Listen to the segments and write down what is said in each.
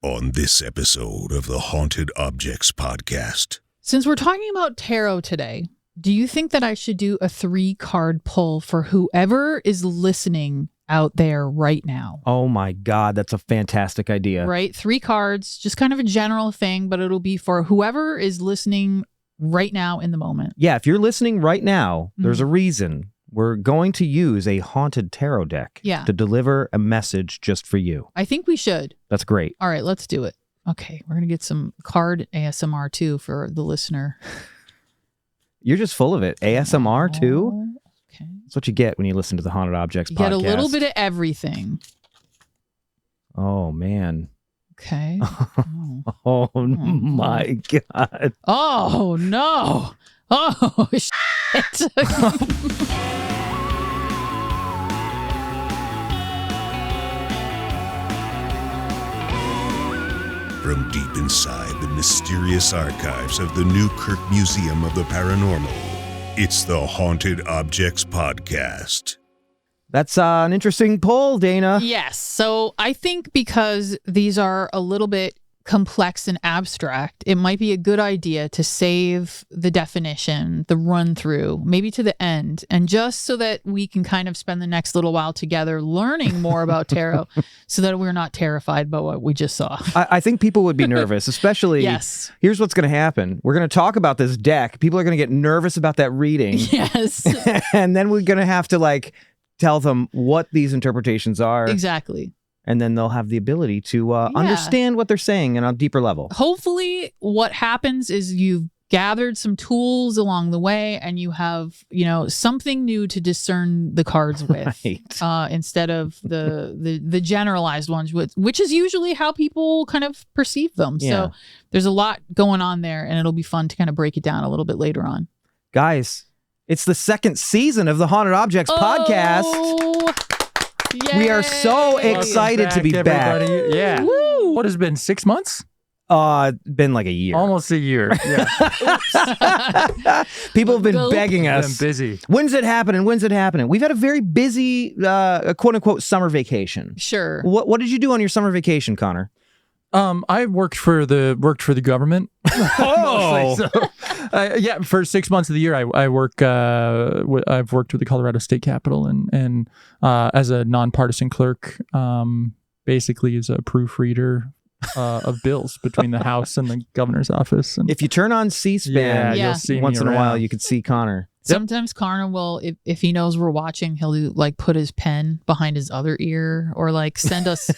on this episode of the Haunted Objects Podcast. Since we're talking about tarot today, do you think that I should do a 3-card pull for whoever is listening out there right now? Oh my God, that's a fantastic idea. Right? 3 cards, just kind of a general thing, but it'll be for whoever is listening right now in the moment. Yeah, if you're listening right now, there's a reason. We're going to use a haunted tarot deck to deliver a message just for you. I think we should. That's great. All right, let's do it. Okay, we're going to get some card ASMR too for the listener. You're just full of it. ASMR too? Okay. That's what you get when you listen to the Haunted Objects You podcast. get a little bit of everything. Oh, man. Okay. Oh my God. Oh, no. Oh, shit. From deep inside the mysterious archives of the Newkirk Museum of the Paranormal, it's the Haunted Objects Podcast. That's an interesting poll, Dana. Yes. So I think because these are a little bit complex and abstract, it might be a good idea to save the definition, the run through, maybe to the end. And just so that we can kind of spend the next little while together learning more about tarot so that we're not terrified by what we just saw. I think people would be nervous, especially. Yes. Here's what's going to happen. We're going to talk about this deck. People are going to get nervous about that reading. Yes. And then we're going to have to tell them what these interpretations are. Exactly. And then they'll have the ability to understand what they're saying on a deeper level. Hopefully what happens is you've gathered some tools along the way and you have, something new to discern the cards with, right. Instead of the generalized ones, which is usually how people kind of perceive them. Yeah. So there's a lot going on there and it'll be fun to kind of break it down a little bit later on. Guys, it's the second season of the Haunted Objects podcast. Yay. We are so excited to be everybody. back. Yeah. Woo. What has it been, 6 months? Been like a year. Almost a year. Yeah. People have been begging us. Been busy. When's it happening? When's it happening? We've had a very busy, quote unquote, summer vacation. Sure. What did you do on your summer vacation, Connor? I worked for the government. Oh, So, yeah. For 6 months of the year, I work. I've worked with the Colorado State Capitol and as a nonpartisan clerk, basically as a proofreader of bills between the House and the governor's office. And if you turn on C-SPAN, you'll see once me in a around. while, you could see Connor. Sometimes Connor will, if he knows we're watching, he'll do, put his pen behind his other ear or send us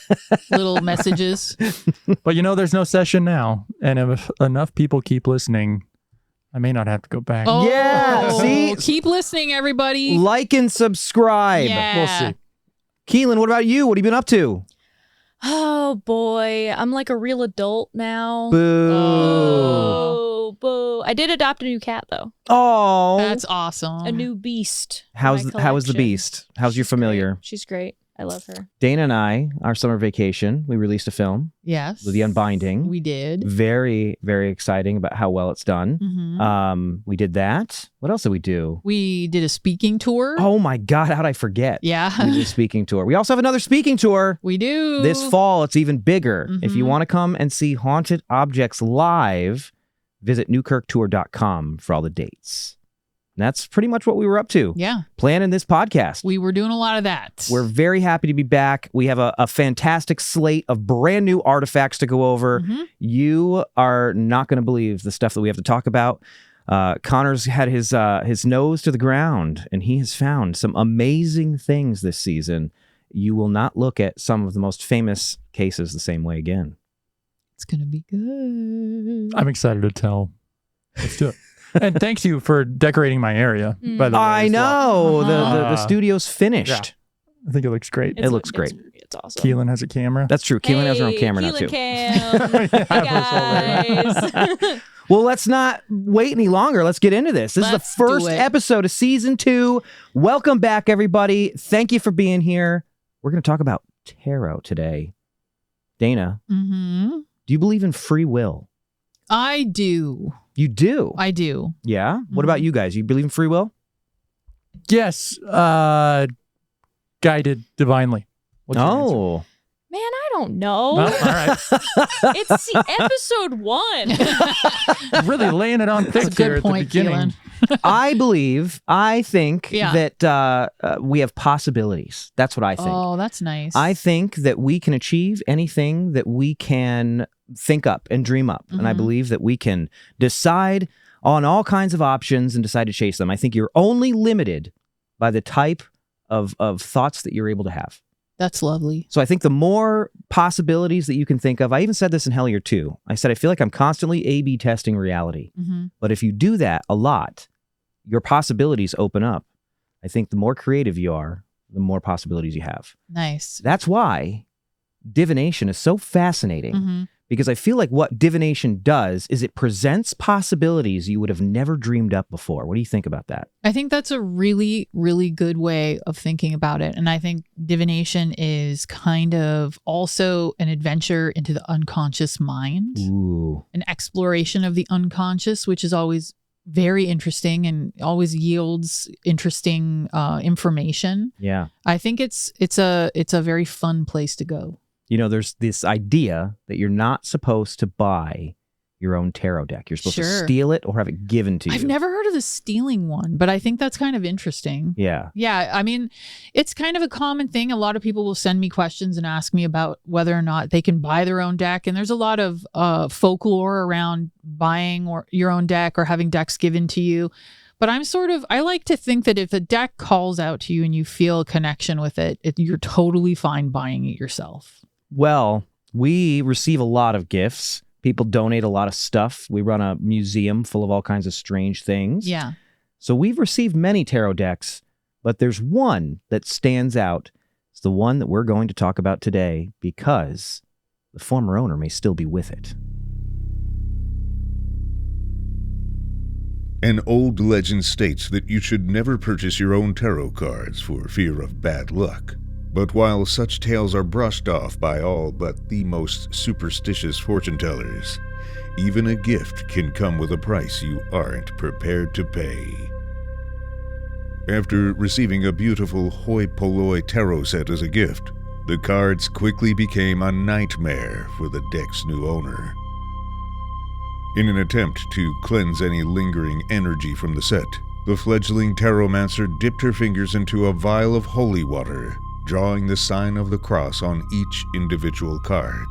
little messages. But there's no session now, and if enough people keep listening, I may not have to go back. Oh, Yeah, see? Keep listening, everybody. Like and subscribe. Yeah. We'll see. Keelin, what about you? What have you been up to? Oh boy, I'm like a real adult now. Boo. Oh, boo. I did adopt a new cat though. Oh. That's awesome. A new beast. for How is my the collection. beast? How's your She's familiar? great. She's great. I love her. Dana and I, our summer vacation, we released a film Yes. with The Unbinding. We did. Very, very exciting about how well it's done. Mhm. We did that. What else did we do? We did a speaking tour. Oh my God, how'd I forget? Yeah. We did a speaking tour. We also have another speaking tour We do. this fall. It's even bigger. If you Mhm. want to come and see Haunted Objects live, visit newkirktour.com for all the dates. And that's pretty much what we were up to. Yeah. Planning this podcast. We were doing a lot of that. We're very happy to be back. We have a fantastic slate of brand new artifacts to go over. Mhm. You are not going to believe the stuff that we have to talk about. Connor's had his nose to the ground, and he has found some amazing things this season. You will not look at some of the most famous cases the same way again. It's going to be good. I'm excited to tell. Let's do it. And thanks you for decorating my area, by the way. I as well. know. The studio's finished. I think it looks great. It looks great. It's awesome. Keelin has a camera. That's true. Keelin has her own camera now, Keelin too. Cam. Hey, guys. Well, let's not wait any longer. Let's get into this. This is Let's the do first it. episode of season 2. Welcome back, everybody. Thank you for being here. We're going to talk about tarot today. Dana, Mm-hmm. do you believe in free will? I do. You do? I do. Yeah? What about you guys? You believe in free will? Yes. Guided divinely. What's your answer? Oh. Man, I don't know. Well, all right. It's episode 1. Really laying it on thick That's a there good at the point, beginning. Keelin. I think Yeah. that we have possibilities. That's what I think. Oh, that's nice. I think that we can achieve anything that we can think up and dream up. And I Mhm. believe that we can decide on all kinds of options and decide to chase them. I think you're only limited by the type of thoughts that you're able to have. That's lovely. So I think the more possibilities that you can think of, I even said this in Hellier 2. I said, I feel like I'm constantly A/B testing reality. Hmm. But if you do that a lot, your possibilities open up. I think the more creative you are, the more possibilities you have. Nice. That's why divination is so fascinating, Hmm. because I feel like what divination does is it presents possibilities you would have never dreamed up before. What do you think about that? I think that's a really, really good way of thinking about it. And I think divination is kind of also an adventure into the unconscious mind, Ooh. an exploration of the unconscious, which is always very interesting and always yields interesting information. Yeah. I think it's a very fun place to go. You know, there's this idea that you're not supposed to buy your own tarot deck. You're supposed to Sure. steal it or have it given to you. I've never heard of the stealing one, but I think that's kind of interesting. Yeah. Yeah, I mean, it's kind of a common thing. A lot of people will send me questions and ask me about whether or not they can buy their own deck. And there's a lot of folklore around buying your own deck or having decks given to you. But I like to think that if a deck calls out to you and you feel a connection with it, you're totally fine buying it yourself. Well, we receive a lot of gifts. People donate a lot of stuff. We run a museum full of all kinds of strange things. Yeah. So we've received many tarot decks, but there's one that stands out. It's the one that we're going to talk about today because the former owner may still be with it. An old legend states that you should never purchase your own tarot cards for fear of bad luck. But while such tales are brushed off by all but the most superstitious fortune tellers, even a gift can come with a price you aren't prepared to pay. After receiving a beautiful Polloi tarot set as a gift, the cards quickly became a nightmare for the deck's new owner. In an attempt to cleanse any lingering energy from the set, the fledgling tarotmancer dipped her fingers into a vial of holy water, drawing the sign of the cross on each individual card.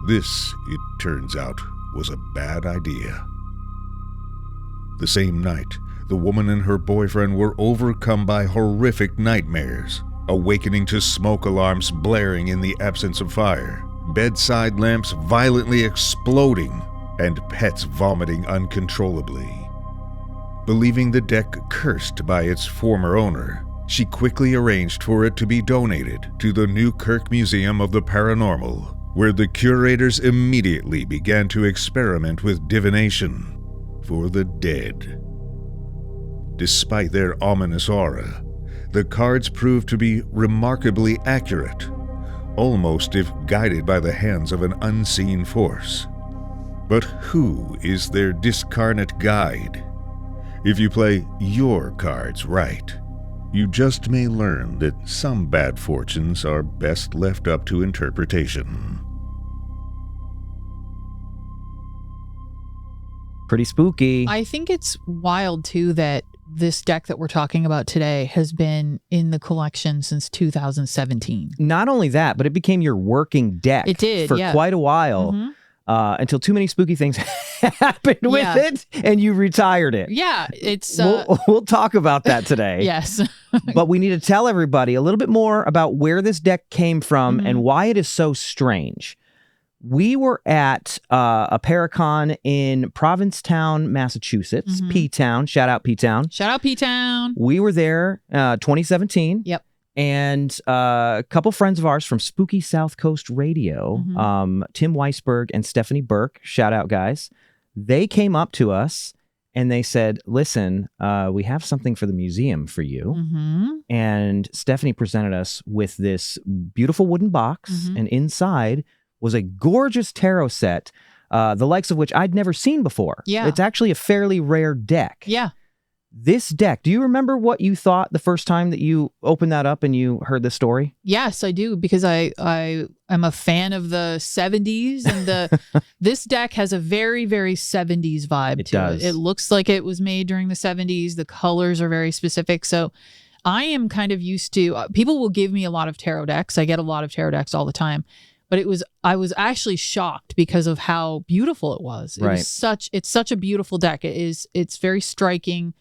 This, it turns out, was a bad idea. The same night, the woman and her boyfriend were overcome by horrific nightmares, awakening to smoke alarms blaring in the absence of fire, bedside lamps violently exploding, and pets vomiting uncontrollably. Believing the deck cursed by its former owner, she quickly arranged for it to be donated to the Newkirk Museum of the Paranormal, where the curators immediately began to experiment with divination for the dead. Despite their ominous aura, the cards proved to be remarkably accurate, almost if guided by the hands of an unseen force. But who is their discarnate guide? If you play your cards right, you just may learn that some bad fortunes are best left up to interpretation. Pretty spooky. I think it's wild, too, that this deck that we're talking about today has been in the collection since 2017. Not only that, but it became your working deck It did, for yeah. quite a while. Mhm. Until too many spooky things happened with Yeah. it and you retired it. Yeah, it's... We'll talk about that today. yes. But we need to tell everybody a little bit more about where this deck came from and why it is so strange. We were at a Paracon in Provincetown, Massachusetts, P-Town. Shout out P-Town. Shout out P-Town. We were there 2017. Yep. And a couple friends of ours from Spooky South Coast Radio, Tim Weisberg and Stephanie Burke, shout out guys, they came up to us and they said, listen, we have something for the museum for you. And Stephanie presented us with this beautiful wooden box, and inside was a gorgeous tarot set, the likes of which I'd never seen before. Yeah. It's actually a fairly rare deck. Yeah. This deck, do you remember what you thought the first time that you opened that up and you heard this story? Yes, I do, because I am a fan of the 70s, and this deck has a very, very 70s vibe to it. It looks like it was made during the 70s. The colors are very specific. So I am kind of used to, people will give me a lot of tarot decks. I get a lot of tarot decks all the time. But I was actually shocked because of how beautiful it was. It's such a beautiful deck. It's very striking.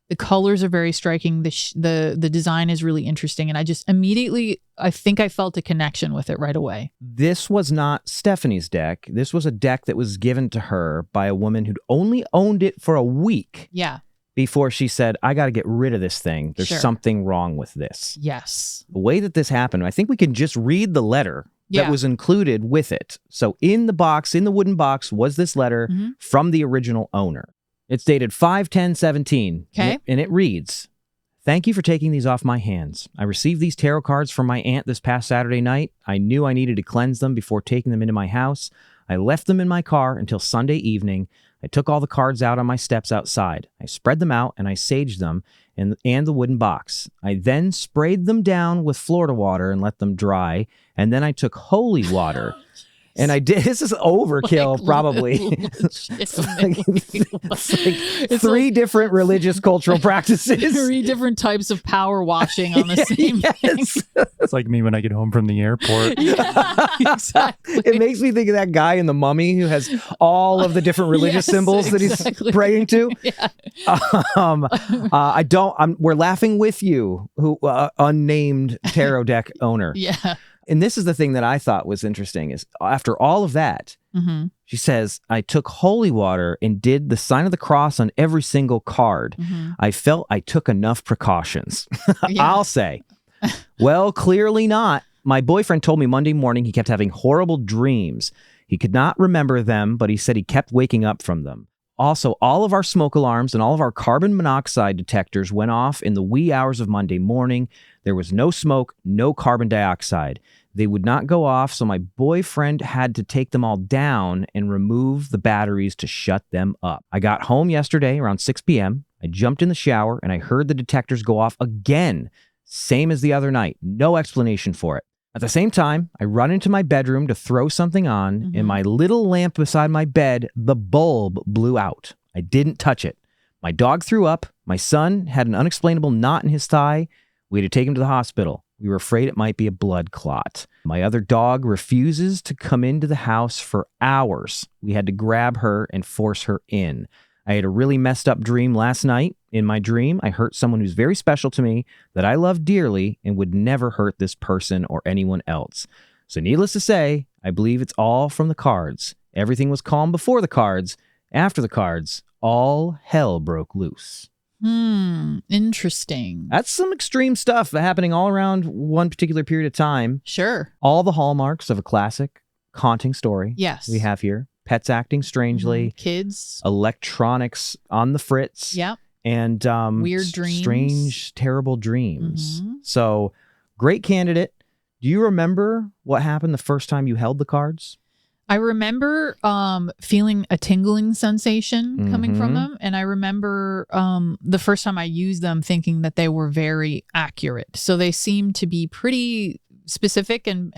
The colors are very striking. The design is really interesting. And I just immediately, I think I felt a connection with it right away. This was not Stephanie's deck. This was a deck that was given to her by a woman who'd only owned it for a week. Yeah. Before she said, I got to get rid of this thing. There's something wrong with this. Yes. The way that this happened, I think we can just read the letter that was included with it. So in the box, in the wooden box, was this letter from the original owner. It's dated 5/10/17. Okay. And it reads, "Thank you for taking these off my hands. I received these tarot cards from my aunt this past Saturday night. I knew I needed to cleanse them before taking them into my house. I left them in my car until Sunday evening. I took all the cards out on my steps outside. I spread them out and I saged them and the wooden box. I then sprayed them down with Florida water and let them dry. And then I took holy water." And I did. This is overkill, probably. It's like three different religious cultural practices. 3 different types of power washing on the same thing. It's like me when I get home from the airport. Yeah, exactly. It makes me think of that guy in The Mummy who has all of the different religious symbols that he's praying to. Yeah. We're laughing with you, who unnamed tarot deck owner. Yeah. And this is the thing that I thought was interesting is after all of that, she says, I took holy water and did the sign of the cross on every single card. I felt I took enough precautions. I'll say. Well, clearly not. My boyfriend told me Monday morning he kept having horrible dreams. He could not remember them, but he said he kept waking up from them. Also, all of our smoke alarms and all of our carbon monoxide detectors went off in the wee hours of Monday morning. There was no smoke, no carbon dioxide. They would not go off, so my boyfriend had to take them all down and remove the batteries to shut them up. I got home yesterday around 6 p.m. I jumped in the shower and I heard the detectors go off again, same as the other night. No explanation for it. At the same time, I run into my bedroom to throw something on, and my little lamp beside my bed, the bulb blew out. I didn't touch it. My dog threw up. My son had an unexplainable knot in his thigh. We had to take him to the hospital. We were afraid it might be a blood clot. My other dog refuses to come into the house for hours. We had to grab her and force her in. I had a really messed up dream last night. In my dream, I hurt someone who's very special to me that I love dearly and would never hurt this person or anyone else. So needless to say, I believe it's all from the cards. Everything was calm before the cards. After the cards, all hell broke loose. Interesting. That's some extreme stuff happening all around one particular period of time. Sure. All the hallmarks of a classic haunting story. Yes. We have here. Pets acting strangely. Kids. Electronics on the fritz. Yep. And weird dreams. Strange, terrible dreams. So, great candidate. Do you remember what happened the first time you held the cards? I remember feeling a tingling sensation coming from them. And I remember the first time I used them thinking that they were very accurate. So they seemed to be pretty specific and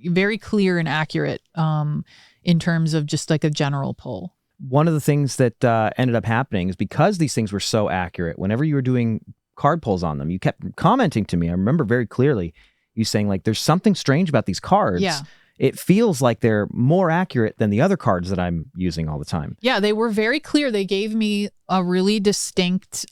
very clear and accurate in terms of just like a general pull. One of the things that ended up happening is because these things were so accurate, whenever you were doing card pulls on them, you kept commenting to me. I remember very clearly you saying like, there's something strange about these cards. Yeah. It feels like they're more accurate than the other cards that I'm using all the time. Yeah, they were very clear. They gave me a really distinct,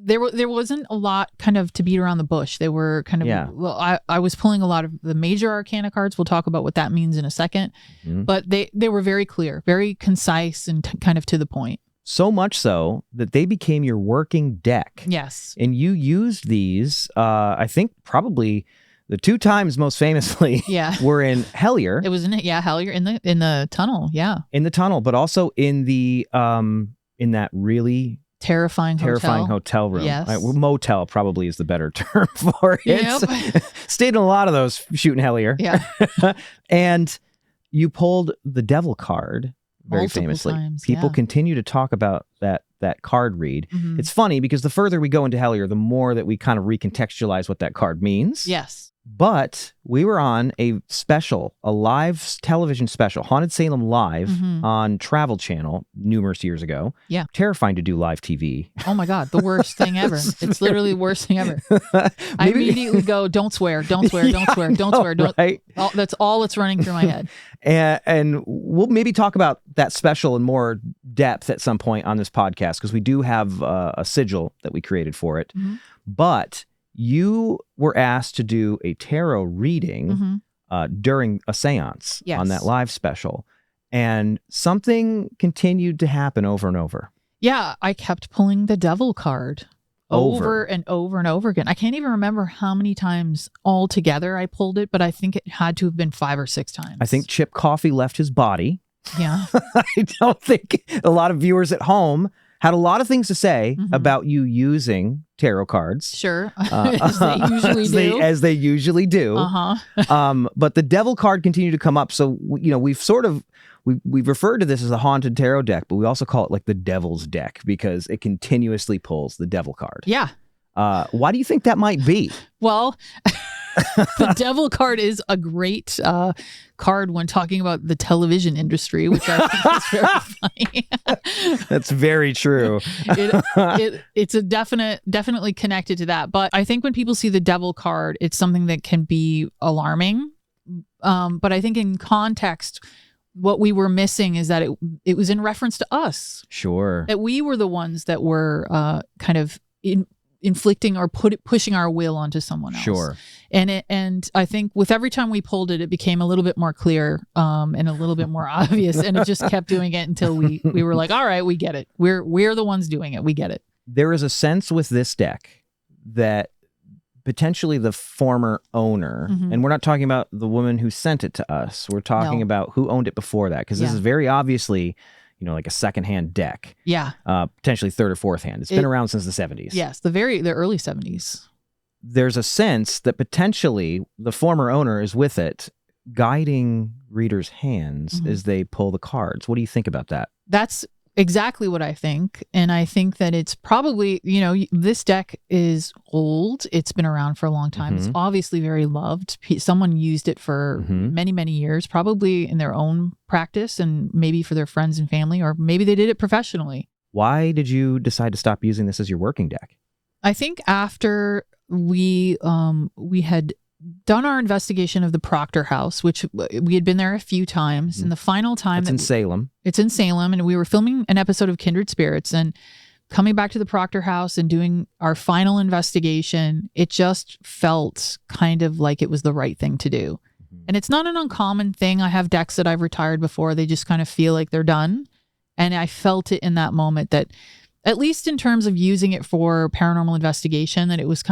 there wasn't a lot kind of to beat around the bush. They were kind of, well, I was pulling a lot of the major Arcana cards. We'll talk about what that means in a second. But they were very clear, very concise and kind of to the point. So much so that they became your working deck. Yes. And you used these, I think probably the 2 times most famously were in Hellier. It was in Hellier in the tunnel. Yeah. In the tunnel, but also in the in that really terrifying hotel room. Yes. Motel probably is the better term for it. Yep. Stayed in a lot of those shooting Hellier. Yeah. And you pulled the devil card, very Multiple famously. times, People yeah. continue to talk about that card read. Mhm. It's funny because the further we go into Hellier, the more that we kind of recontextualize what that card means. Yes. But we were on a live television special, Haunted Salem Live Mhm. on Travel Channel numerous years ago. Yeah. Terrifying to do live TV. Oh my God, the worst thing ever. It's literally the worst thing ever. I immediately go, don't swear, don't swear, don't swear, don't swear. Don't. Right? That's all that's running through my head. And we'll maybe talk about that special in more depth at some point on this podcast because we do have a sigil that we created for it. Mhm. But you were asked to do a tarot reading Mhm. during a seance Yes. on that live special. And something continued to happen over and over. Yeah, I kept pulling the devil card over and over and over again. I can't even remember how many times altogether I pulled it, but I think it had to have been 5 or 6 times. I think Chip Coffey left his body. Yeah. I don't think a lot of viewers at home had a lot of things to say Mhm. about you using tarot cards. Sure. As they usually do. As they usually do. Uh-huh. But the devil card continued to come up. So, we've referred to this as a haunted tarot deck, but we also call it like the devil's deck because it continuously pulls the devil card. Yeah. Why do you think that might be? Well, the devil card is a great card when talking about the television industry, which I think is very funny. That's very true. It's a definitely connected to that. But I think when people see the devil card, it's something that can be alarming. But I think in context, what we were missing is that it was in reference to us. Sure. That we were the ones that were kind of inflicting or pushing our will onto someone else. Sure. And I think with every time we pulled it, it became a little bit more clear and a little bit more obvious. And it just kept doing it until we were like, all right, we get it. We're the ones doing it. We get it. There is a sense with this deck that potentially the former owner, and we're not talking about the woman who sent it to us. We're talking about who owned it before that, because this is very obviously, like a secondhand deck. Yeah. Potentially third or fourth hand. It's been around since the 70s. Yes, the early 70s. There's a sense that potentially the former owner is with it, guiding readers' hands as they pull the cards. What do you think about that? That's exactly what I think. And I think that it's probably, this deck is old. It's been around for a long time. It's obviously very loved. Someone used it for many, many years, probably in their own practice and maybe for their friends and family, or maybe they did it professionally. Why did you decide to stop using this as your working deck? I think after we had done our investigation of the Proctor house, which we had been there a few times. And the final time It's in Salem. It's in Salem. And we were filming an episode of Kindred Spirits and coming back to the Proctor house and doing our final investigation. It just felt kind of like it was the right thing to do. And it's not an uncommon thing. I have decks that I've retired before. They just kind of feel like they're done. And I felt it in that moment that, at least in terms of using it for paranormal investigation, that it was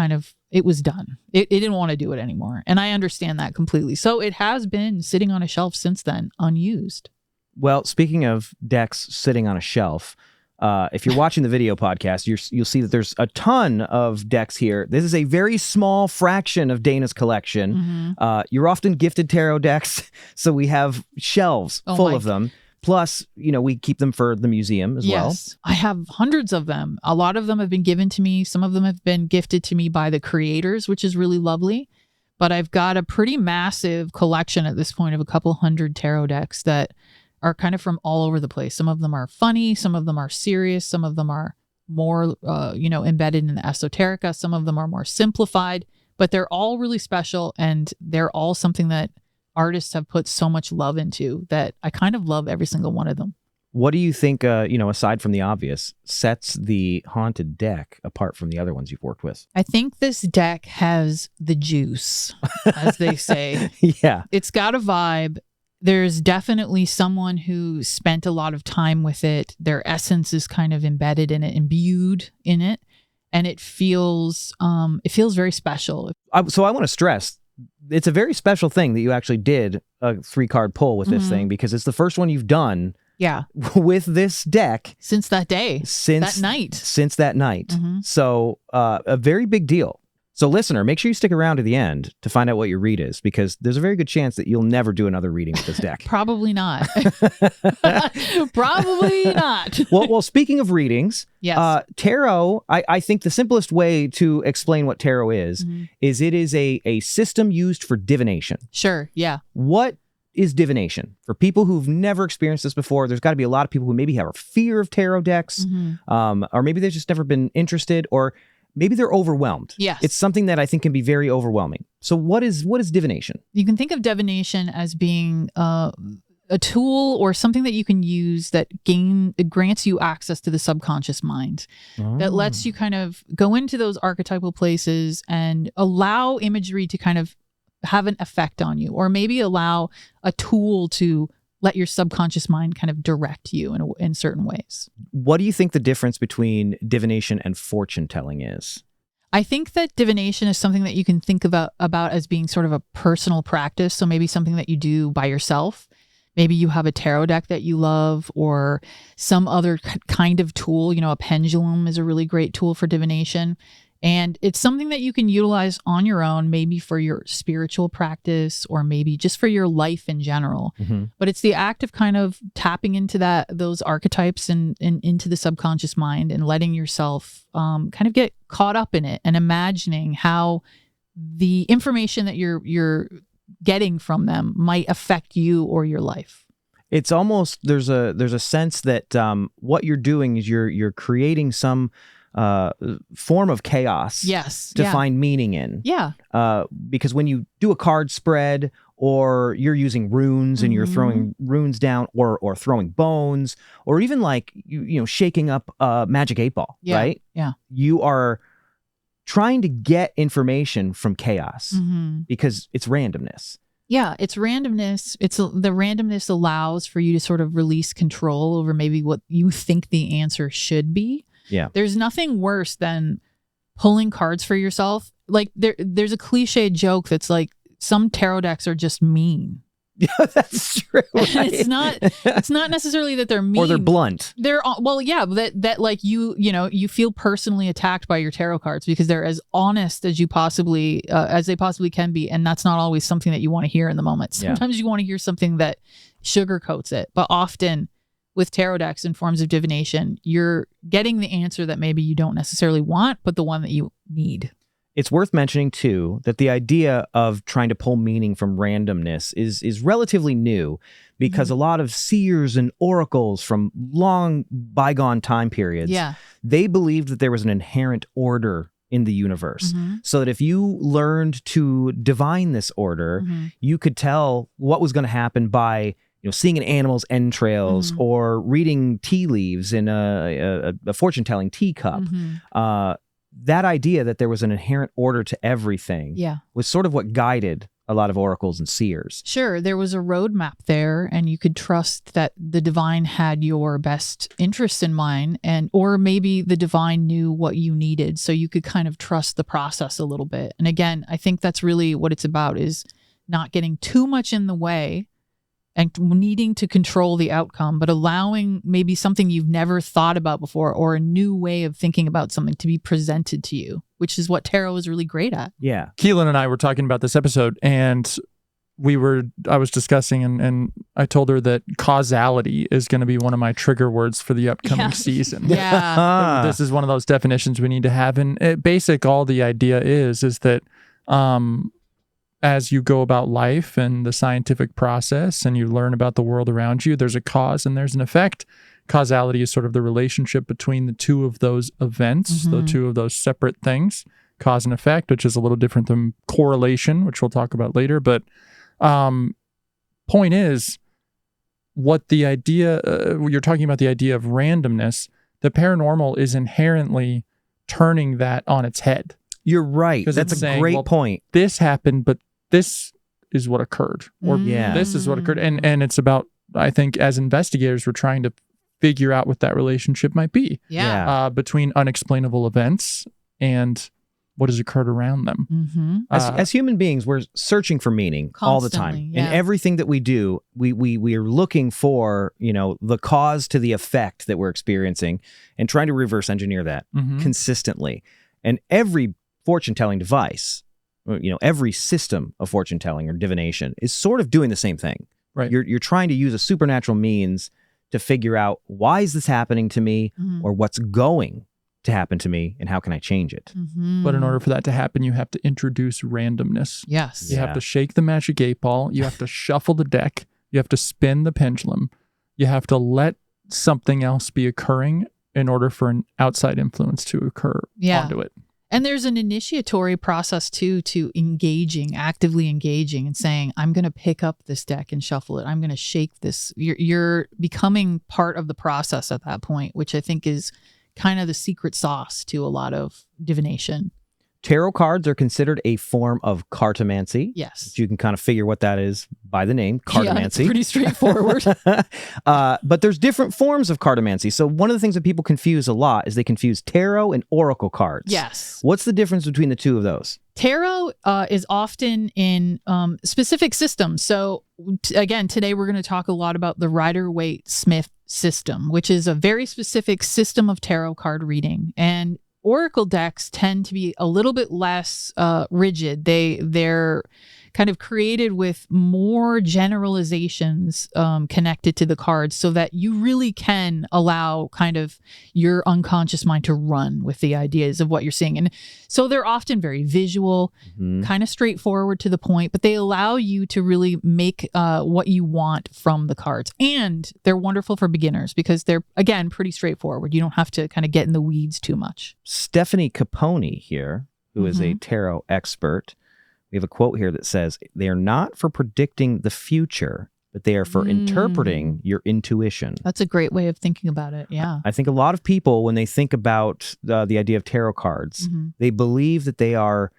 done. It didn't want to do it anymore. And I understand that completely. So it has been sitting on a shelf since then, unused. Well, speaking of decks sitting on a shelf, if you're watching the video podcast, you'll see that there's a ton of decks here. This is a very small fraction of Dana's collection. You're often gifted tarot decks, so we have shelves full of them. Plus, we keep them for the museum as well. Yes, I have hundreds of them. A lot of them have been given to me. Some of them have been gifted to me by the creators, which is really lovely. But I've got a pretty massive collection at this point of a couple hundred tarot decks that are kind of from all over the place. Some of them are funny. Some of them are serious. Some of them are more, embedded in the esoterica. Some of them are more simplified. But they're all really special, and they're all something that artists have put so much love into that I kind of love every single one of them. What do you think, aside from the obvious, sets the haunted deck apart from the other ones you've worked with? I think this deck has the juice, as they say. Yeah. It's got a vibe. There's definitely someone who spent a lot of time with it. Their essence is kind of embedded in it, imbued in it. And it feels very special. So I want to stress, it's a very special thing that you actually did a 3-card pull with this thing, because it's the first one you've done with this deck since that day, since that night. So a very big deal. So listener, make sure you stick around to the end to find out what your read is, because there's a very good chance that you'll never do another reading with this deck. Probably not. Probably not. Well, speaking of readings, Yes. tarot, I think the simplest way to explain what tarot is it is a system used for divination. Sure. Yeah. What is divination? For people who've never experienced this before, there's got to be a lot of people who maybe have a fear of tarot decks, or maybe they've just never been interested, or maybe they're overwhelmed. Yes. It's something that I think can be very overwhelming. So what is divination? You can think of divination as being a tool or something that you can use that it grants you access to the subconscious mind, that lets you kind of go into those archetypal places and allow imagery to kind of have an effect on you, or maybe allow a tool to let your subconscious mind kind of direct you in certain ways. What do you think the difference between divination and fortune telling is? I think that divination is something that you can think about as being sort of a personal practice. So maybe something that you do by yourself. Maybe you have a tarot deck that you love, or some other kind of tool. A pendulum is a really great tool for divination. And it's something that you can utilize on your own, maybe for your spiritual practice, or maybe just for your life in general. But it's the act of kind of tapping into those archetypes and into the subconscious mind, and letting yourself kind of get caught up in it, and imagining how the information that you're getting from them might affect you or your life. It's almost, there's a sense that what you're doing is you're creating some form of chaos to find meaning in. Yeah. Because when you do a card spread, or you're using runes and you're throwing runes down, or throwing bones, or even like shaking up a magic 8-ball, right? Yeah. You are trying to get information from chaos because it's randomness. Yeah, it's randomness. The randomness allows for you to sort of release control over maybe what you think the answer should be. Yeah. There's nothing worse than pulling cards for yourself. Like there's a cliched joke that's like, some tarot decks are just mean. Yeah, that's true. Right? It's not necessarily that they're mean, or they're blunt. They're that like you feel personally attacked by your tarot cards because they're as honest as they possibly can be, and that's not always something that you want to hear in the moment. Sometimes you want to hear something that sugarcoats it, but often with tarot decks and forms of divination, you're getting the answer that maybe you don't necessarily want, but the one that you need. It's worth mentioning, too, that the idea of trying to pull meaning from randomness is relatively new, because a lot of seers and oracles from long bygone time periods, they believed that there was an inherent order in the universe. So that if you learned to divine this order, you could tell what was going to happen by seeing an animal's entrails, or reading tea leaves in a fortune-telling teacup. That idea that there was an inherent order to everything was sort of what guided a lot of oracles and seers. Sure, there was a roadmap there, and you could trust that the divine had your best interests in mind, or maybe the divine knew what you needed, so you could kind of trust the process a little bit. And again, I think that's really what it's about, is not getting too much in the way and needing to control the outcome, but allowing maybe something you've never thought about before, or a new way of thinking about something to be presented to you, which is what tarot is really great at. Yeah. Keelin and I were talking about this episode, and I was discussing, and I told her that causality is going to be one of my trigger words for the upcoming season. Yeah. This is one of those definitions we need to have. And all the idea is that as you go about life and the scientific process, and you learn about the world around you, there's a cause and there's an effect. Causality is sort of the relationship between the two of those events, the two of those separate things, cause and effect, which is a little different than correlation, which we'll talk about later. But point is, what the idea, you're talking about the idea of randomness, the paranormal is inherently turning that on its head. You're right. That's a great point. This happened, but this is what occurred, or this is what occurred. And it's about, I think, as investigators, we're trying to figure out what that relationship might be between unexplainable events and what has occurred around them. As human beings, we're searching for meaning all the time. In everything that we do, we are looking for, the cause to the effect that we're experiencing, and trying to reverse engineer that consistently. And every fortune-telling device, every system of fortune-telling or divination is sort of doing the same thing. Right. You're trying to use a supernatural means to figure out, why is this happening to me, or what's going to happen to me, and how can I change it? But in order for that to happen, you have to introduce randomness. Yes. You have to shake the magic 8-ball. You have to shuffle the deck. You have to spin the pendulum. You have to let something else be occurring in order for an outside influence to occur onto it. And there's an initiatory process too, to actively engaging and saying, I'm going to pick up this deck and shuffle it. I'm going to shake this. You're becoming part of the process at that point, which I think is kind of the secret sauce to a lot of divination. Tarot cards are considered a form of cartomancy. Yes. You can kind of figure what that is by the name, cartomancy. Yeah, it's pretty straightforward. But there's different forms of cartomancy. So one of the things that people confuse a lot is they confuse tarot and oracle cards. Yes. What's the difference between the two of those? Tarot is often in specific systems. So again, today we're going to talk a lot about the Rider-Waite-Smith system, which is a very specific system of tarot card reading. And oracle decks tend to be a little bit less rigid. They're kind of created with more generalizations connected to the cards, so that you really can allow kind of your unconscious mind to run with the ideas of what you're seeing. And so they're often very visual, kind of straightforward to the point, but they allow you to really make what you want from the cards. And they're wonderful for beginners because they're, again, pretty straightforward. You don't have to kind of get in the weeds too much. Stephanie Capone here, who is a tarot expert, we have a quote here that says, they are not for predicting the future, but they are for interpreting your intuition. That's a great way of thinking about it. Yeah. I think a lot of people, when they think about the idea of tarot cards, they believe that they are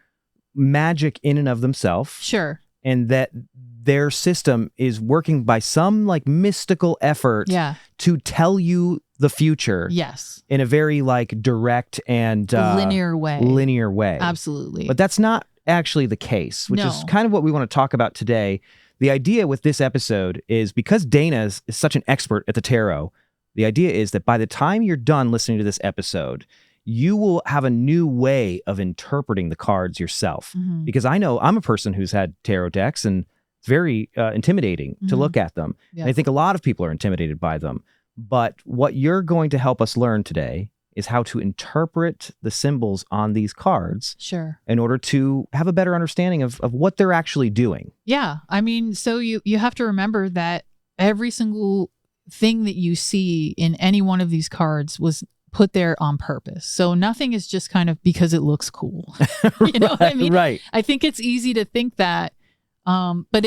magic in and of themselves. Sure. And that their system is working by some like mystical effort to tell you the future. Yes. In a very like direct and linear way. Absolutely. But that's not actually the case, which is kind of what we want to talk about today. The idea with this episode is, because Dana is such an expert at the tarot, the idea is that by the time you're done listening to this episode, you will have a new way of interpreting the cards yourself. Because I know I'm a person who's had tarot decks, and it's very intimidating to look at them. And I think a lot of people are intimidated by them. But what you're going to help us learn today is how to interpret the symbols on these cards in order to have a better understanding of what they're actually doing. Yeah. I mean, so you have to remember that every single thing that you see in any one of these cards was put there on purpose. So nothing is just kind of because it looks cool. You know what I mean? Right. I think it's easy to think that, but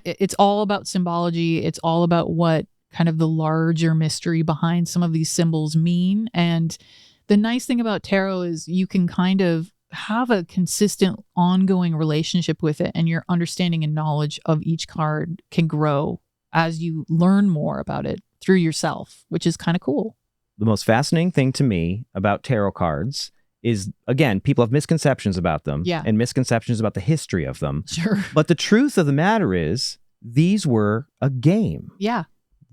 it's all about symbology. It's all about what kind of the larger mystery behind some of these symbols mean. And the nice thing about tarot is you can kind of have a consistent ongoing relationship with it, and your understanding and knowledge of each card can grow as you learn more about it through yourself, which is kind of cool. The most fascinating thing to me about tarot cards is, again, people have misconceptions about them and misconceptions about the history of them. Sure. But the truth of the matter is, these were a game. Yeah.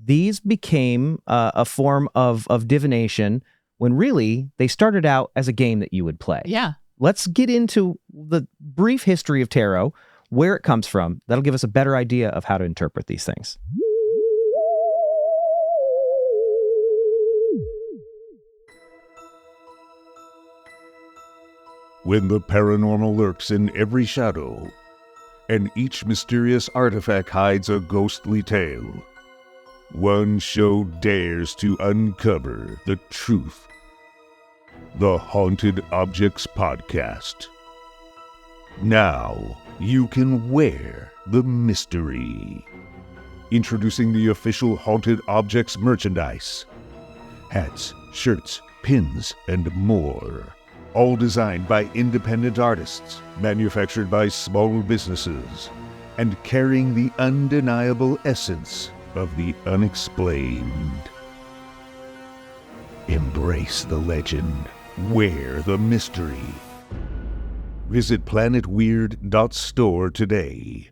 These became a form of divination when really they started out as a game that you would play. Yeah. Let's get into the brief history of tarot, where it comes from. That'll give us a better idea of how to interpret these things. When the paranormal lurks in every shadow, and each mysterious artifact hides a ghostly tale, one show dares to uncover the truth. The Haunted Objects Podcast. Now you can wear the mystery. Introducing the official Haunted Objects merchandise. Hats, shirts, pins, and more. All designed by independent artists, manufactured by small businesses, and carrying the undeniable essence of the unexplained. Embrace the legend. Wear the mystery. Visit planetweird.store today.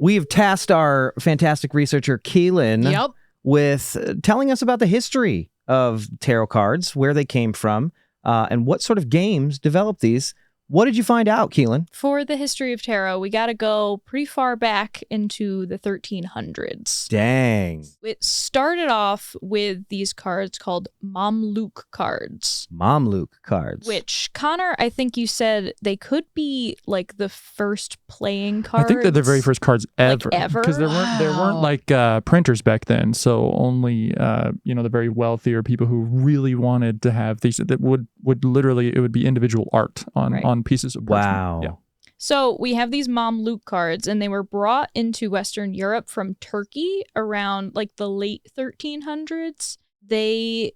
We have tasked our fantastic researcher, Keelin, with telling us about the history of tarot cards, where they came from, and what sort of games developed these. What did you find out, Keelin? For the history of tarot, we got to go pretty far back into the 1300s. Dang. It started off with these cards called Mamluk cards. Mamluk cards. Which, Connor, I think you said they could be like the first playing cards. I think they're the very first cards ever. Like ever? Because there weren't like printers back then. So only, the very wealthy or people who really wanted to have these that would literally, it would be individual art on pieces of parchment. Wow. Yeah. So we have these Mamluk cards, and they were brought into Western Europe from Turkey around like the late 1300s. They're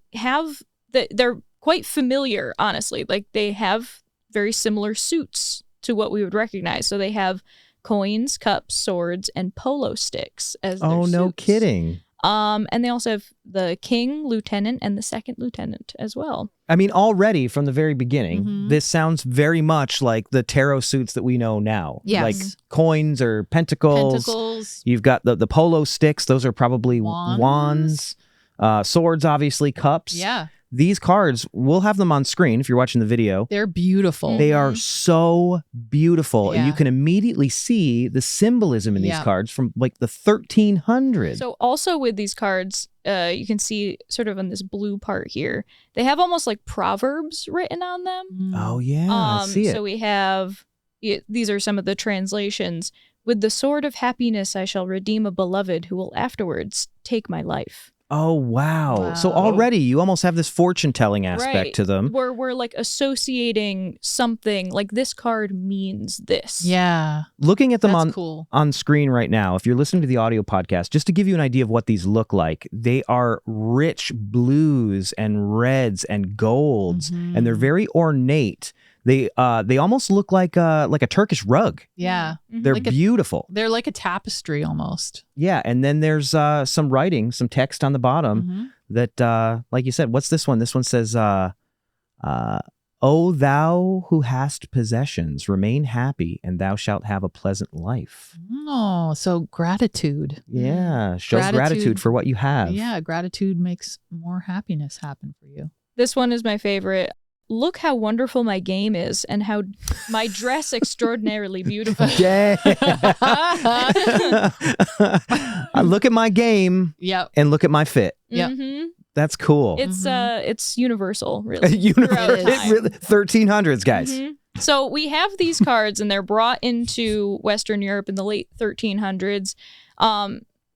quite familiar, honestly. Like they have very similar suits to what we would recognize. So they have coins, cups, swords, and polo sticks as their Oh, no suits. kidding. And they also have the king, lieutenant, and the second lieutenant as well. I mean, already from the very beginning, this sounds very much like the tarot suits that we know now. Yes. Like coins or pentacles. You've got the polo sticks. Those are probably wands. Swords, obviously, cups. Yeah. These cards, we'll have them on screen if you're watching the video. They're beautiful. They are so beautiful. And you Yeah. can immediately see the symbolism in these Yeah. cards from like the 1300s. So also with these cards, you can see sort of on this blue part here, they have almost like proverbs written on them. Oh, yeah. I see it. So we have, these are some of the translations. With the sword of happiness, I shall redeem a beloved who will afterwards take my life. Oh, wow. So Wow. already you almost have this fortune-telling aspect Right. to them. We're like associating something like this card means this. Yeah. Looking at them That's cool. on screen right now, if you're listening to the audio podcast, just to give you an idea of what these look like, they are rich blues and reds and golds, and they're very ornate. They almost look like a Turkish rug. Yeah. They're Like beautiful. They're like a tapestry almost. Yeah, and then there's some writing, some text on the bottom that, like you said, what's this one? This one says, "O thou who hast possessions, remain happy, and thou shalt have a pleasant life." Oh, so gratitude. Yeah, shows gratitude for what you have. Yeah, gratitude makes more happiness happen for you. This one is my favorite. Look how wonderful my game is and how my dress extraordinarily beautiful. Yeah. I look at my game Yep. and look at my fit. Yep. Mhm. That's cool. It's universal, really. Universe, It is. really, 1300s, guys. Mhm. So we have these cards, and they're brought into Western Europe in the late 1300s.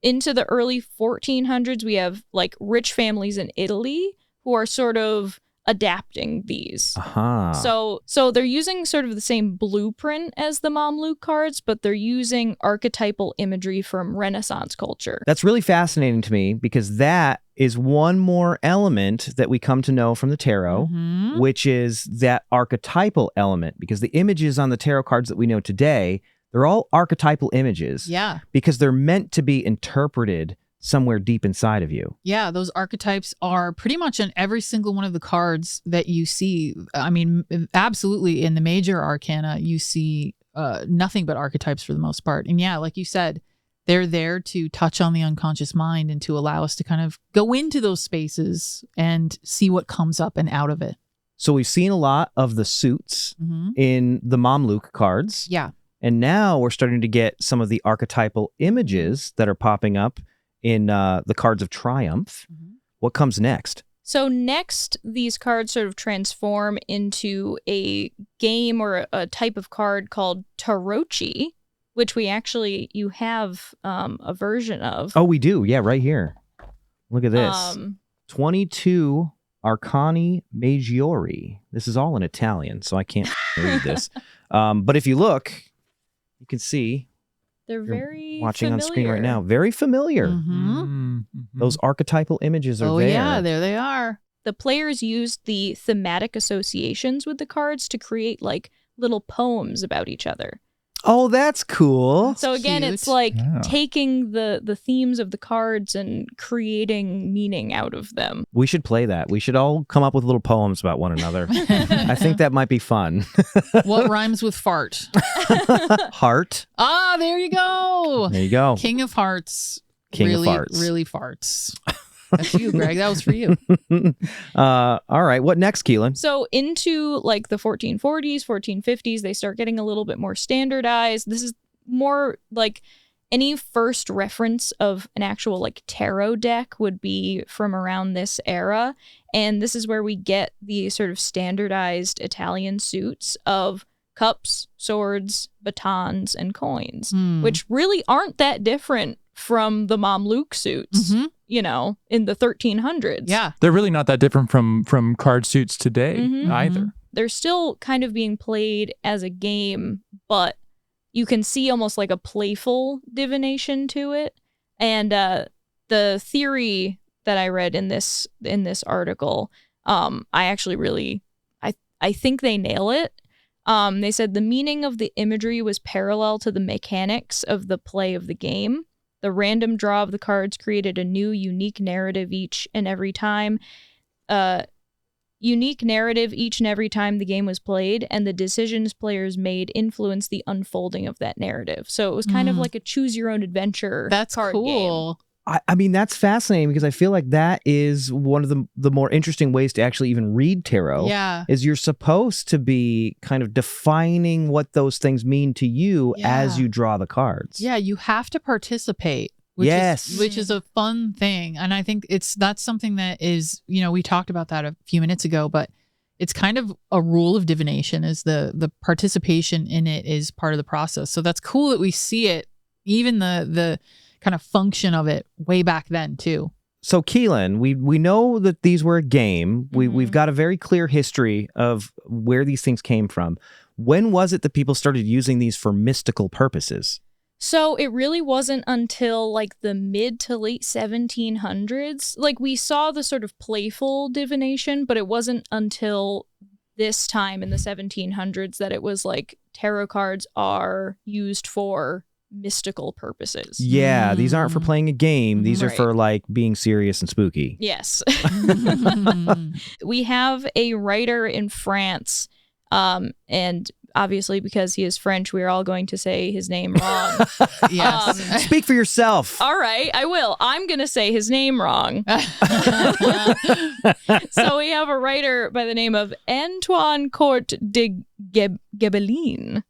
Into the early 1400s, we have like rich families in Italy who are sort of adapting these. So they're using sort of the same blueprint as the Mamluk cards, but they're using archetypal imagery from Renaissance culture. That's really fascinating to me because that is one more element that we come to know from the tarot, which is that archetypal element, because the images on the tarot cards that we know today, they're all archetypal images. Yeah. Because they're meant to be interpreted somewhere deep inside of you. Yeah, those archetypes are pretty much in every single one of the cards that you see. I mean, absolutely in the major arcana, you see nothing but archetypes for the most part. And yeah, like you said, they're there to touch on the unconscious mind and to allow us to kind of go into those spaces and see what comes up and out of it. So we've seen a lot of the suits in the Mamluk cards. Yeah. And now we're starting to get some of the archetypal images that are popping up in the cards of triumph. What comes next? So next, these cards sort of transform into a game or a type of card called Tarocchi, which you have a version of. Oh, we do. Yeah, right here. Look at this. 22 Arcani Maggiori. This is all in Italian, so I can't read this. But if you look, you can see. They're You're very watching familiar. on screen right now. Very familiar. Those archetypal images are Oh, there. yeah, there they are. The players used the thematic associations with the cards to create like little poems about each other. Oh, that's cool. So again, cute. it's like taking the themes of the cards and creating meaning out of them. We should play that. We should all come up with little poems about one another. I think that might be fun. What rhymes with fart? Heart. Ah, there you go. There you go. King of Hearts. King really, of farts. really farts. That's you, Greg. That was for you. All right. What next, Keelin? So into like the 1440s, 1450s, they start getting a little bit more standardized. This is more like any first reference of an actual like tarot deck would be from around this era. And this is where we get the sort of standardized Italian suits of cups, swords, batons, and coins, which really aren't that different from the Mamluk suits, you know, in the 1300s. Yeah. They're really not that different from card suits today either. They're still kind of being played as a game, but you can see almost like a playful divination to it. And the theory that I read in this article, I actually really, I think they nail it. They said the meaning of the imagery was parallel to the mechanics of the play of the game. The random draw of the cards created a new, unique narrative each and every time. Unique narrative each and every time the game was played, and the decisions players made influenced the unfolding of that narrative. So it was kind of like a choose your own adventure. That's card cool. game. I mean, that's fascinating because I feel like that is one of the more interesting ways to actually even read tarot. Yeah. Is you're supposed to be kind of defining what those things mean to you as you draw the cards. Yeah, you have to participate. Which is a fun thing. And I think that's something that is, you know, we talked about that a few minutes ago, but it's kind of a rule of divination is the participation in it is part of the process. So that's cool that we see it, even the kind of function of it way back then too. So Keelin, we know that these were a game. We've got a very clear history of where these things came from. When was it that people started using these for mystical purposes? So it really wasn't until like the mid to late 1700s. Like we saw the sort of playful divination, but it wasn't until this time in the 1700s that it was like tarot cards are used for mystical purposes. Yeah, these aren't for playing a game. These are Right. for like being serious and spooky. Yes. We have a writer in France, and obviously because he is French, we are all going to say his name wrong. Yes. Speak for yourself. All right, I will. I'm going to say his name wrong. So we have a writer by the name of Antoine Court de Gebelin.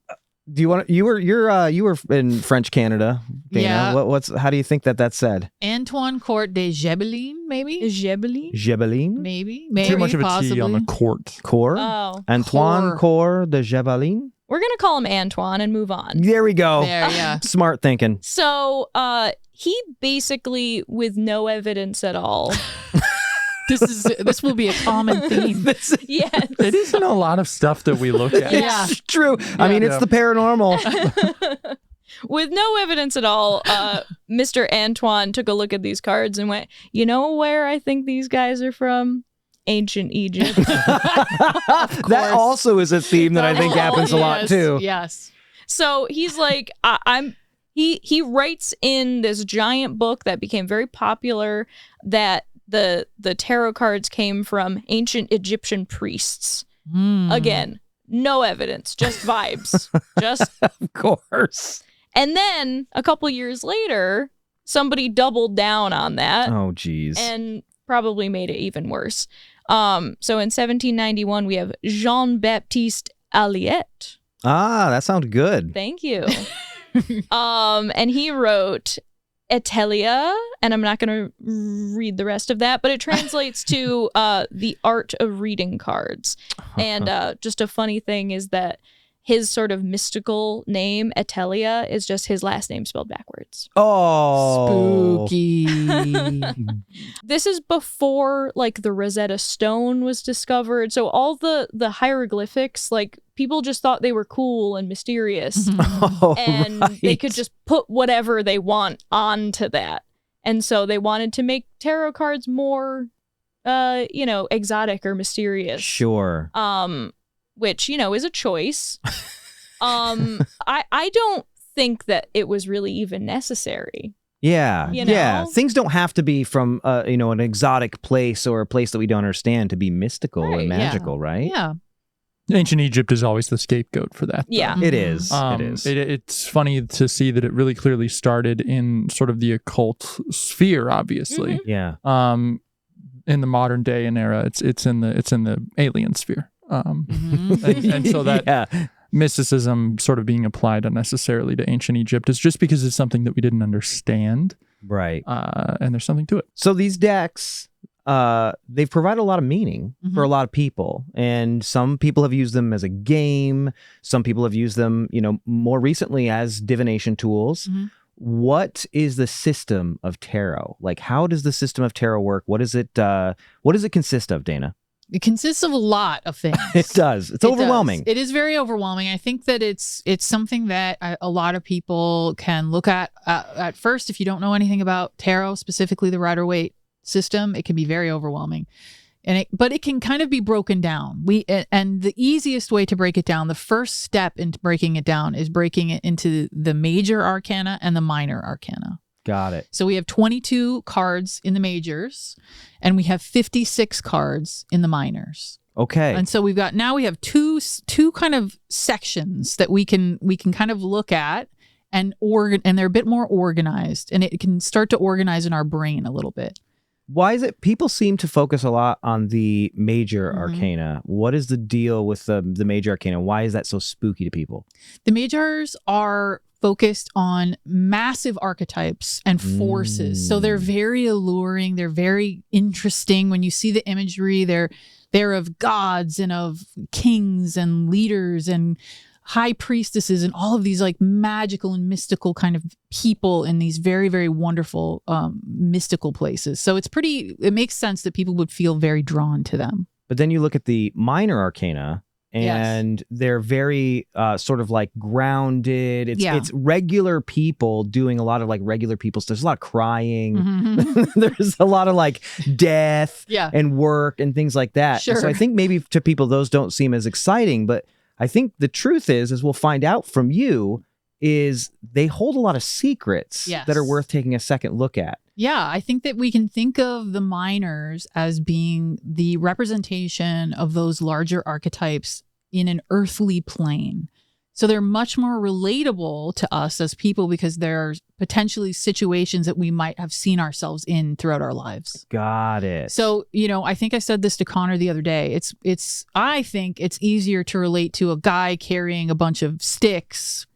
Do you want? You were in French Canada, Dana. Yeah. How do you think that's said? Antoine Court de Gebelin, maybe? Gebelin? Gebelin. Maybe. Too much of a possibly. T on the court. Cour. Oh. Antoine Cour de Gebelin. We're going to call him Antoine and move on. There we go. There, yeah. Smart thinking. So he basically, with no evidence at all. This will be a common theme. Yes. It isn't a lot of stuff that we look at. Yeah. It's true. I mean, it's the paranormal. With no evidence at all, Mr. Antoine took a look at these cards and went, you know where I think these guys are from? Ancient Egypt. That also is a theme that I think happens a lot too. Yes. So he's like, he writes in this giant book that became very popular that the tarot cards came from ancient Egyptian priests. Again, no evidence, just vibes. Just Of course. And then a couple years later, somebody doubled down on that Oh, geez. and probably made it even worse. So in 1791, we have Jean-Baptiste Alliette. Ah, that sounds good. Thank you. And he wrote Etelia, and I'm not going to read the rest of that, but it translates to the art of reading cards. And just a funny thing is that his sort of mystical name, Etelia, is just his last name spelled backwards. Oh. Spooky. This is before like the Rosetta Stone was discovered. So all the hieroglyphics, like people just thought they were cool and mysterious. Oh, And they could just put whatever they want onto that. And so they wanted to make tarot cards more, exotic or mysterious. Sure. Which, is a choice. I don't think that it was really even necessary. Yeah. You Yeah. know? Things don't have to be from, an exotic place or a place that we don't understand to be mystical Right, and yeah. magical, right? Yeah. Ancient Egypt is always the scapegoat for that. though. Yeah. It is. It is. It's funny to see that it really clearly started in sort of the occult sphere, obviously. Yeah. In the modern day and era, it's in the alien sphere. And so that Yeah. mysticism sort of being applied unnecessarily to ancient Egypt is just because it's something that we didn't understand. Right. And there's something to it. So these decks, they've provided a lot of meaning for a lot of people, and some people have used them as a game. Some people have used them, more recently as divination tools. What is the system of tarot? Like, how does the system of tarot work? What does it consist of, Dana? It consists of a lot of things. It does. It's overwhelming. It is very overwhelming. I think that it's something that a lot of people can look at first. If you don't know anything about tarot, specifically the Rider-Waite system, it can be very overwhelming. But it can kind of be broken down. And the easiest way to break it down, the first step into breaking it down, is breaking it into the major arcana and the minor arcana. Got it. So we have 22 cards in the majors, and we have 56 cards in the minors. Okay. And so we have two kind of sections that we can kind of look at and they're a bit more organized, and it can start to organize in our brain a little bit. Why is it people seem to focus a lot on the major arcana? What is the deal with the major arcana? Why is that so spooky to people? The majors are focused on massive archetypes and forces. So they're very alluring. They're very interesting. When you see the imagery, they're of gods and of kings and leaders and high priestesses and all of these like magical and mystical kind of people in these very, very wonderful mystical places. So it makes sense that people would feel very drawn to them. But then you look at the minor arcana, and they're very sort of like grounded. It's regular people doing a lot of like regular people stuff. There's a lot of crying. There's a lot of like death and work and things like that. Sure. And so I think maybe to people those don't seem as exciting, but I think the truth is we'll find out from you, is they hold a lot of secrets that are worth taking a second look at. Yeah, I think that we can think of the minors as being the representation of those larger archetypes in an earthly plane. So they're much more relatable to us as people because there are potentially situations that we might have seen ourselves in throughout our lives. Got it. So, I think I said this to Connor the other day. I think it's easier to relate to a guy carrying a bunch of sticks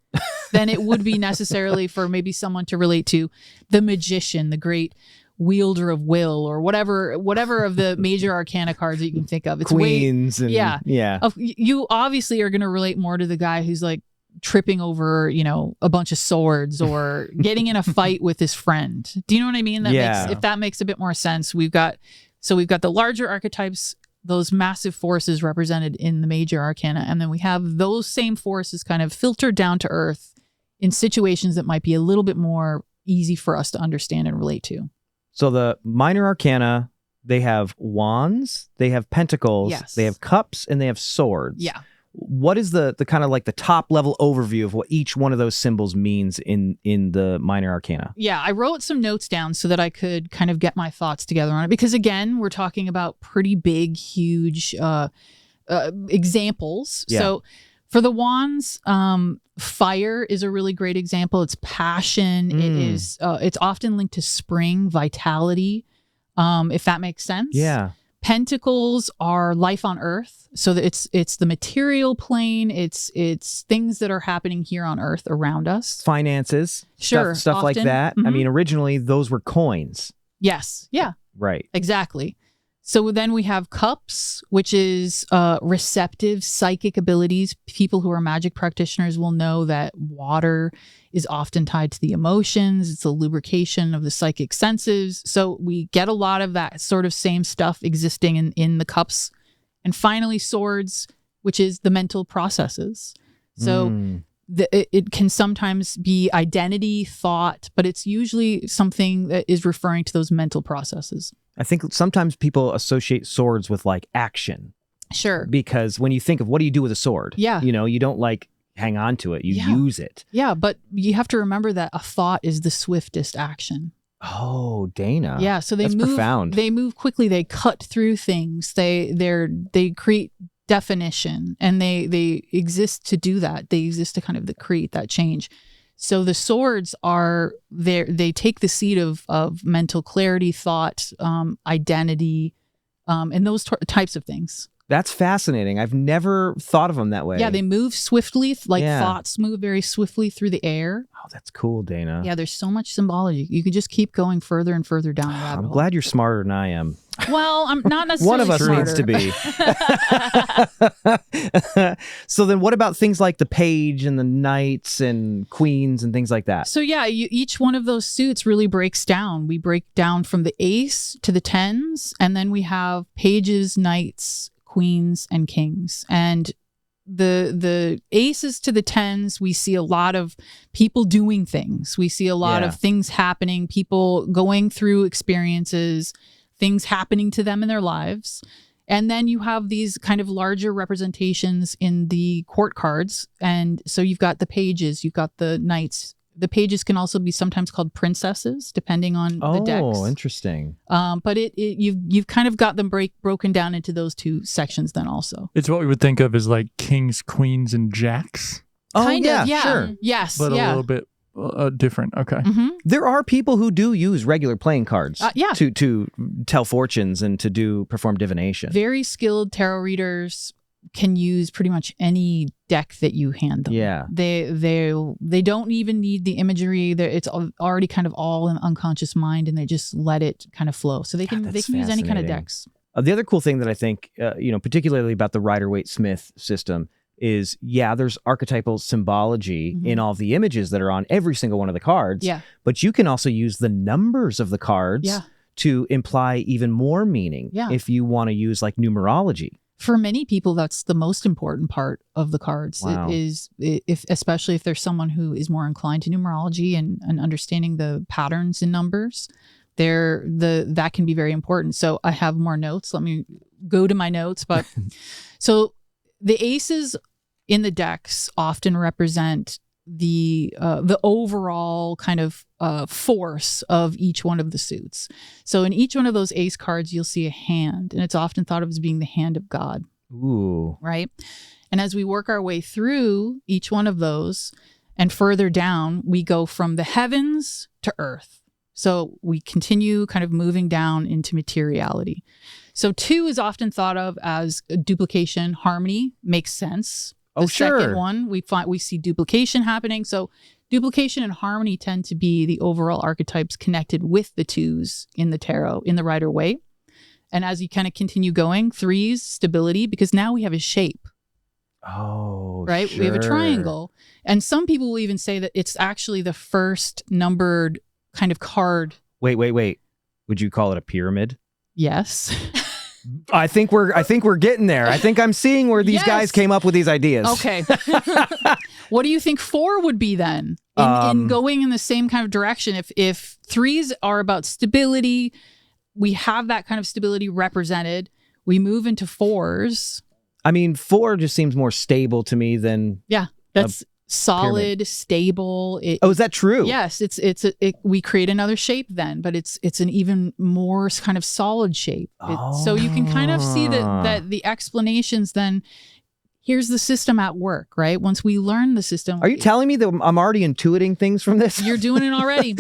than it would be necessarily for maybe someone to relate to the magician, the great wielder of will, or whatever of the major arcana cards that you can think of. It's Queens. You obviously are going to relate more to the guy who's like tripping over, a bunch of swords or getting in a fight with his friend. Do you know what I mean? If that makes a bit more sense. We've got the larger archetypes, those massive forces represented in the major arcana, and then we have those same forces kind of filtered down to earth in situations that might be a little bit more easy for us to understand and relate to. So the minor arcana, they have wands, they have pentacles, they have cups, and they have swords. Yeah. What is the kind of like the top level overview of what each one of those symbols means in the minor arcana? Yeah, I wrote some notes down so that I could kind of get my thoughts together on it, because again, we're talking about pretty big, huge examples. Yeah. So for the wands, fire is a really great example. It's passion. It is. It's often linked to spring, vitality, if that makes sense. Yeah. Pentacles are life on earth. So that it's the material plane. It's things that are happening here on earth around us. Finances. Sure. Stuff like that. I mean, originally those were coins. Yes. Yeah. Right. Exactly. So then we have cups, which is receptive psychic abilities. People who are magic practitioners will know that water is often tied to the emotions. It's a lubrication of the psychic senses. So we get a lot of that sort of same stuff existing in the cups. And finally, swords, which is the mental processes. So it can sometimes be identity, thought, but it's usually something that is referring to those mental processes. I think sometimes people associate swords with like action. Sure. Because when you think of what do you do with a sword? Yeah. You don't like hang on to it. You use it. Yeah, but you have to remember that a thought is the swiftest action. Oh, Dana. Yeah, so That's profound. They move quickly. They cut through things. They create definition, and they exist to do that. They exist to kind of create that change. So the swords are there. They take the seat of mental clarity, thought, identity, and those types of things. That's fascinating. I've never thought of them that way. Yeah, they move swiftly, like Yeah. thoughts move very swiftly through the air. Oh, that's cool, Dana. Yeah, there's so much symbology. You can just keep going further and further down the rabbit I'm hole. glad you're smarter than I am. Well, I'm not necessarily One of us smarter. needs to be. So then what about things like the page and the knights and queens and things like that? So yeah, each one of those suits really breaks down. We break down from the ace to the tens, and then we have pages, knights, queens, and kings. And the aces to the tens, we see a lot of people doing things. We see a lot of things happening, people going through experiences, things happening to them in their lives. And then you have these kind of larger representations in the court cards. And so you've got the pages, you've got the knights. The pages can also be sometimes called princesses, depending on the decks. Oh, interesting. But you've kind of got them broken down into those two sections then also. It's what we would think of as like kings, queens, and jacks, Oh, Kind yeah, of, yeah. sure. Yes, but yeah. a little bit different. Okay. Mm-hmm. There are people who do use regular playing cards Yeah. to tell fortunes and to perform divination. Very skilled tarot readers can use pretty much any deck that you hand them. Yeah. They don't even need the imagery. It's already kind of all in unconscious mind, and they just let it kind of flow. So they can that's use any kind of fascinating. decks. The other cool thing that I think, particularly about the Rider-Waite-Smith system is, there's archetypal symbology in all the images that are on every single one of the cards. Yeah. But you can also use the numbers of the cards Yeah. to imply even more meaning Yeah. if you want to use like numerology. For many people, that's the most important part of the cards. Wow. Especially if there's someone who is more inclined to numerology and understanding the patterns in numbers, that can be very important. So I have more notes. Let me go to my notes. But so the aces in the decks often represent the overall kind of force of each one of the suits. So in each one of those ace cards, you'll see a hand, and it's often thought of as being the hand of God, Ooh. right? And as we work our way through each one of those and further down, we go from the heavens to earth. So we continue kind of moving down into materiality. So 2 is often thought of as a duplication, harmony, makes sense. The second one, we see duplication happening. So duplication and harmony tend to be the overall archetypes connected with the 2s in the tarot, in the Rider-Waite. And as you kind of continue going, 3s, stability, because now we have a shape, Oh, right? We have a triangle. And some people will even say that it's actually the first numbered kind of card. Wait. Would you call it a pyramid? Yes. I think we're getting there. I think I'm seeing where these Yes. guys came up with these ideas. Okay. What do you think 4 would be then? In going in the same kind of direction. If 3s are about stability, we have that kind of stability represented. We move into 4s. I mean, 4 just seems more stable to me than. Yeah, that's solid, stable. Oh, is that true? Yes, we create another shape then, but it's an even more kind of solid shape. So you can kind of see that the explanations then. Here's the system at work, right? Once we learn the system. Are you telling me that I'm already intuiting things from this? You're doing it already.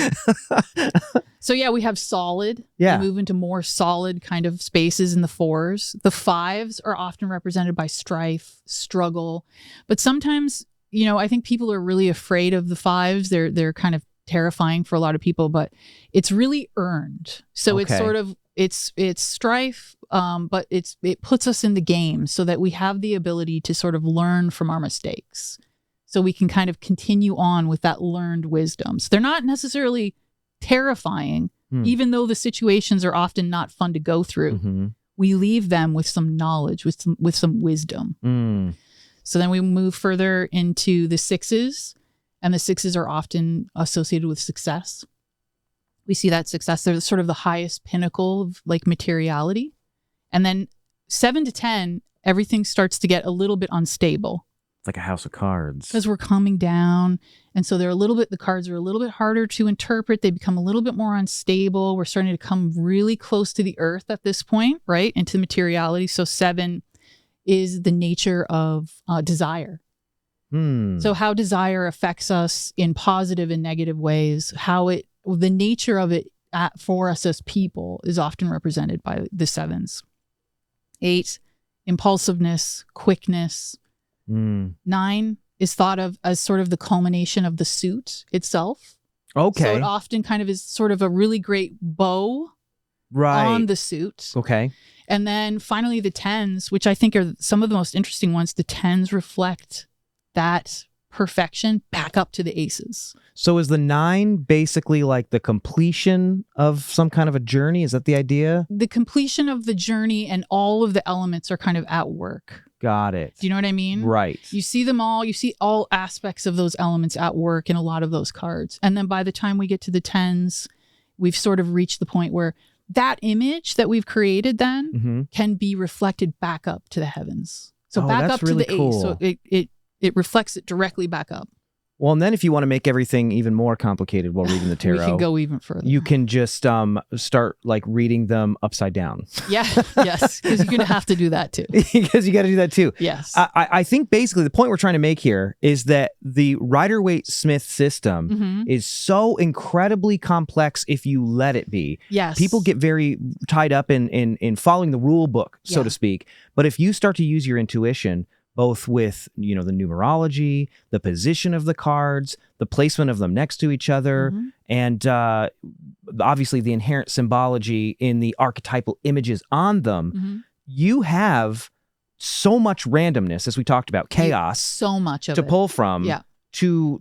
So yeah, we have solid. Yeah. We move into more solid kind of spaces in the 4s. The 5s are often represented by strife, struggle. But sometimes, I think people are really afraid of the 5s. They're kind of terrifying for a lot of people, but it's really earned. So it's sort of it's strife, but it puts us in the game so that we have the ability to sort of learn from our mistakes. So we can kind of continue on with that learned wisdom. So they're not necessarily terrifying, even though the situations are often not fun to go through. Mm-hmm. We leave them with some knowledge, with some wisdom. So then we move further into the 6s, and the 6s are often associated with success. We see that success. They're sort of the highest pinnacle of like materiality. And then 7 to 10, everything starts to get a little bit unstable. It's like a house of cards. Because we're coming down. And so the cards are a little bit harder to interpret. They become a little bit more unstable. We're starting to come really close to the earth at this point, right? Into materiality. So 7 is the nature of desire. So how desire affects us in positive and negative ways, the nature of it for us as people is often represented by the 7s. 8, impulsiveness, quickness. 9 is thought of as sort of the culmination of the suit itself. Okay. So it often kind of is sort of a really great bow on the suit. Okay. And then finally the 10s, which I think are some of the most interesting ones. The 10s reflect that perfection back up to the aces. So is the 9 basically like the completion of some kind of a journey? Is that the idea? The completion of the journey, and all of the elements are kind of at work. Got it. Do you know what I mean? Right. You see them all. You see all aspects of those elements at work in a lot of those cards. And then by the time we get to the 10s, we've sort of reached the point where that image that we've created then can be reflected back up to the heavens. So back up really to the cool. ace. So it reflects it directly back up. Well, and then if you want to make everything even more complicated while reading the tarot, We can go even further. you can just start like reading them upside down. Yeah, yes, because you're going to have to do that too. Because you got to do that too. Yes. I think basically the point we're trying to make here is that the Rider-Waite-Smith system is so incredibly complex if you let it be. Yes. People get very tied up in following the rule book, so Yeah. to speak. But if you start to use your intuition, both with, the numerology, the position of the cards, the placement of them next to each other, and obviously the inherent symbology in the archetypal images on them, you have so much randomness, as we talked about, chaos So much of to it. pull from Yeah. to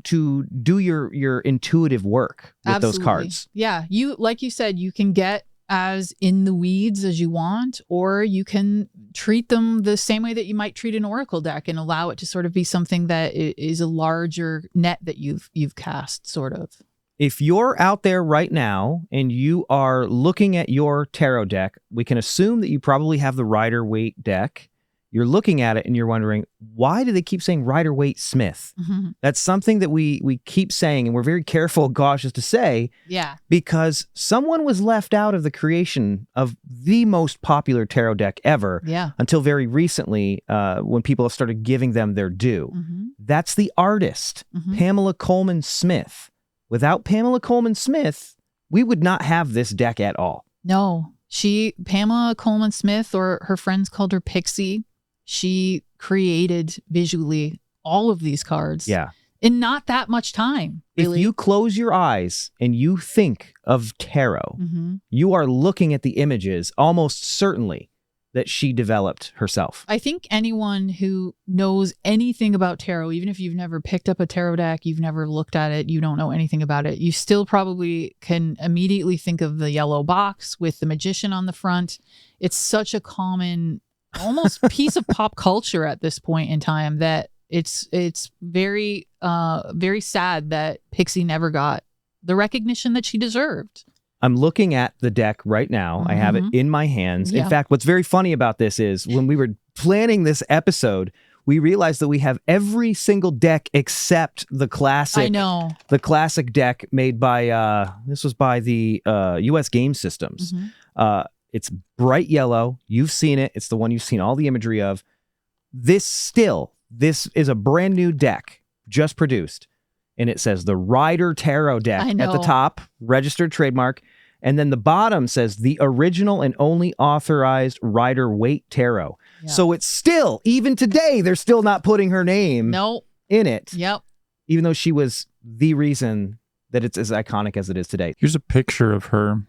do your intuitive work with Absolutely. those cards. Yeah. Like you said, you can get as in the weeds as you want, or you can treat them the same way that you might treat an oracle deck and allow it to sort of be something that is a larger net that you've cast, sort of. If you're out there right now and you are looking at your tarot deck, we can assume that you probably have the Rider-Waite deck. You're looking at it and you're wondering, why do they keep saying Rider-Waite-Smith? That's something that we keep saying, and we're very careful, cautious to say, Yeah. because someone was left out of the creation of the most popular tarot deck ever Yeah. until very recently, when people have started giving them their due. That's the artist, Pamela Coleman Smith. Without Pamela Coleman Smith, we would not have this deck at all. No, Pamela Coleman Smith, or her friends called her Pixie. She created visually all of these cards. Yeah. In not that much time, really. If you close your eyes and you think of tarot, you are looking at the images almost certainly that she developed herself. I think anyone who knows anything about tarot, even if you've never picked up a tarot deck, you've never looked at it, you don't know anything about it, you still probably can immediately think of the yellow box with the magician on the front. It's such a common, almost piece of pop culture at this point in time that it's very, very sad that Pixie never got the recognition that she deserved. I'm looking at the deck right now. I have it in my hands. In fact, what's very funny about this is when we were planning this episode, we realized that we have every single deck except the classic. I know. The classic deck made by, this was by the US Game Systems. It's bright yellow. You've seen it. It's the one you've seen all the imagery of. This is a brand new deck just produced. And it says the Rider Tarot deck at the top, registered trademark. And then the bottom says the original and only authorized Rider-Waite Tarot. Yeah. So it's still, even today, they're still not putting her name in it. Yep. Even though she was the reason that it's as iconic as it is today. Here's a picture of her.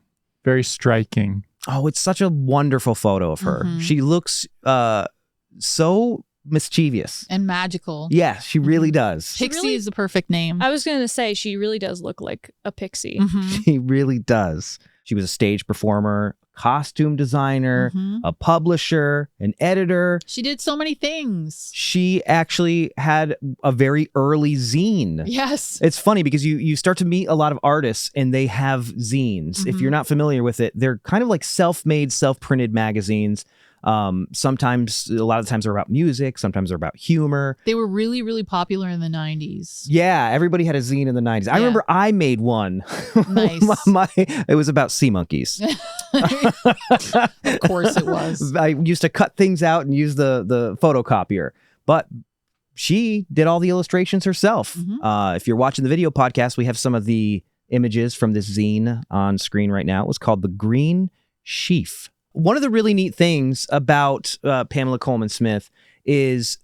Very striking. Oh, it's such a wonderful photo of her. She looks so mischievous and magical. Yeah, she really does. Pixie is the perfect name. I was going to say, she really does look like a pixie. She really does. She was a stage performer, costume designer, a publisher, an editor. She did so many things. She actually had a very early zine. Yes. It's funny because you start to meet a lot of artists and they have zines. If you're not familiar with it, they're kind of like self-made, self-printed magazines. Sometimes, a lot of the times they're about music. Sometimes they're about humor. They were really, really popular in the 90s. Yeah, everybody had a zine in the 90s. I remember I made one. Nice. It was about sea monkeys. Of course it was. I used to cut things out and use the photocopier, but she did all the illustrations herself. If you're watching the video podcast, we have some of the images from this zine on screen right now. It was called The Green Sheaf. One of the really neat things about Pamela Coleman Smith is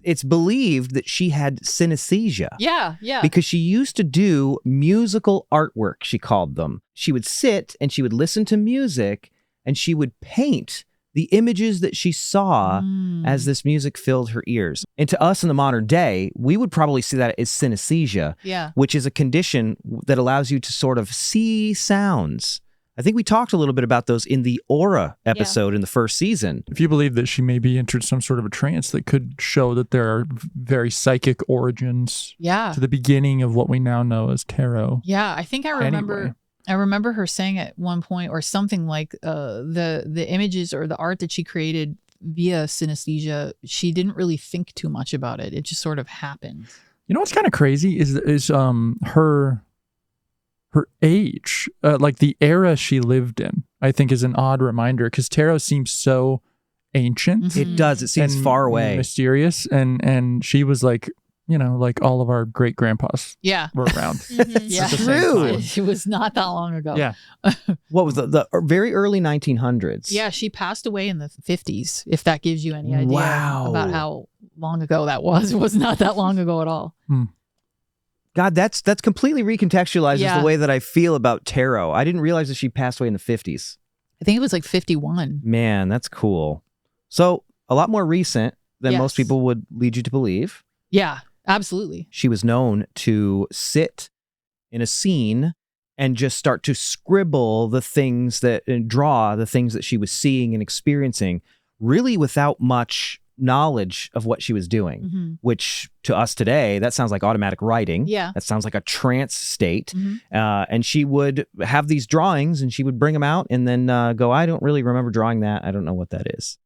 it's believed that she had synesthesia. Yeah. Because she used to do musical artwork, she called them. She would sit and she would listen to music and she would paint the images that she saw as this music filled her ears. And to us in the modern day, we would probably see that as synesthesia, which is a condition that allows you to sort of see sounds. I think we talked a little bit about those in the Aura episode in the first season. If you believe that she maybe entered some sort of a trance that could show that there are very psychic origins to the beginning of what we now know as tarot. Yeah, I think I remember... Anyway. I remember her saying at one point or something like the images or the art that she created via synesthesia, she didn't really think too much about it. It just sort of happened. You know what's kind of crazy is her age, like the era she lived in, I think is an odd reminder because tarot seems so ancient. It does. It seems far away. Mysterious. And she was like, you know, like all of our great grandpas were around. Yeah, true. It was not that long ago. Yeah. What was the very early 1900s? Yeah, she passed away in the 50s, if that gives you any idea Wow. about how long ago that was. It was not that long ago at all. God, that's completely recontextualizes Yeah. the way that I feel about tarot. I didn't realize that she passed away in the 50s. I think it was like 51. Man, that's cool. So a lot more recent than most people would lead you to believe. Yeah, absolutely. She was known to sit in a scene and just start to scribble the things that and draw the things that she was seeing and experiencing, really without much knowledge of what she was doing, which to us today, that sounds like automatic writing. Yeah. That sounds like a trance state. And she would have these drawings and she would bring them out and then go, I don't really remember drawing that. I don't know what that is.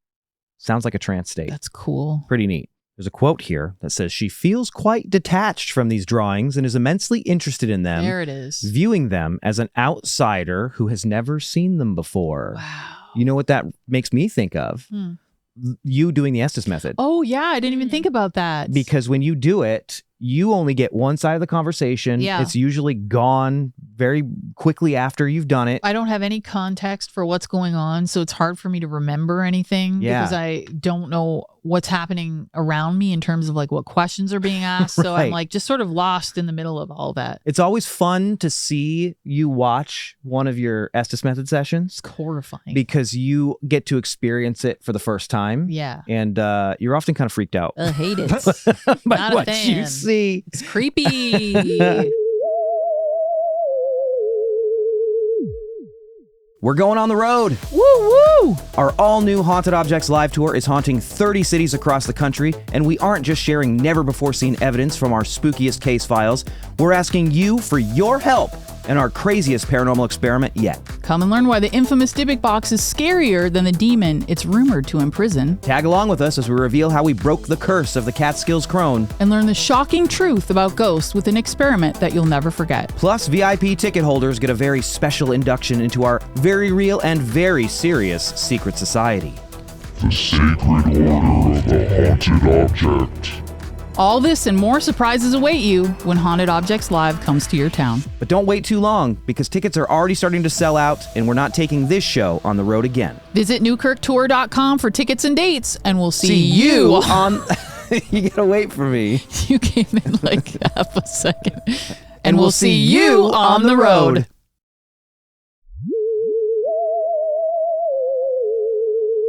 Sounds like a trance state. That's cool. Pretty neat. There's a quote here that says, she feels quite detached from these drawings and is immensely interested in them. There it is. Viewing them as an outsider who has never seen them before. Wow. You know what that makes me think of? You doing the Estes method. Oh, yeah. I didn't even think about that. Because when you do it, you only get one side of the conversation. Yeah. It's usually gone very quickly after you've done it. I don't have any context for what's going on, so it's hard for me to remember anything because I don't know what's happening around me in terms of like what questions are being asked. So I'm like just sort of lost in the middle of all that. It's always fun to see you watch one of your Estes method sessions. It's horrifying. Because you get to experience it for the first time. Yeah. And you're often kind of freaked out. I hate it. by Not a what fan. you see. It's creepy. We're going on the road. Woo woo! Our all-new Haunted Objects live tour is haunting 30 cities across the country, and we aren't just sharing never-before-seen evidence from our spookiest case files. We're asking you for your help in our craziest paranormal experiment yet. Come and learn why the infamous Dybbuk box is scarier than the demon it's rumored to imprison. Tag along with us as we reveal how we broke the curse of the Catskills crone. And learn the shocking truth about ghosts with an experiment that you'll never forget. Plus, VIP ticket holders get a very special induction into our very real and very serious secret society. The Sacred Order of the Haunted Object. All this and more surprises await you when Haunted Objects Live comes to your town. But don't wait too long, because tickets are already starting to sell out, and we're not taking this show on the road again. Visit newkirktour.com for tickets and dates, and we'll see you on... You gotta wait for me. You came in like half a second. And we'll see you on the road.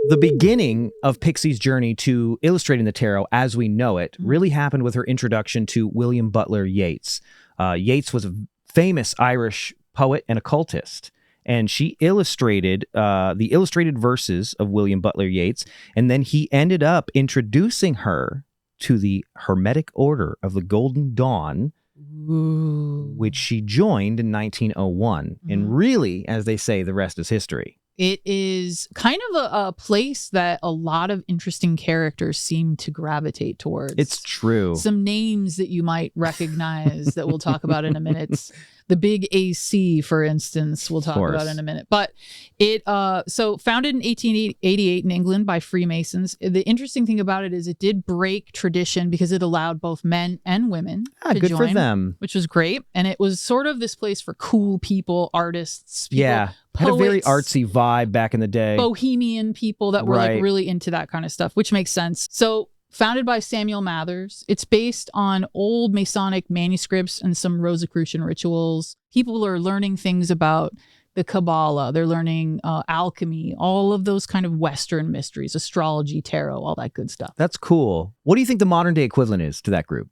The beginning of Pixie's journey to illustrating the tarot as we know it really happened with her introduction to William Butler Yeats. Yeats was a famous Irish poet and occultist, and she illustrated the illustrated verses of William Butler Yeats, and then he ended up introducing her to the Hermetic Order of the Golden Dawn, which she joined in 1901. And really, as they say, the rest is history. It is kind of a place that a lot of interesting characters seem to gravitate towards. It's true. Some names that you might recognize that we'll talk about in a minute. The big AC, for instance, we'll talk about in a minute. But it so founded in 1888 in England by Freemasons. The interesting thing about it is it did break tradition because it allowed both men and women to good join, for them. which was great. And it was sort of this place for cool people, artists, people, Had a very poets, artsy vibe back in the day. bohemian people that were Right. like really into that kind of stuff, which makes sense. So founded by Samuel Mathews, it's based on old Masonic manuscripts and some Rosicrucian rituals. People are learning things about the Kabbalah. They're learning alchemy, all of those kind of Western mysteries, astrology, tarot, all that good stuff. That's cool. What do you think the modern day equivalent is to that group?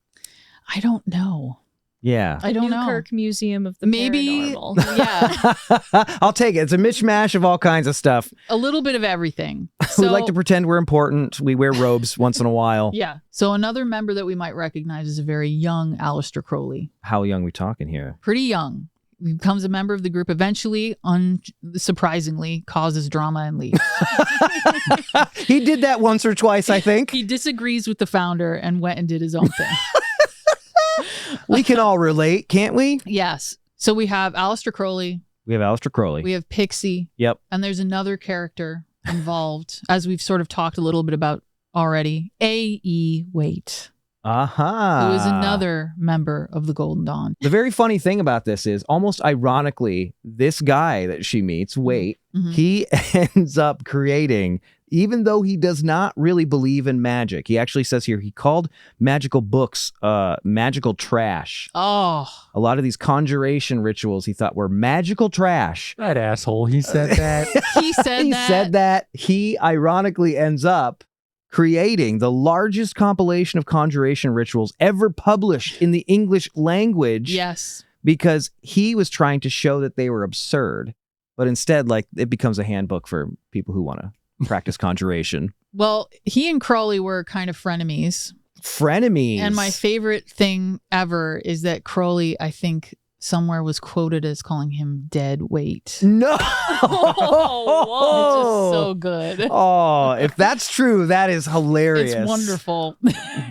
I don't know. Yeah. I don't know. Newkirk Museum of the Maybe, Paranormal. yeah, I'll take it. It's a mishmash of all kinds of stuff. a little bit of everything. We So, like to pretend we're important. We wear robes once in a while. yeah. So another member that we might recognize is a very young Aleister Crowley. How young we talking here? Pretty young. He becomes a member of the group eventually, unsurprisingly, causes drama and leaves. He did that once or twice, I think. He disagrees with the founder and went and did his own thing. We can all relate, can't we? Yes. So we have Aleister Crowley, We have Aleister Crowley. we have Pixie, Yep. and there's another character involved, as we've sort of talked a little bit about already, A.E. Waite, Aha. who is another member of the Golden Dawn. The very funny thing about this is, almost ironically, this guy that she meets, Waite, Mhm. he ends up creating, even though he does not really believe in magic. He actually says here he called magical books magical trash. Oh, A lot of these conjuration rituals he thought were magical trash. That asshole. He said that. he said He that. said that. He ironically ends up creating the largest compilation of conjuration rituals ever published in the English language. Yes. Because he was trying to show that they were absurd, but instead, like, it becomes a handbook for people who want to practice conjuration. Well, he and Crowley were kind of frenemies. Frenemies. And my favorite thing ever is that Crowley, I think, somewhere was quoted as calling him dead weight. No. It's just so good. Oh, if that's true, that is hilarious. It's wonderful.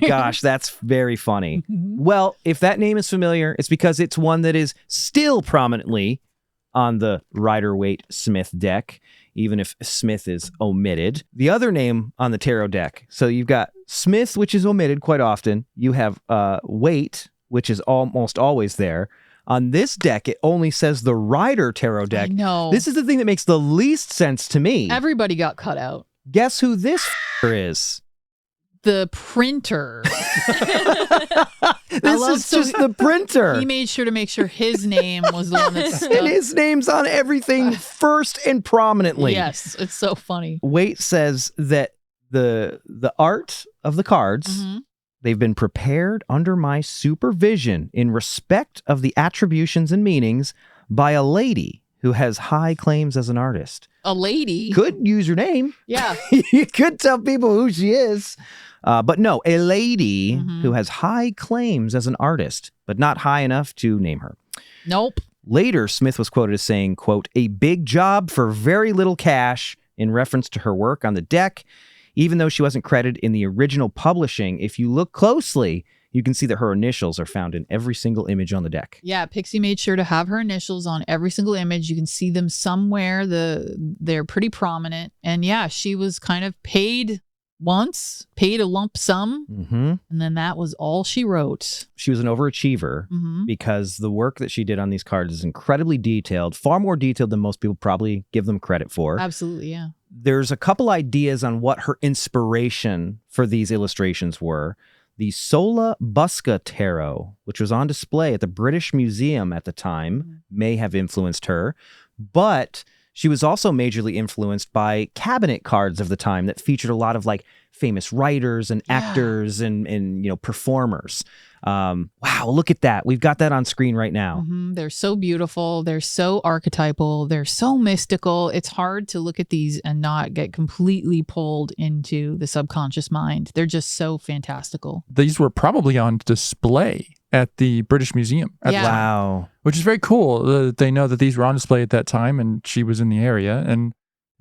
Gosh, that's very funny. Well, if that name is familiar, it's because it's one that is still prominently on the Rider-Waite-Smith deck, even if Smith is omitted. The other name on the tarot deck, so you've got Smith, which is omitted quite often. You have Waite, which is almost always there. On this deck, it only says the Rider tarot deck. No. This is the thing that makes the least sense to me. Everybody got cut out. Guess who this is? The printer. This is just the printer. He made sure to make sure his name was the one that And stuck. his name's on everything first and prominently. Yes, it's so funny. Waite says that the art of the cards, Mhm. they've been prepared under my supervision in respect of the attributions and meanings by a lady who has high claims as an artist. A lady. Could use her name. Yeah. You could tell people who she is. But no, a lady Mhm. who has high claims as an artist, but not high enough to name her. Nope. Later, Smith was quoted as saying, quote, "a big job for very little cash," in reference to her work on the deck. Even though she wasn't credited in the original publishing, if you look closely, you can see that her initials are found in every single image on the deck. Yeah, Pixie made sure to have her initials on every single image. You can see them somewhere. They're pretty prominent. And yeah, she was kind of paid once, paid a lump sum, Mm-hmm. and then that was all she wrote. She was an overachiever Hmm. because the work that she did on these cards is incredibly detailed, far more detailed than most people probably give them credit for. Absolutely, yeah. There's a couple ideas on what her inspiration for these illustrations were. The Sola Busca Tarot, which was on display at the British Museum at the time, may have influenced her, but she was also majorly influenced by cabinet cards of the time that featured a lot of like famous writers and Yeah. actors and performers. Wow, look at that. We've got that on screen right now. Mhm. They're so beautiful. They're so archetypal. They're so mystical. It's hard to look at these and not get completely pulled into the subconscious mind. They're just so fantastical. These were probably on display at the British Museum at Yeah. the time, Wow. which is very cool. They know that these were on display at that time, and she was in the area. And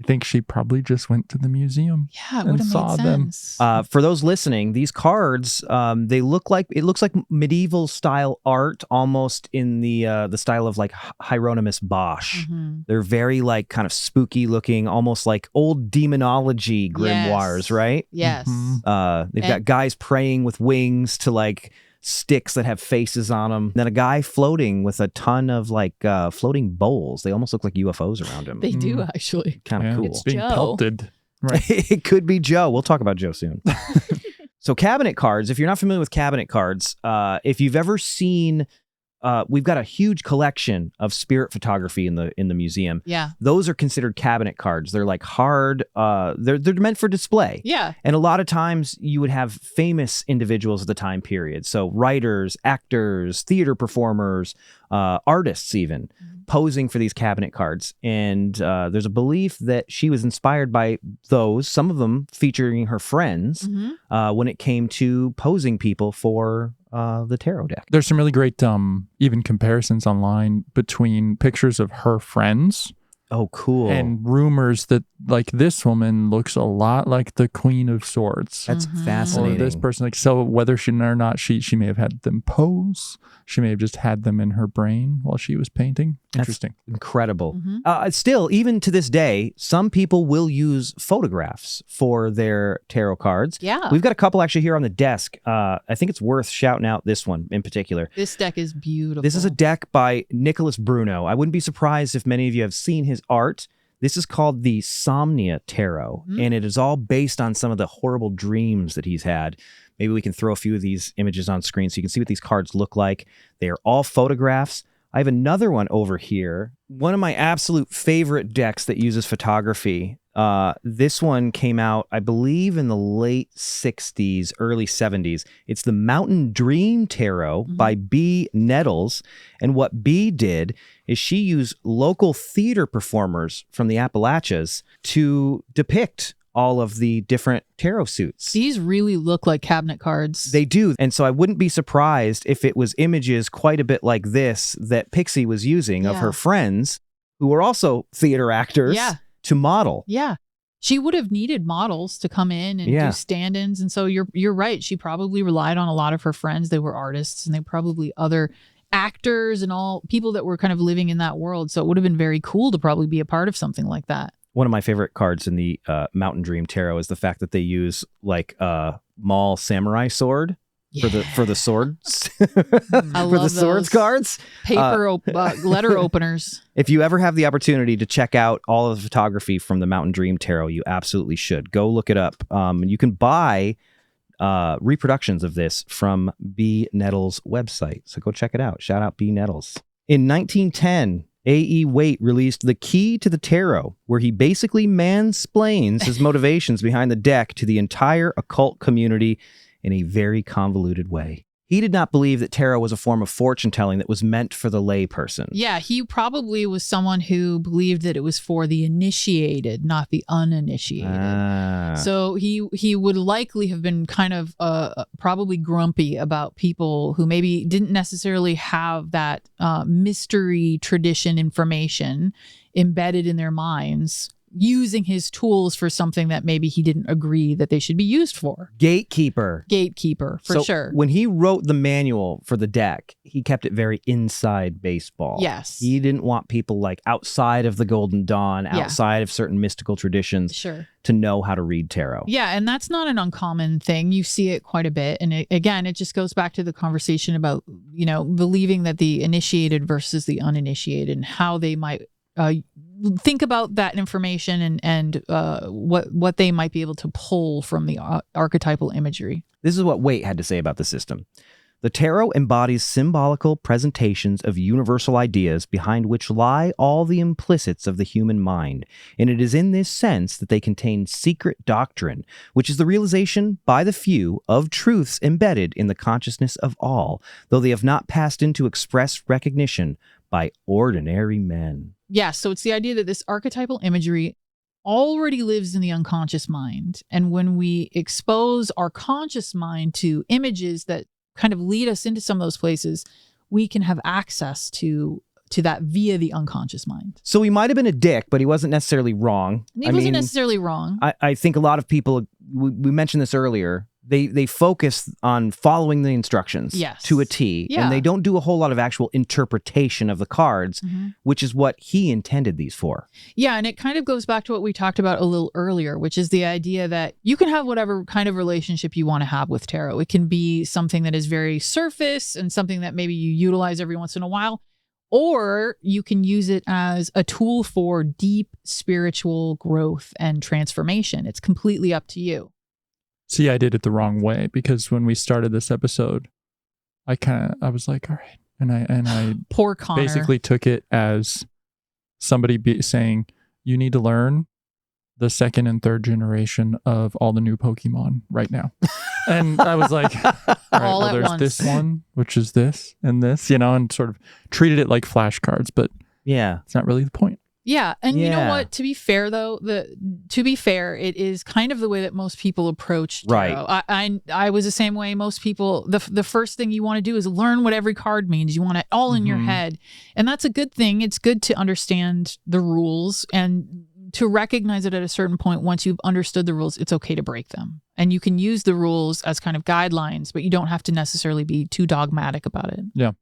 I think she probably just went to the museum. Yeah, it and would have saw made them. sense. For those listening, these cards, it looks like medieval style art, almost in the style of like Hieronymus Bosch. Mhm. They're very like kind of spooky looking, almost like old demonology grimoires, Yes. right? Yes. Mhm. They've got And- guys praying with wings to like sticks that have faces on them. Then a guy floating with a ton of like floating bowls. They almost look like UFOs around him. They do actually. Kind of Yeah, cool. It's being Joe. pelted. Right. It could be Joe. We'll talk about Joe soon. So cabinet cards, if you're not familiar with cabinet cards, if you've ever seen, we've got a huge collection of spirit photography in the museum. Yeah. Those are considered cabinet cards. They're like hard, they're meant for display. Yeah. And a lot of times you would have famous individuals of the time period. So writers, actors, theater performers, artists even, posing for these cabinet cards. And there's a belief that she was inspired by those, some of them featuring her friends, Mhm. when it came to posing people for the tarot deck. There's some really great even comparisons online between pictures of her friends Oh, cool. and rumors that like this woman looks a lot like the Queen of Swords. That's Mhm. Or fascinating. this person, like, so whether she or not, she may have had them pose. She may have just had them in her brain while she was painting. That's Interesting. incredible. Mhm. Still, even to this day, some people will use photographs for their tarot cards. Yeah. We've got a couple actually here on the desk. I think it's worth shouting out this one in particular. This deck is beautiful. This is a deck by Nicholas Bruno. I wouldn't be surprised if many of you have seen his art. This is called the Somnia Tarot, and it is all based on some of the horrible dreams that he's had. Maybe we can throw a few of these images on screen so you can see what these cards look like. They are all photographs. I have another one over here. One of my absolute favorite decks that uses photography. This one came out, I believe, in the late 60s, early 70s. It's the Mountain Dream Tarot by B. Nettles. And what B did is she used local theater performers from the Appalachians to depict all of the different tarot suits. These really look like cabinet cards. They do. And so I wouldn't be surprised if it was images quite a bit like this that Pixie was using of Yeah. her friends who were also theater actors Yeah. to model. Yeah. She would have needed models to come in and Yeah. do stand-ins. And so you're right. She probably relied on a lot of her friends. They were artists and they probably other actors and all people that were kind of living in that world. So it would have been very cool to probably be a part of something like that. One of my favorite cards in the Mountain Dream Tarot is the fact that they use like a Maul samurai sword for the swords I for the love swords those. cards. Paper letter openers. If you ever have the opportunity to check out all of the photography from the Mountain Dream Tarot, you absolutely should. Go look it up. You can buy reproductions of this from B. Nettles' website. So go check it out. Shout out B. Nettles. In 1910, A.E. Waite released The Key to the Tarot, where he basically mansplains his motivations behind the deck to the entire occult community in a very convoluted way. He did not believe that tarot was a form of fortune telling that was meant for the lay person. Yeah, he probably was someone who believed that it was for the initiated, not the uninitiated. So he would likely have been kind of probably grumpy about people who maybe didn't necessarily have that mystery tradition information embedded in their minds, using his tools for something that maybe he didn't agree that they should be used for. Gatekeeper, for so sure. When he wrote the manual for the deck, he kept it very inside baseball. Yes. He didn't want people like outside of the Golden Dawn, outside of certain mystical traditions, Sure. to know how to read tarot. Yeah, and that's not an uncommon thing. You see it quite a bit. And it just goes back to the conversation about, believing that the initiated versus the uninitiated and how they might think about that information and what they might be able to pull from the archetypal imagery. This is what Waite had to say about the system. The tarot embodies symbolical presentations of universal ideas behind which lie all the implicits of the human mind, and it is in this sense that they contain secret doctrine, which is the realization by the few of truths embedded in the consciousness of all, though they have not passed into express recognition by ordinary men. Yeah, so it's the idea that this archetypal imagery already lives in the unconscious mind. And when we expose our conscious mind to images that kind of lead us into some of those places, we can have access to to that via the unconscious mind. So he might have been a dick, but he wasn't necessarily wrong. He wasn't necessarily wrong. I think a lot of people, we mentioned this earlier, they focus on following the instructions to a T, and they don't do a whole lot of actual interpretation of the cards, which is what he intended these for. Yeah, and it kind of goes back to what we talked about a little earlier, which is the idea that you can have whatever kind of relationship you want to have with tarot. It can be something that is very surface and something that maybe you utilize every once in a while, or you can use it as a tool for deep spiritual growth and transformation. It's completely up to you. See, I did it the wrong way, because when we started this episode, I was like, all right. And I Poor Connor. basically took it as somebody saying, you need to learn the second and third generation of all the new Pokemon right now. And I was like, all right, All well, at there's once. this one, which is this and this, and sort of treated it like flashcards, but it's not really the point. Yeah, and you know what? To be fair, though, it is kind of the way that most people approach tarot. Right. I was the same way. Most people, the first thing you want to do is learn what every card means. You want it all in your head, and that's a good thing. It's good to understand the rules and to recognize it at a certain point. Once you've understood the rules, it's okay to break them, and you can use the rules as kind of guidelines, but you don't have to necessarily be too dogmatic about it. Yeah.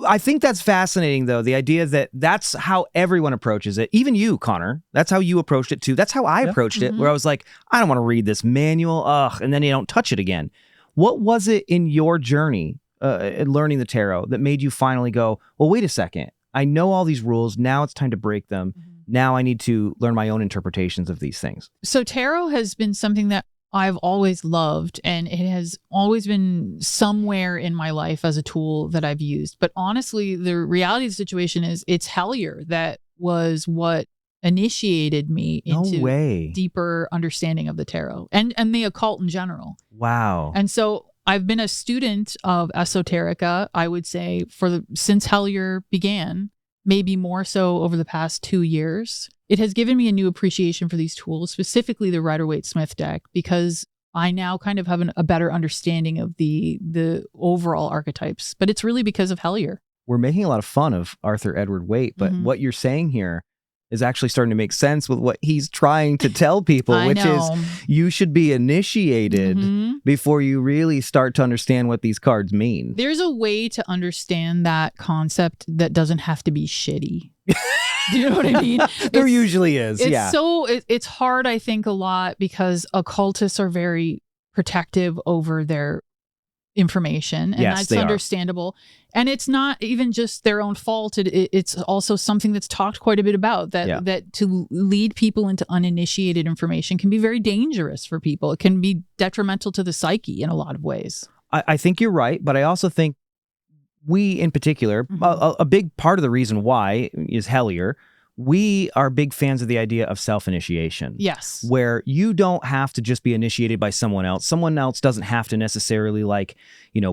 I think that's fascinating, though, the idea that that's how everyone approaches it. Even you, Connor, that's how you approached it, too. That's how I approached it, where I was like, I don't want to read this manual, and then you don't touch it again. What was it in your journey in learning the tarot that made you finally go, well, wait a second. I know all these rules. Now it's time to break them. Now I need to learn my own interpretations of these things. So tarot has been something that I've always loved, and it has always been somewhere in my life as a tool that I've used. But honestly, the reality of the situation is it's Hellier that was what initiated me into deeper understanding of the tarot and the occult in general. Wow. And so I've been a student of esoterica, I would say, since Hellier began, maybe more so over the past 2 years. It has given me a new appreciation for these tools, specifically the Rider-Waite-Smith deck, because I now kind of have a better understanding of the overall archetypes. But it's really because of Hellier. We're making a lot of fun of Arthur Edward Waite, but what you're saying here is actually starting to make sense with what he's trying to tell people, which is you should be initiated before you really start to understand what these cards mean. There's a way to understand that concept that doesn't have to be shitty. Do you know what I mean? There usually is. It's hard, I think, a lot because occultists are very protective over their information, and that's understandable. And it's not even just their own fault. It's also something that's talked quite a bit about, that to lead people into uninitiated information can be very dangerous for people. It can be detrimental to the psyche in a lot of ways. I think you're right, but I also think we in particular, a big part of the reason why is Hellier. We are big fans of the idea of self-initiation. Yes. Where you don't have to just be initiated by someone else. Someone else doesn't have to necessarily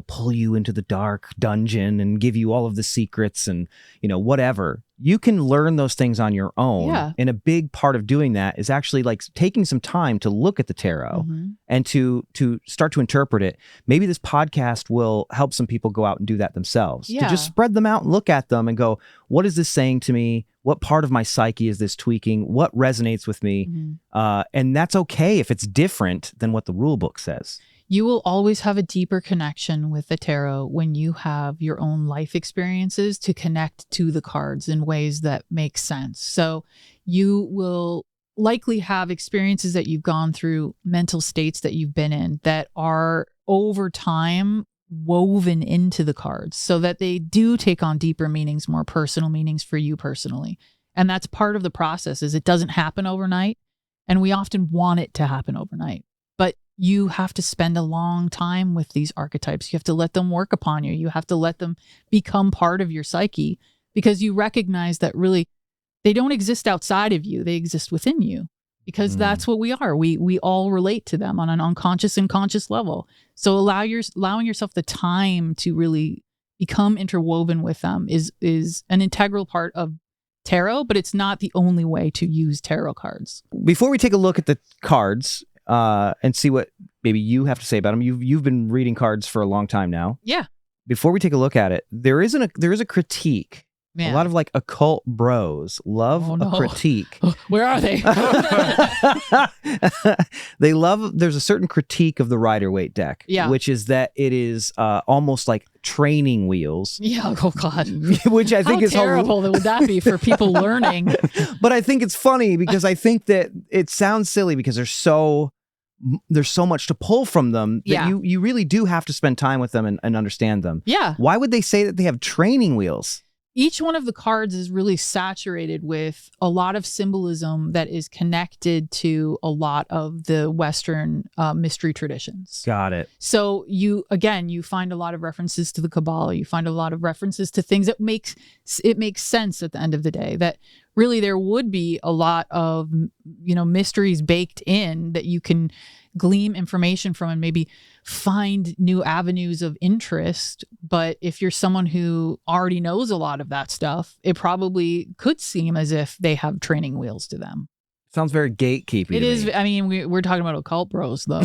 pull you into the dark dungeon and give you all of the secrets and, whatever. You can learn those things on your own. Yeah. And a big part of doing that is actually taking some time to look at the tarot and to start to interpret it. Maybe this podcast will help some people go out and do that themselves. Yeah. To just spread them out and look at them and go, what is this saying to me? What part of my psyche is this tweaking? What resonates with me? And that's okay if it's different than what the rule book says. You will always have a deeper connection with the tarot when you have your own life experiences to connect to the cards in ways that make sense. So you will likely have experiences that you've gone through, mental states that you've been in that are over time woven into the cards so that they do take on deeper meanings, more personal meanings for you personally. And that's part of the process. Is it doesn't happen overnight, and we often want it to happen overnight. But you have to spend a long time with these archetypes. You have to let them work upon you. You have to let them become part of your psyche, because you recognize that really they don't exist outside of you. They exist within you, because that's what we are. We all relate to them on an unconscious and conscious level. So allowing yourself the time to really become interwoven with them is an integral part of tarot, but it's not the only way to use tarot cards. Before we take a look at the cards, and see what maybe you have to say about them. You've been reading cards for a long time now. Yeah. Before we take a look at it, there is a critique A lot of like occult bros love a critique. Where are they? They love, there's a certain critique of the Rider-Waite deck, which is that it is almost like training wheels. Yeah, oh God. Which I think is terrible would that be for people learning? But I think it's funny because I think that it sounds silly because there's so much to pull from them that you really do have to spend time with them and understand them. Yeah. Why would they say that they have training wheels? Each one of the cards is really saturated with a lot of symbolism that is connected to a lot of the Western mystery traditions. Got it. So you find a lot of references to the Kabbalah. You find a lot of references to things that makes sense at the end of the day, that really there would be a lot of, mysteries baked in that you can glean information from and maybe find new avenues of interest. But if you're someone who already knows a lot of that stuff, it probably could seem as if they have training wheels to them. Sounds very gatekeepy. It is. I mean, we're talking about occult bros, though.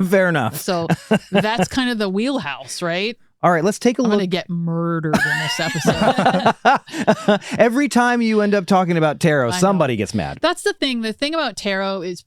Fair enough. So that's kind of the wheelhouse, right? All right, let's take a look. I'm going to get murdered in this episode. Every time you end up talking about tarot, somebody gets mad. That's the thing. The thing about tarot is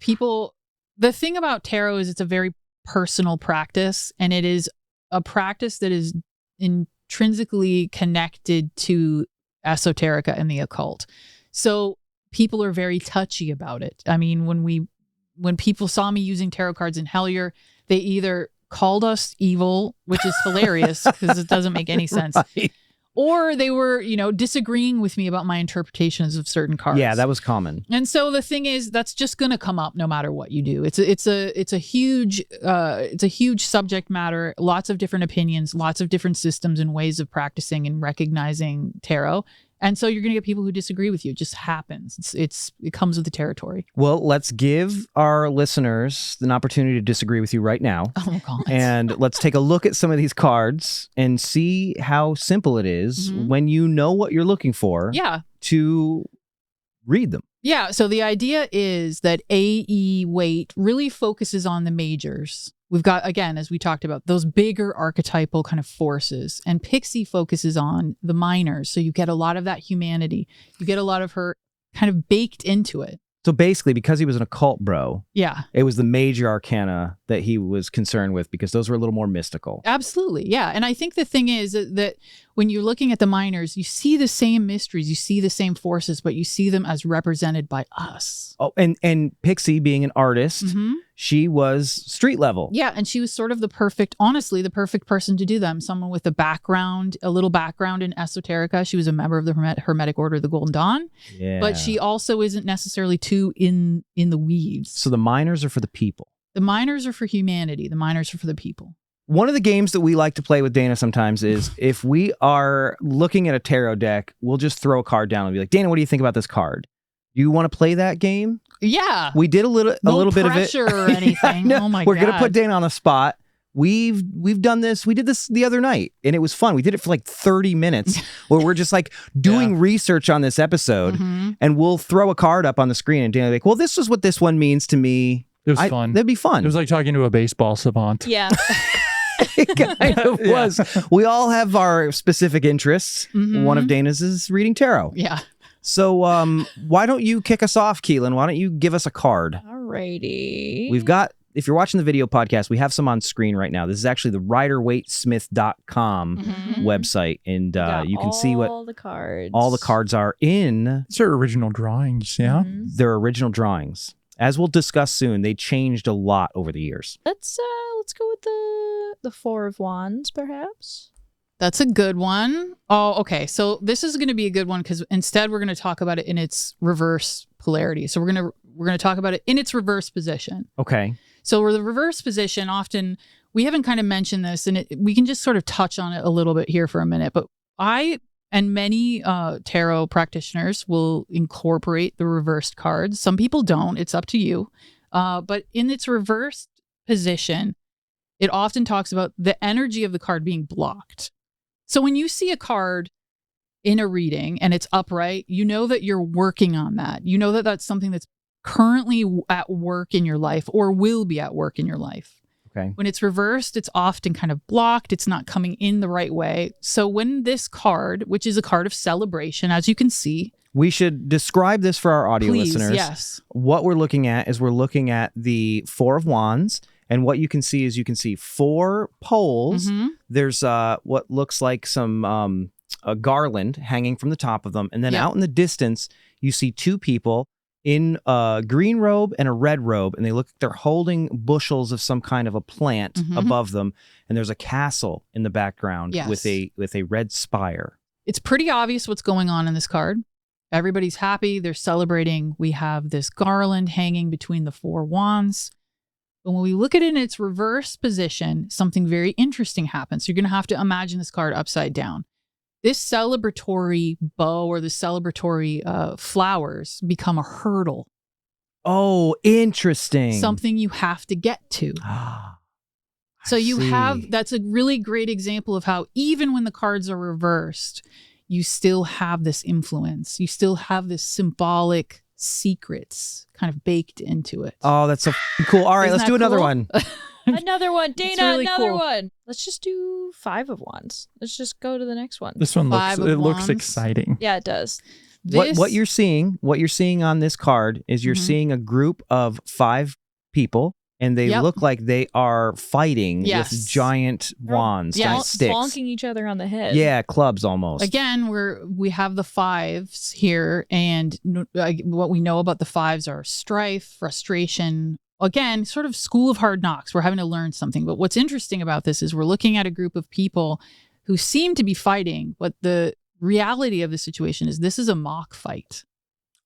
it's a very personal practice, and it is a practice that is intrinsically connected to esoterica and the occult. So people are very touchy about it. I mean, when people saw me using tarot cards in Hellier, they either called us evil, which is hilarious because it doesn't make any sense. Right. Or they were, disagreeing with me about my interpretations of certain cards. Yeah, that was common. And so the thing is, that's just going to come up no matter what you do. It's a huge subject matter, lots of different opinions, lots of different systems and ways of practicing and recognizing tarot. And so you're going to get people who disagree with you. It just happens. It comes with the territory. Well, let's give our listeners an opportunity to disagree with you right now. Oh, God. And let's take a look at some of these cards and see how simple it is when you know what you're looking for to read them. Yeah. So the idea is that A.E. Waite really focuses on the majors. We've got, again, as we talked about, those bigger archetypal kind of forces. And Pixie focuses on the minors. So you get a lot of that humanity. You get a lot of her kind of baked into it. So basically, because he was an occult bro, yeah, it was the major arcana that he was concerned with because those were a little more mystical. Absolutely, yeah. And I think the thing is that when you're looking at the minors, you see the same mysteries, you see the same forces, but you see them as represented by us. Oh, and Pixie being an artist, she was street level. Yeah, and she was sort of the perfect person to do them. Someone with a little background in esoterica. She was a member of the Hermetic Order of the Golden Dawn. Yeah. But she also isn't necessarily too in the weeds. So the minors are for the people. The minors are for humanity. The minors are for the people. One of the games that we like to play with Dana sometimes is if we are looking at a tarot deck, we'll just throw a card down and be like, Dana, what do you think about this card? You want to play that game? Yeah. We did a little bit of it. No pressure or anything. No, oh my God. We're going to put Dana on the spot. We've done this. We did this the other night and it was fun. We did it for like 30 minutes where we're just like doing research on this episode and we'll throw a card up on the screen and Dana will be like, well, this is what this one means to me. It was fun. That'd be fun. It was like talking to a baseball savant. Yeah. It kind of was. We all have our specific interests. One of Dana's is reading tarot. Yeah. So why don't you kick us off, Keelin? Why don't you give us a card? Alrighty. We've got, if you're watching the video podcast, we have some on screen right now. This is actually the Rider-Waite-Smith.com website. And you can see what all the cards are in. It's their original drawings, yeah? Their original drawings. As we'll discuss soon, they changed a lot over the years. Let's go with the Four of Wands, perhaps. That's a good one. Oh, okay. So this is going to be a good one because instead we're going to talk about it in its reverse polarity. So we're going to talk about it in its reverse position. Okay. So where the reverse position, often we haven't kind of mentioned this, and we can just sort of touch on it a little bit here for a minute. But I and many tarot practitioners will incorporate the reversed cards. Some people don't. It's up to you. But in its reversed position, it often talks about the energy of the card being blocked. So when you see a card in a reading and it's upright, you know that you're working on that. You know that that's something that's currently at work in your life or will be at work in your life. Okay. When it's reversed, it's often kind of blocked. It's not coming in the right way. So when this card, which is a card of celebration, as you can see. We should describe this for our audio Please, listeners. yes. What we're looking at is we're looking at the Four of Wands. And what you can see is you can see 4 poles. Mhm. There's what looks like some a garland hanging from the top of them. And then Yeah. out in the distance, you see 2 people in a green robe and a red robe. And they look like they're holding bushels of some kind of a plant Mhm. above them. And there's a castle in the background Yes. with a red spire. It's pretty obvious what's going on in this card. Everybody's happy. They're celebrating. We have this garland hanging between the 4 wands. But when we look at it in its reverse position, something very interesting happens. So you're going to have to imagine this card upside down. This celebratory bow or the celebratory flowers become a hurdle. Oh, interesting. Something you have to get to. So you have, that's a really great example of how even when the cards are reversed, you still have this influence. You still have this symbolic secrets kind of baked into it. Oh, that's so cool. All right, Isn't let's that do another cool? one. Another one. Dana, really another cool. one. Let's just do 5 of wands. Let's just go to the next one. This one looks 5 of it looks wands. exciting. Yeah, it does. What you're seeing on this card is you're Mhm. seeing a group of 5 people, and they Yep. look like they are fighting Yes. with giant wands, Yeah. giant sticks. Bonking each other on the head. Yeah, clubs almost. Again, we have the 5s here, and what we know about the 5s are strife, frustration. Again, sort of school of hard knocks. We're having to learn something. But what's interesting about this is we're looking at a group of people who seem to be fighting, but the reality of the situation is this is a mock fight.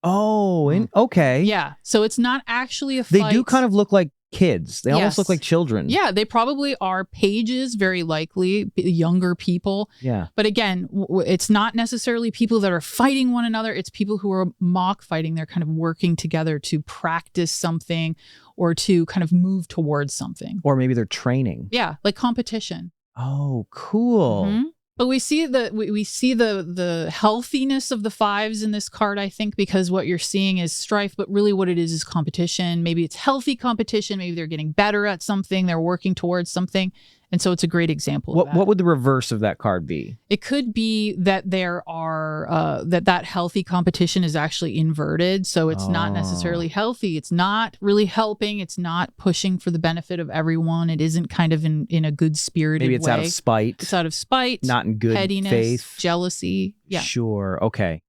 Oh, okay. Yeah, so it's not actually a They fight. do kind of look like kids. They almost Yes. look like children. Yeah, they probably are pages, very likely, younger people. Yeah. But again, it's not necessarily people that are fighting one another. It's people who are mock fighting. They're kind of working together to practice something or to kind of move towards something. Or maybe they're training. Yeah, like competition. Oh, cool. Mhm. But we see the healthiness of the 5s in this card, I think, because what you're seeing is strife, but really what it is competition. Maybe it's healthy competition. Maybe they're getting better at something. They're working towards something. And so it's a great example of that. What would the reverse of that card be? It could be that there are that healthy competition is actually inverted. So it's not necessarily healthy. It's not really helping. It's not pushing for the benefit of everyone. It isn't kind of in a good spirited way. Maybe it's out of spite. It's out of spite. Not in good pettiness, faith. jealousy. Yeah. Sure. Okay.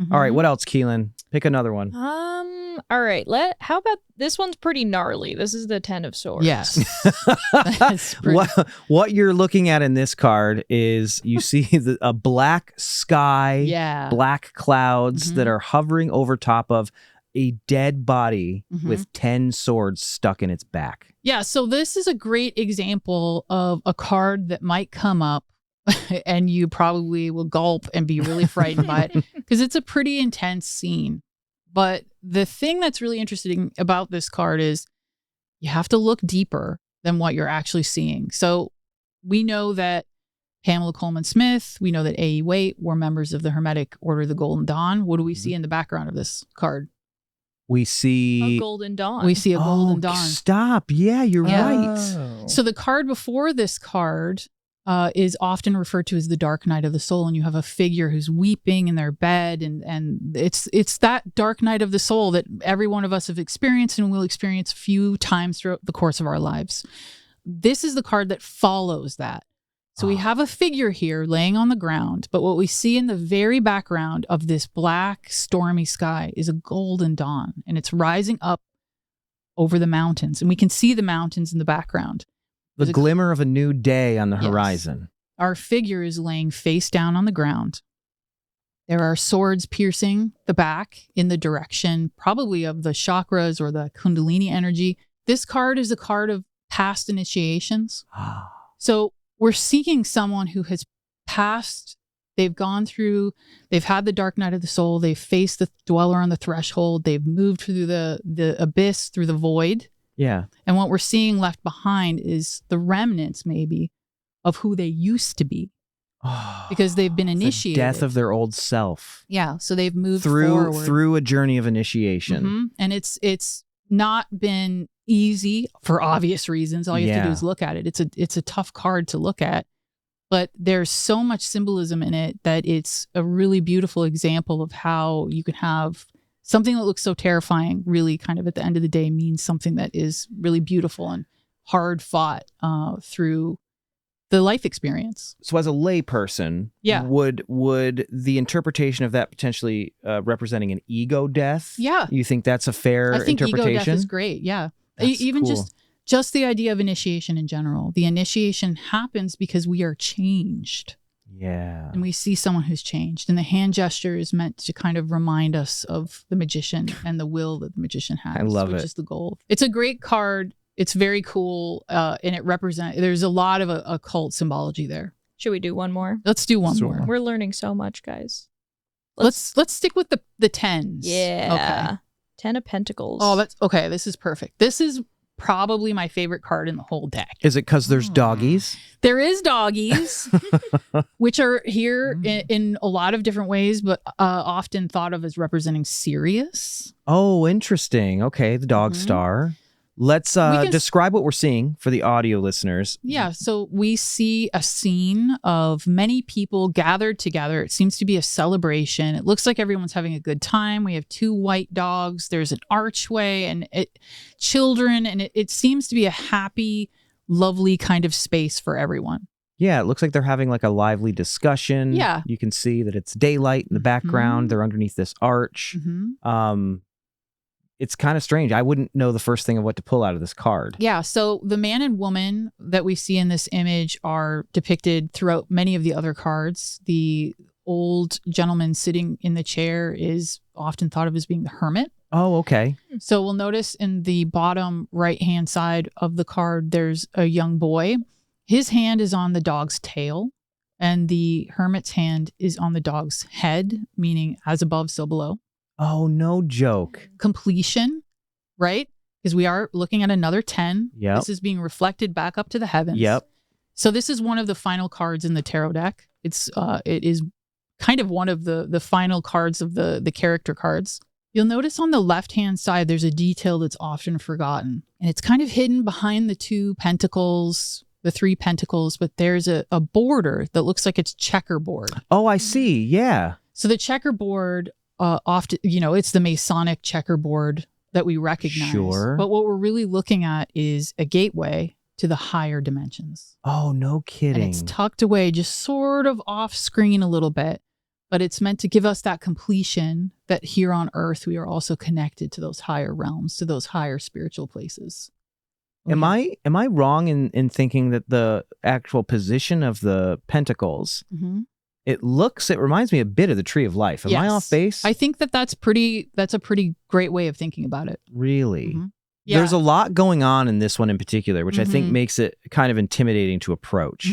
Mhm. All right. What else, Keelin? Pick another one. All right. How about this one's pretty gnarly. This is the 10 of swords. Yes. That's pretty- What you're looking at in this card is you see a black sky, Yeah. black clouds Mhm. that are hovering over top of a dead body Mhm. with 10 swords stuck in its back. Yeah, so this is a great example of a card that might come up and you probably will gulp and be really frightened by it because it's a pretty intense scene. But the thing that's really interesting about this card is you have to look deeper than what you're actually seeing. So we know that Pamela Coleman Smith, we know that A.E. Waite were members of the Hermetic Order of the Golden Dawn. What do we see in the background of this card? We see A golden dawn. We see a golden Oh, dawn. Stop. Yeah, you're Yeah. right. So the card before this card is often referred to as the dark night of the soul, and you have a figure who's weeping in their bed, and it's that dark night of the soul that every one of us have experienced and will experience a few times throughout the course of our lives. This is the card that follows that. So we have a figure here laying on the ground, but what we see in the very background of this black, stormy sky is a golden dawn, and it's rising up over the mountains, and we can see the mountains in the background. The There's a- glimmer of a new day on the Yes. horizon. Our figure is laying face down on the ground. There are swords piercing the back in the direction probably of the chakras or the Kundalini energy. This card is a card of past initiations. So we're seeking someone who has passed, they've gone through, they've had the dark night of the soul, they've faced the dweller on the threshold, they've moved through the abyss, through the void. Yeah. And what we're seeing left behind is the remnants maybe of who they used to be because they've been initiated. The death of their old self. Yeah, so they've moved Through forward. through a journey of initiation. Mhm. And it's not been easy for obvious reasons. All you have to do is look at it. It's a tough card to look at, but there's so much symbolism in it that it's a really beautiful example of how you can have something that looks so terrifying really kind of at the end of the day means something that is really beautiful and hard fought through the life experience. So as a layperson, would the interpretation of that potentially representing an ego death? Yeah. You think that's a fair I think interpretation? ego death is great. Yeah. That's Even cool. just the idea of initiation in general. The initiation happens because we are changed. Yeah. And we see someone who's changed. And the hand gesture is meant to kind of remind us of the magician and the will that the magician has. I love which it. is the goal. It's a great card. It's very cool. And it represents, there's a lot of occult symbology there. Should we do one more? Let's do one Sure. more. We're learning so much, guys. Let's stick with the tens. Yeah. Okay. 10 of Pentacles. Oh, that's okay. This is perfect. This is probably my favorite card in the whole deck. Is it because there's doggies? There is doggies, which are here in a lot of different ways, but often thought of as representing Sirius. Oh, interesting. Okay, the dog star. Let's describe what we're seeing for the audio listeners. Yeah, so we see a scene of many people gathered together. It seems to be a celebration. It looks like everyone's having a good time. We have 2 white dogs. There's an archway and children, and it seems to be a happy, lovely kind of space for everyone. Yeah, it looks like they're having like a lively discussion. Yeah. You can see that it's daylight in the background. They're underneath this arch. It's kind of strange. I wouldn't know the first thing of what to pull out of this card. Yeah, so the man and woman that we see in this image are depicted throughout many of the other cards. The old gentleman sitting in the chair is often thought of as being the hermit. Oh, okay. So we'll notice in the bottom right-hand side of the card, there's a young boy. His hand is on the dog's tail, and the hermit's hand is on the dog's head, meaning as above, so below. Oh, no joke. Completion, right? Because we are looking at another 10. Yep. This is being reflected back up to the heavens. Yep. So this is one of the final cards in the tarot deck. It is kind of one of the final cards of the character cards. You'll notice on the left-hand side, there's a detail that's often forgotten. And it's kind of hidden behind the 2 pentacles, the 3 pentacles, but there's a border that looks like it's checkerboard. Oh, I see. Yeah. So the checkerboard, often, it's the Masonic checkerboard that we recognize. Sure. But what we're really looking at is a gateway to the higher dimensions. Oh, no kidding. And it's tucked away just sort of off screen a little bit, but it's meant to give us that completion that here on earth, we are also connected to those higher realms, to those higher spiritual places. Am I wrong in thinking that the actual position of the pentacles, it reminds me a bit of the Tree of Life. Am I off base? I think that's a pretty great way of thinking about it. Really? Yeah. There's a lot going on in this one in particular, which I think makes it kind of intimidating to approach.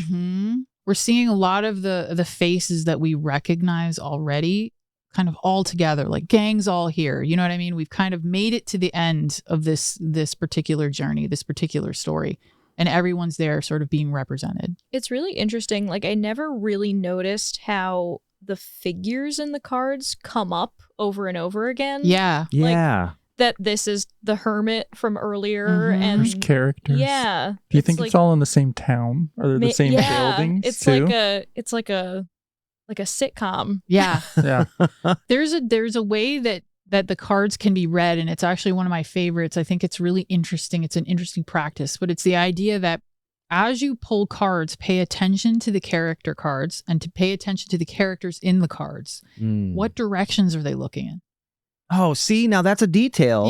We're seeing a lot of the faces that we recognize already kind of all together, like gangs all here. You know what I mean? We've kind of made it to the end of this particular journey, this particular story, and everyone's there sort of being represented. It's really interesting. Like, I never really noticed how the figures in the cards come up over and over again. Yeah. Yeah. That this is the hermit from earlier, and There's characters. yeah. Do you think it's all in the same town or the same buildings It's too? like a sitcom. Yeah. Yeah. There's a way that the cards can be read, and it's actually one of my favorites. I think it's really interesting. It's an interesting practice, but it's the idea that as you pull cards, pay attention to the character cards and to pay attention to the characters in the cards. What directions are they looking in? Oh, see, now that's a detail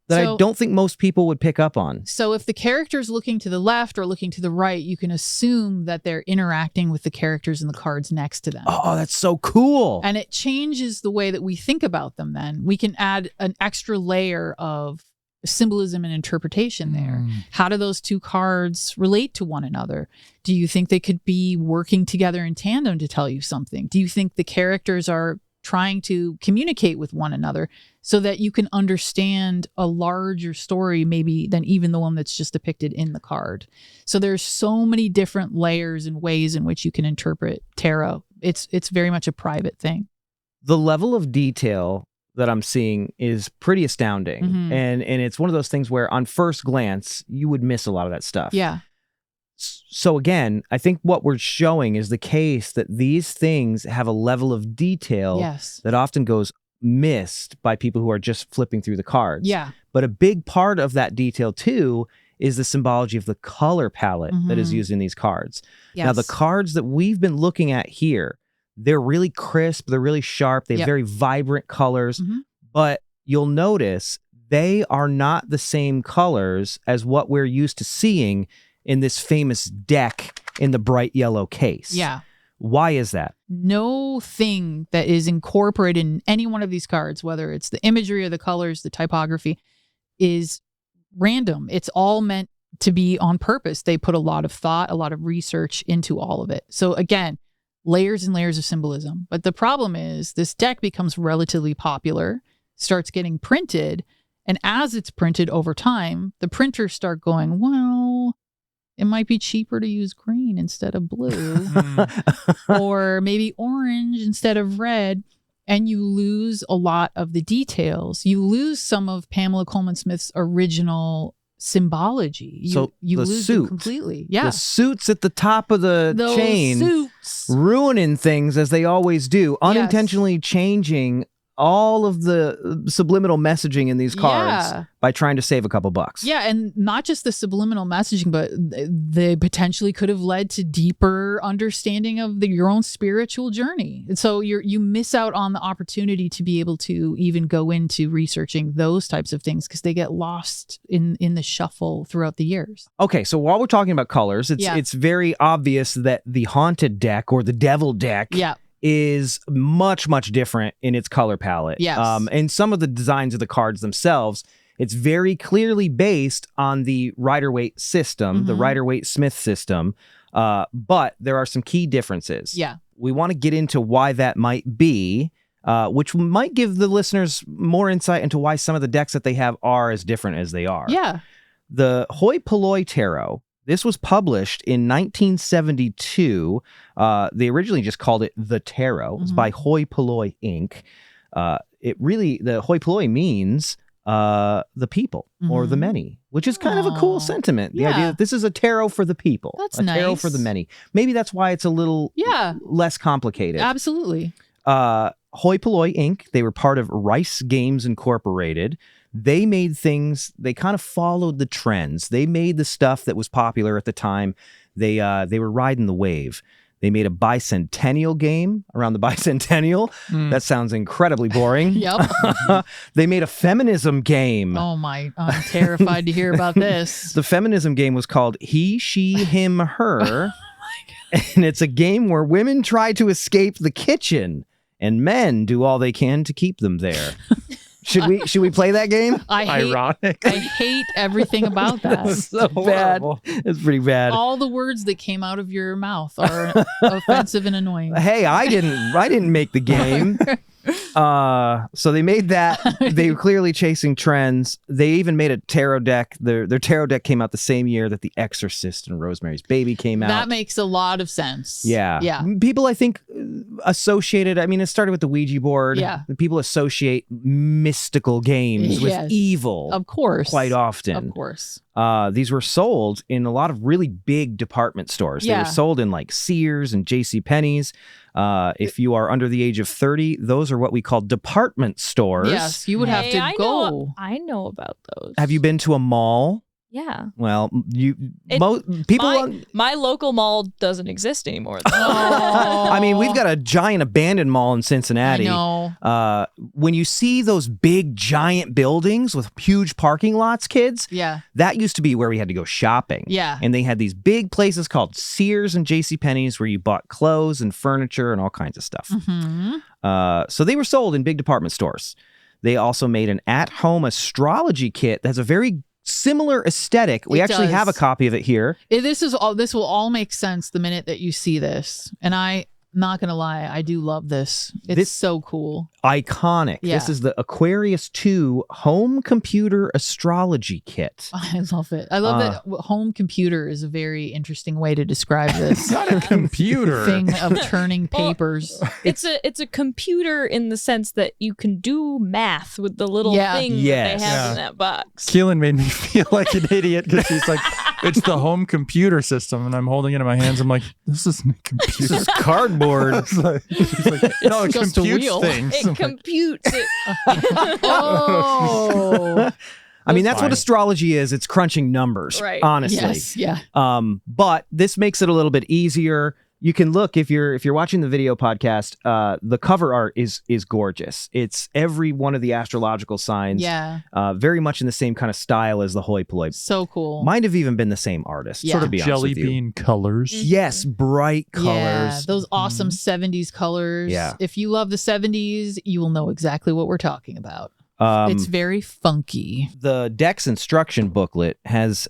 that I don't think most people would pick up on. So if the character's looking to the left or looking to the right, you can assume that they're interacting with the characters in the cards next to them. Oh, that's so cool. And it changes the way that we think about them then. We can add an extra layer of symbolism and interpretation there. How do those 2 cards relate to one another? Do you think they could be working together in tandem to tell you something? Do you think the characters are trying to communicate with one another so that you can understand a larger story maybe than even the one that's just depicted in the card? So there's so many different layers and ways in which you can interpret tarot. It's very much a private thing. The level of detail that I'm seeing is pretty astounding. Mhm. And it's one of those things where on first glance, you would miss a lot of that stuff. Yeah. So again, I think what we're showing is the case that these things have a level of detail Yes. that often goes missed by people who are just flipping through the cards. Yeah. But a big part of that detail too is the symbology of the color palette that is Mhm. used in these cards. Yes. Now, the cards that we've been looking at here, they're really crisp, they're really sharp, they have Yep. very vibrant colors, Mhm. but you'll notice they are not the same colors as what we're used to seeing in this famous deck in the bright yellow case. Yeah. Why is that? No thing that is incorporated in any one of these cards, whether it's the imagery or the colors, the typography, is random. It's all meant to be on purpose. They put a lot of thought, a lot of research into all of it. So again, layers and layers of symbolism. But the problem is this deck becomes relatively popular, starts getting printed, and as it's printed over time, the printers start going, well, it might be cheaper to use green instead of blue, or maybe orange instead of red. And you lose a lot of the details. You lose some of Pamela Coleman Smith's original symbology. So you the lose them suit, completely. Yeah. The suits at the top of the Those chain suits. ruining things as they always do, unintentionally changing all of the subliminal messaging in these cards Yeah. by trying to save a couple bucks. Yeah, and not just the subliminal messaging, but they potentially could have led to deeper understanding of your own spiritual journey. And so you miss out on the opportunity to be able to even go into researching those types of things because they get lost in the shuffle throughout the years. Okay, so while we're talking about colors, it's very obvious that the haunted deck or the devil deck Yeah. is much, much different in its color palette. Yes. And some of the designs of the cards themselves, it's very clearly based on the Rider-Waite system, the Mhm. Rider-Waite-Smith system, but there are some key differences. Yeah. We want to get into why that might be, which might give the listeners more insight into why some of the decks that they have are as different as they are. Yeah. The Polloi Tarot, this was published in 1972. They originally just called it The Tarot. It was by Polloi Inc. The Hoi Polloi means the people or the Mhm. many, which is kind of a cool Aw. sentiment. The Yeah. idea that this is a tarot for the people. That's a tarot nice. for the many. Maybe that's why it's a little less complicated. Absolutely. Hoi Polloi Inc., they were part of Rice Games Incorporated. They made things, they kind of followed the trends. They made the stuff that was popular at the time. They were riding the wave. They made a bicentennial game around the bicentennial. That sounds incredibly boring. Yep. They made a feminism game. Oh my, I'm terrified to hear about this. The feminism game was called He, She, Him, Her. And it's a game where women try to escape the kitchen and men do all they can to keep them there. Should we play that game? I Ironic. hate everything about that. It's so bad. It's pretty bad. All the words that came out of your mouth are offensive and annoying. Hey, I didn't make the game. So they made that. They were clearly chasing trends. They even made a tarot deck. Their tarot deck came out the same year that The Exorcist and Rosemary's Baby came out. That makes a lot of sense. Yeah. Yeah. People, I think, associated, I mean, it started with the Ouija board. Yeah. People associate mystical games with Yes. evil. Of course. Quite often. Of course. These were sold in a lot of really big department stores. They Yeah. were sold in like Sears and JCPenney's. If you are under the age of 30, those are what we call department stores. Yes, you would have to go. I know about those. Have you been to a mall? Yeah. Well, People. My local mall doesn't exist anymore. Though. I mean, we've got a giant abandoned mall in Cincinnati. I know. When you see those big giant buildings with huge parking lots, kids, Yeah. that used to be where we had to go shopping. Yeah. And they had these big places called Sears and JCPenney's where you bought clothes and furniture and all kinds of stuff. Mhm. So they were sold in big department stores. They also made an at-home astrology kit that has a very similar aesthetic. We It actually have a does. copy of it here. This will all make sense the minute that you see this. And I not gonna lie, I do love this. It's so cool. Iconic. Yeah. This is the Aquarius 2 home computer astrology kit. I love it. I love that home computer is a very interesting way to describe this Not a computer. thing of turning papers. It's a computer in the sense that you can do math with the little Yeah. thing Yes. that they have Yeah. in that box. Keelin made me feel like an idiot because she's like, it's the home computer system, and I'm holding it in my hands. I'm like, this isn't a computer. This is cardboard. She's like, no, it just a computes wheel. things. It computes it. Oh, I mean, that's fine. what astrology is. It's crunching numbers, Right. honestly. yes, yeah. But this makes it a little bit easier. You can look if you're watching the video podcast. The cover art is gorgeous. It's every one of the astrological signs. Yeah. Very much in the same kind of style as the hoi polloi. So cool. Might have even been the same artist. Yeah. To be honest Jelly with you. bean colors. Yes, bright colors. Yeah, those awesome 70s colors. Yeah. If you love the 70s, you will know exactly what we're talking about. It's very funky. The deck's instruction booklet has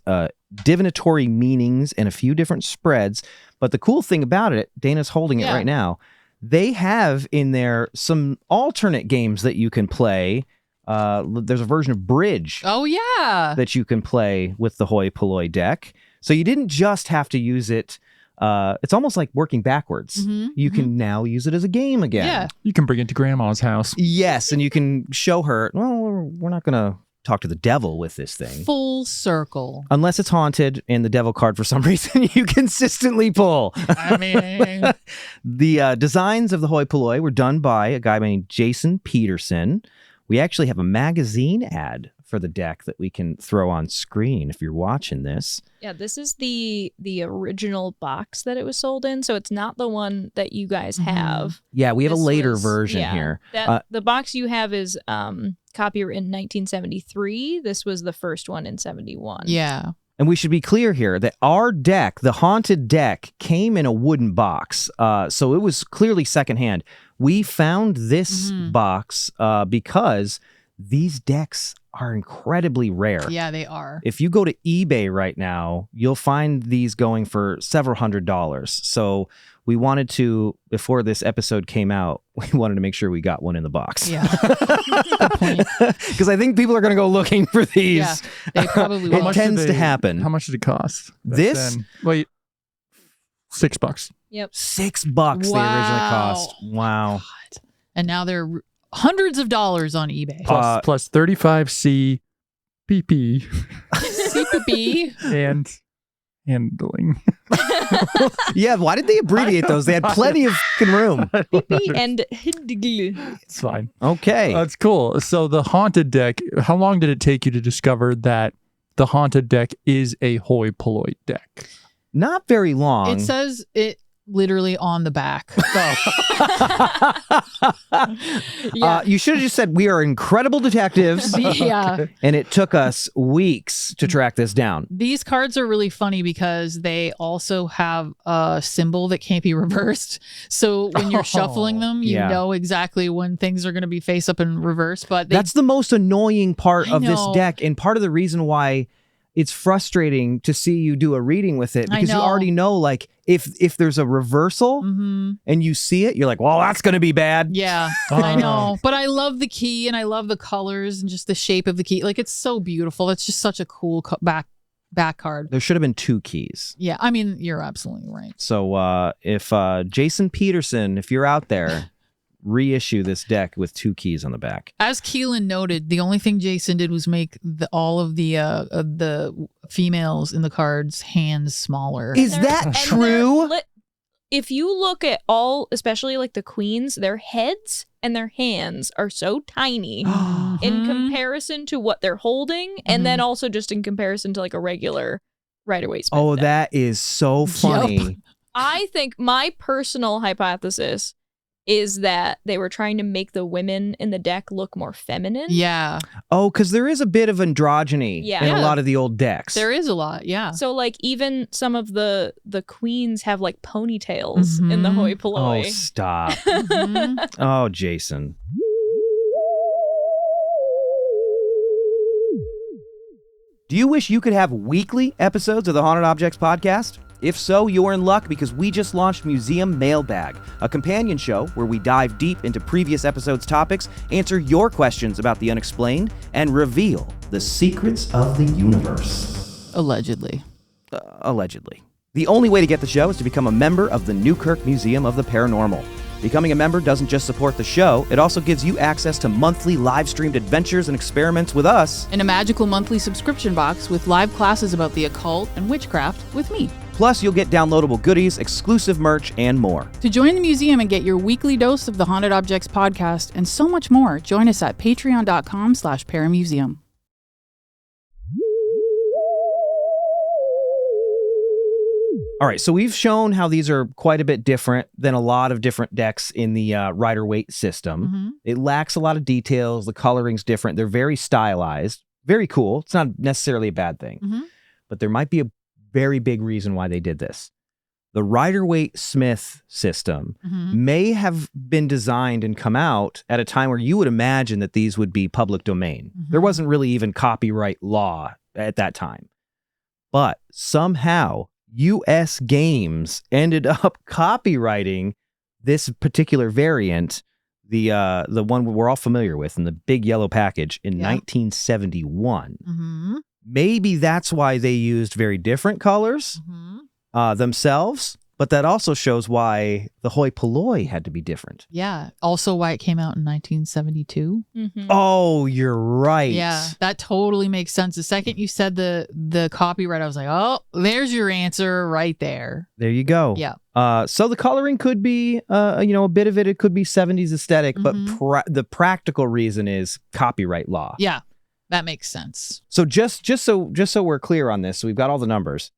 divinatory meanings and a few different spreads. But the cool thing about it, Dana's holding it Yeah. right now, they have in there some alternate games that you can play. There's a version of Bridge Oh, yeah. that you can play with the hoi polloi deck. So you didn't just have to use it. It's almost like working backwards. Mhm, You can now use it as a game again. Yeah. You can bring it to grandma's house. Yes, and you can show her, well, we're not going to talk to the devil with this thing. Full circle. Unless it's haunted and the devil card for some reason you consistently pull. I mean, The designs of the hoi polloi were done by a guy named Jason Peterson. We actually have a magazine ad for the deck that we can throw on screen if you're watching this. Yeah, this is the original box that it was sold in, so it's not the one that you guys have. Yeah, we have a This later was- version yeah, here. The box you have is copyright in 1973. This was the first one in 71. yeah. And we should be clear here that our deck, the haunted deck, came in a wooden box. So it was clearly secondhand. We found this box because these decks are incredibly rare. Yeah, they are. If you go to eBay right now, you'll find these going for several $100s. So we wanted to, before this episode came out, we wanted to make sure we got one in the box. Yeah. Good point. Because I think people are going to go looking for these. Yeah, they probably It will. much did tends to they- happen. How much did it cost? back This? then? Wait, $6. Yep. $6 they originally cost. Wow. God. And now they're hundreds of dollars on eBay. Plus 35C PP CPP. and handling. Yeah, why did they abbreviate those? They had plenty of fucking room. And It's fine. Okay. That's cool. So the haunted deck, how long did it take you to discover that the haunted deck is a hoi polloi deck? Not very long. It says it literally on the back. Yeah. You should have just said, we are incredible detectives. Yeah. And it took us weeks to track this down. These cards are really funny because they also have a symbol that can't be reversed. So when you're shuffling them, you yeah. know exactly when things are going to be face up and reverse. But they, That's the most annoying part I of this know. deck. And part of the reason why it's frustrating to see you do a reading with it, I because you know. already know, like, if there's a reversal Mhm. and you see it, you're like, well, that's going to be bad. Yeah, I know. But I love the key and I love the colors and just the shape of the key. Like, it's so beautiful. It's just such a cool back card. There should have been 2 keys. Yeah, I mean, you're absolutely right. So if Jason Peterson, if you're out there, reissue this deck with 2 keys on the back. As Keelin noted, the only thing Jason did was make all of the females in the cards' hands smaller. Is They're- that and true? they're if you look at all, especially like the queens, their heads and their hands are so tiny in Mhm. comparison to what they're holding, and then also just in comparison to like a regular Rider-Waite-Smith Oh, deck. that is so funny. Yup. I think my personal hypothesis is that they were trying to make the women in the deck look more feminine. Yeah, Oh, because there is a bit of androgyny Yeah. in a Yeah. lot of the old decks. there is a lot. Yeah. So like even some of the queens have like ponytails in the Mhm. hoi Oh, polloi. stop. Mhm. Oh, Jason. Do you wish you could have weekly episodes of the Haunted Objects podcast? If so, you're in luck because we just launched Museum Mailbag, a companion show where we dive deep into previous episodes' topics, answer your questions about the unexplained, and reveal the secrets of the universe. Allegedly. Allegedly. The only way to get the show is to become a member of the Newkirk Museum of the Paranormal. Becoming a member doesn't just support the show, it also gives you access to monthly live-streamed adventures and experiments with us. In a magical monthly subscription box with live classes about the occult and witchcraft with me. Plus, you'll get downloadable goodies, exclusive merch, and more. To join the museum and get your weekly dose of the Haunted Objects podcast and so much more, join us at patreon.com/paramuseum. All right, so we've shown how these are quite a bit different than a lot of different decks in the Rider-Waite system. Mm-hmm. It lacks a lot of details. The coloring's different. They're very stylized. Very cool. It's not necessarily a bad thing. Mm-hmm. But there might be a very big reason why they did this. The Rider-Waite-Smith system may have been designed and come out at a time where you would imagine that these would be public domain. There wasn't really even copyright law at that time. But somehow U.S. Games ended up copyrighting this particular variant, the one we're all familiar with in the big yellow package in 1971. Maybe that's why they used very different colors themselves, but that also shows why the hoi polloi had to be different. Yeah. Also why it came out in 1972. Oh, you're right. Yeah, that totally makes sense. The second you said the copyright, I was like, oh, there's your answer right there. There you go. Yeah. So the coloring could be, a bit of it could be 70s aesthetic, but the practical reason is copyright law. Yeah, that makes sense. So just so we're clear on this, so we've got all the numbers.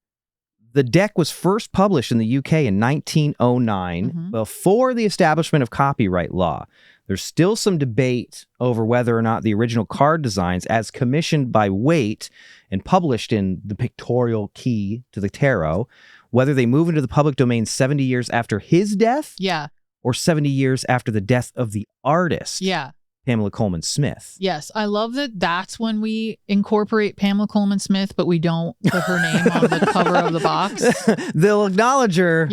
The deck was first published in the UK in 1909, before the establishment of copyright law. There's still some debate over whether or not the original card designs, as commissioned by Waite and published in the pictorial key to the tarot, whether they move into the public domain 70 years after his death, or 70 years after the death of the artist. Pamela Coleman Smith. Yes, I love that that's when we incorporate Pamela Coleman Smith, but we don't put her name on the cover of the box. They'll acknowledge her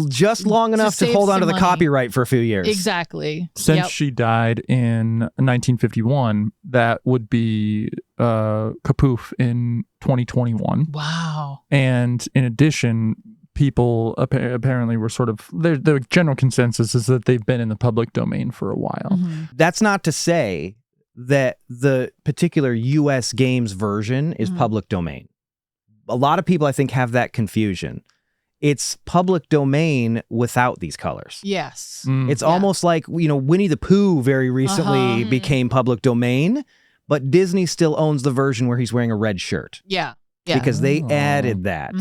just long enough to hold on to the copyright for a few years. Exactly. Since she died in 1951, that would be kapoof in 2021. Wow. And in addition, people apparently were sort of, the general consensus is that they've been in the public domain for a while. That's not to say that the particular U.S. Games version is public domain. A lot of people, I think, have that confusion. It's public domain without these colors. Yes. It's almost like, Winnie the Pooh very recently became public domain, but Disney still owns the version where he's wearing a red shirt. Yeah. Because they added that.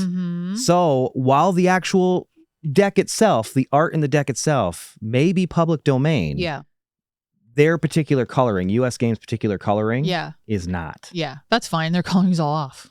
So while the actual deck itself, the art in the deck itself may be public domain, their particular coloring, U.S. Games' particular coloring, is not. Yeah, that's fine. Their coloring's all off.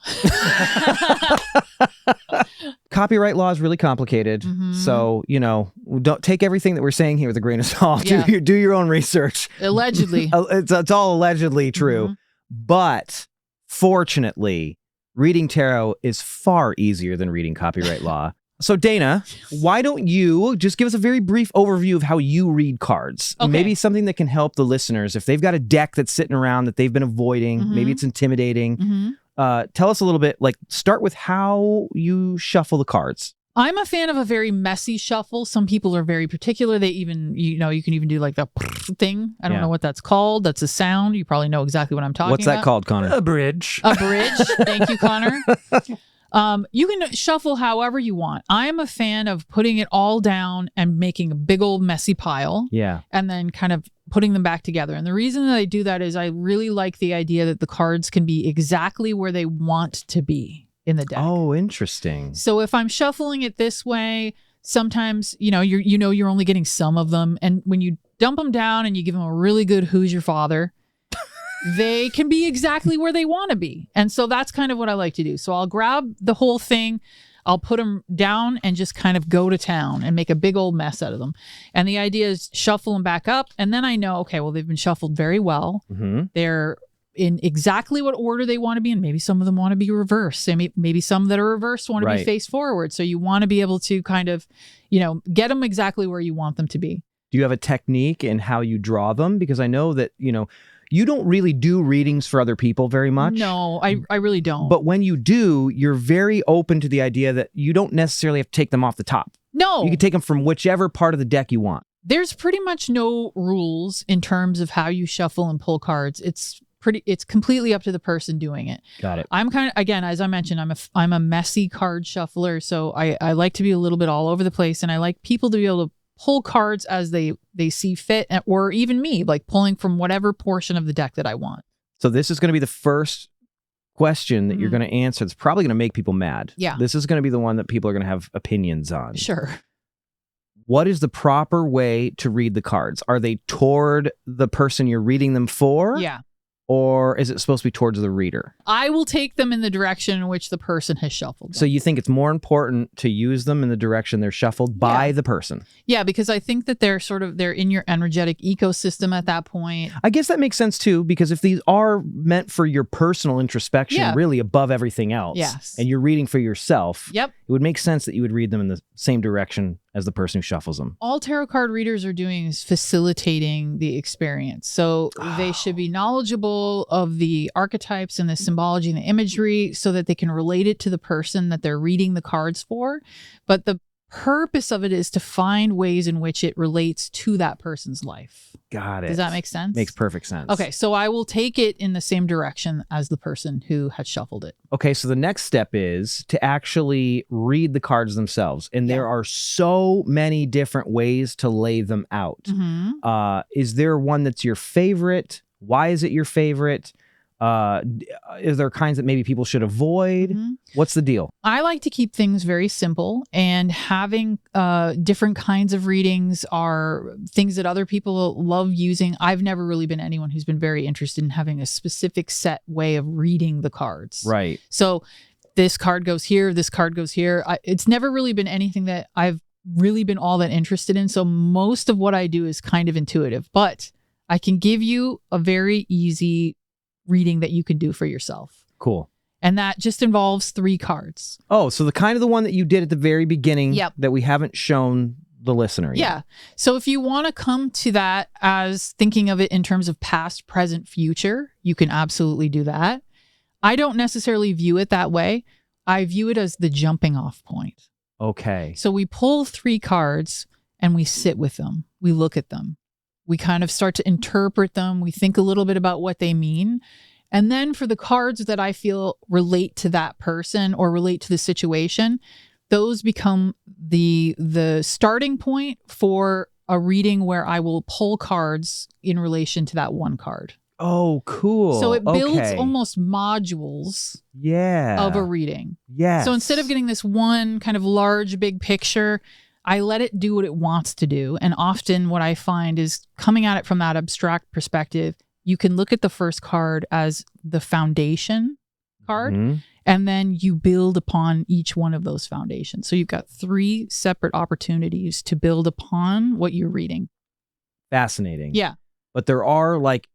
Copyright law is really complicated. So, don't take everything that we're saying here with a grain of salt. Do your own research. Allegedly. It's all allegedly true. But fortunately, reading tarot is far easier than reading copyright law. So Dana, why don't you just give us a very brief overview of how you read cards? Okay. Maybe something that can help the listeners if they've got a deck that's sitting around that they've been avoiding, maybe it's intimidating. Tell us a little bit, start with how you shuffle the cards. I'm a fan of a very messy shuffle. Some people are very particular. They even, you can even do like the thing. I don't know what that's called. That's a sound. You probably know exactly what I'm talking about. What's that called, Connor? A bridge. A bridge. Thank you, Connor. You can shuffle however you want. I'm a fan of putting it all down and making a big old messy pile. Yeah. And then kind of putting them back together. And the reason that I do that is I really like the idea that the cards can be exactly where they want to be in the deck. Oh, interesting. So if I'm shuffling it this way, sometimes, you're only getting some of them. And when you dump them down and you give them a really good who's your father, they can be exactly where they want to be. And so that's kind of what I like to do. So I'll grab the whole thing, I'll put them down and just kind of go to town and make a big old mess out of them. And the idea is shuffle them back up. And then I know, okay, well, they've been shuffled very well. They're in exactly what order they want to be in. Maybe some of them want to be reversed. Maybe some that are reversed want to be face forward. So you want to be able to kind of, get them exactly where you want them to be. Do you have a technique in how you draw them? Because I know that, you don't really do readings for other people very much. No, I really don't. But when you do, you're very open to the idea that you don't necessarily have to take them off the top. No. You can take them from whichever part of the deck you want. There's pretty much no rules in terms of how you shuffle and pull cards. It's completely up to the person doing it. Got it. I'm kind of, again, as I mentioned, I'm a messy card shuffler. So I like to be a little bit all over the place, and I like people to be able to pull cards as they see fit, or even me, like pulling from whatever portion of the deck that I want. So this is going to be the first question that you're going to answer. It's probably going to make people mad. Yeah. This is going to be the one that people are going to have opinions on. Sure. What is the proper way to read the cards? Are they toward the person you're reading them for? Yeah. Or is it supposed to be towards the reader? I will take them in the direction in which the person has shuffled them. So you think it's more important to use them in the direction they're shuffled by the person? Yeah, because I think that they're in your energetic ecosystem at that point. I guess that makes sense too, because if these are meant for your personal introspection, really above everything else, and you're reading for yourself, it would make sense that you would read them in the same direction as the person who shuffles them. All tarot card readers are doing is facilitating the experience. So they should be knowledgeable of the archetypes and the symbology and the imagery so that they can relate it to the person that they're reading the cards for. But the purpose of it is to find ways in which it relates to that person's life. Got it. Does that make sense? Makes perfect sense. Okay, so I will take it in the same direction as the person who had shuffled it. Okay, so the next step is to actually read the cards themselves. And there are so many different ways to lay them out. Is there one that's your favorite? Why is it your favorite? Is there kinds that maybe people should avoid? What's the deal? I like to keep things very simple, and having different kinds of readings are things that other people love using. I've never really been anyone who's been very interested in having a specific set way of reading the cards. Right. So this card goes here, this card goes here. It's never really been anything that I've really been all that interested in. So most of what I do is kind of intuitive, but I can give you a very easy reading that you can do for yourself. Cool. And that just involves 3 cards. Oh, so the kind of the one that you did at the very beginning that we haven't shown the listener yet. Yeah. So if you want to come to that as thinking of it in terms of past, present, future, you can absolutely do that. I don't necessarily view it that way. I view it as the jumping off point. Okay. So we pull 3 cards and we sit with them. We look at them. We kind of start to interpret them. We think a little bit about what they mean. And then for the cards that I feel relate to that person or relate to the situation, those become the starting point for a reading where I will pull cards in relation to that one card. Oh, cool. So it builds almost modules of a reading. Yeah. So instead of getting this one kind of large, big picture, I let it do what it wants to do. And often what I find is coming at it from that abstract perspective, you can look at the first card as the foundation card, and then you build upon each one of those foundations. So you've got 3 separate opportunities to build upon what you're reading. Fascinating. Yeah. But there are like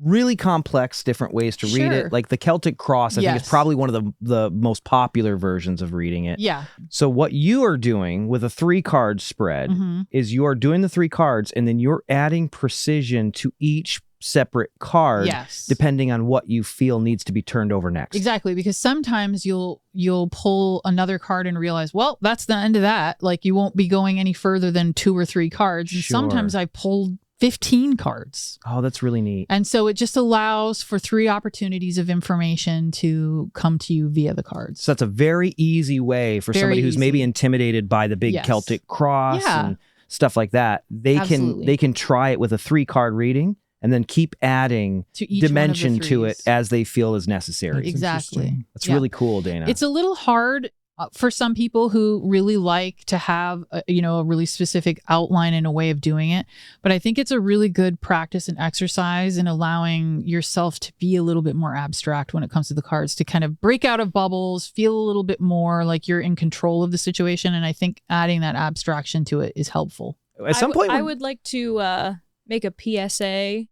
really complex different ways to read it. Like the Celtic Cross, I think is probably one of the most popular versions of reading it. Yeah. So what you are doing with a 3-card spread is you are doing the 3 cards and then you're adding precision to each separate card depending on what you feel needs to be turned over next. Exactly, because sometimes you'll pull another card and realize, well, that's the end of that. Like you won't be going any further than 2 or 3 cards. And sometimes I pulled 15 cards. Oh, that's really neat. And so it just allows for 3 opportunities of information to come to you via the cards. So that's a very easy way for somebody who's maybe intimidated by the big Celtic Cross and stuff like that. They can try it with a 3-card reading and then keep adding dimension to it as they feel is necessary. Exactly. That's really cool, Dana. It's a little hard for some people who really like to have a really specific outline and a way of doing it. But I think it's a really good practice and exercise in allowing yourself to be a little bit more abstract when it comes to the cards, to kind of break out of bubbles, feel a little bit more like you're in control of the situation. And I think adding that abstraction to it is helpful. At some point, I would like to make a PSA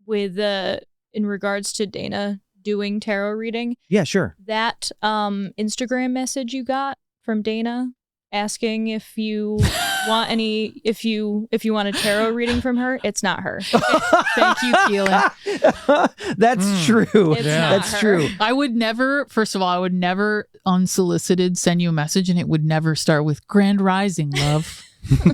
with in regards to Dana doing tarot reading. Yeah, sure. That Instagram message you got from Dana asking if you want a tarot reading from her, it's not her. Thank you, Keelin. That's true. It's That's not her. true. I would never, first of all, I would never unsolicited send you a message, and it would never start with Grand Rising, love.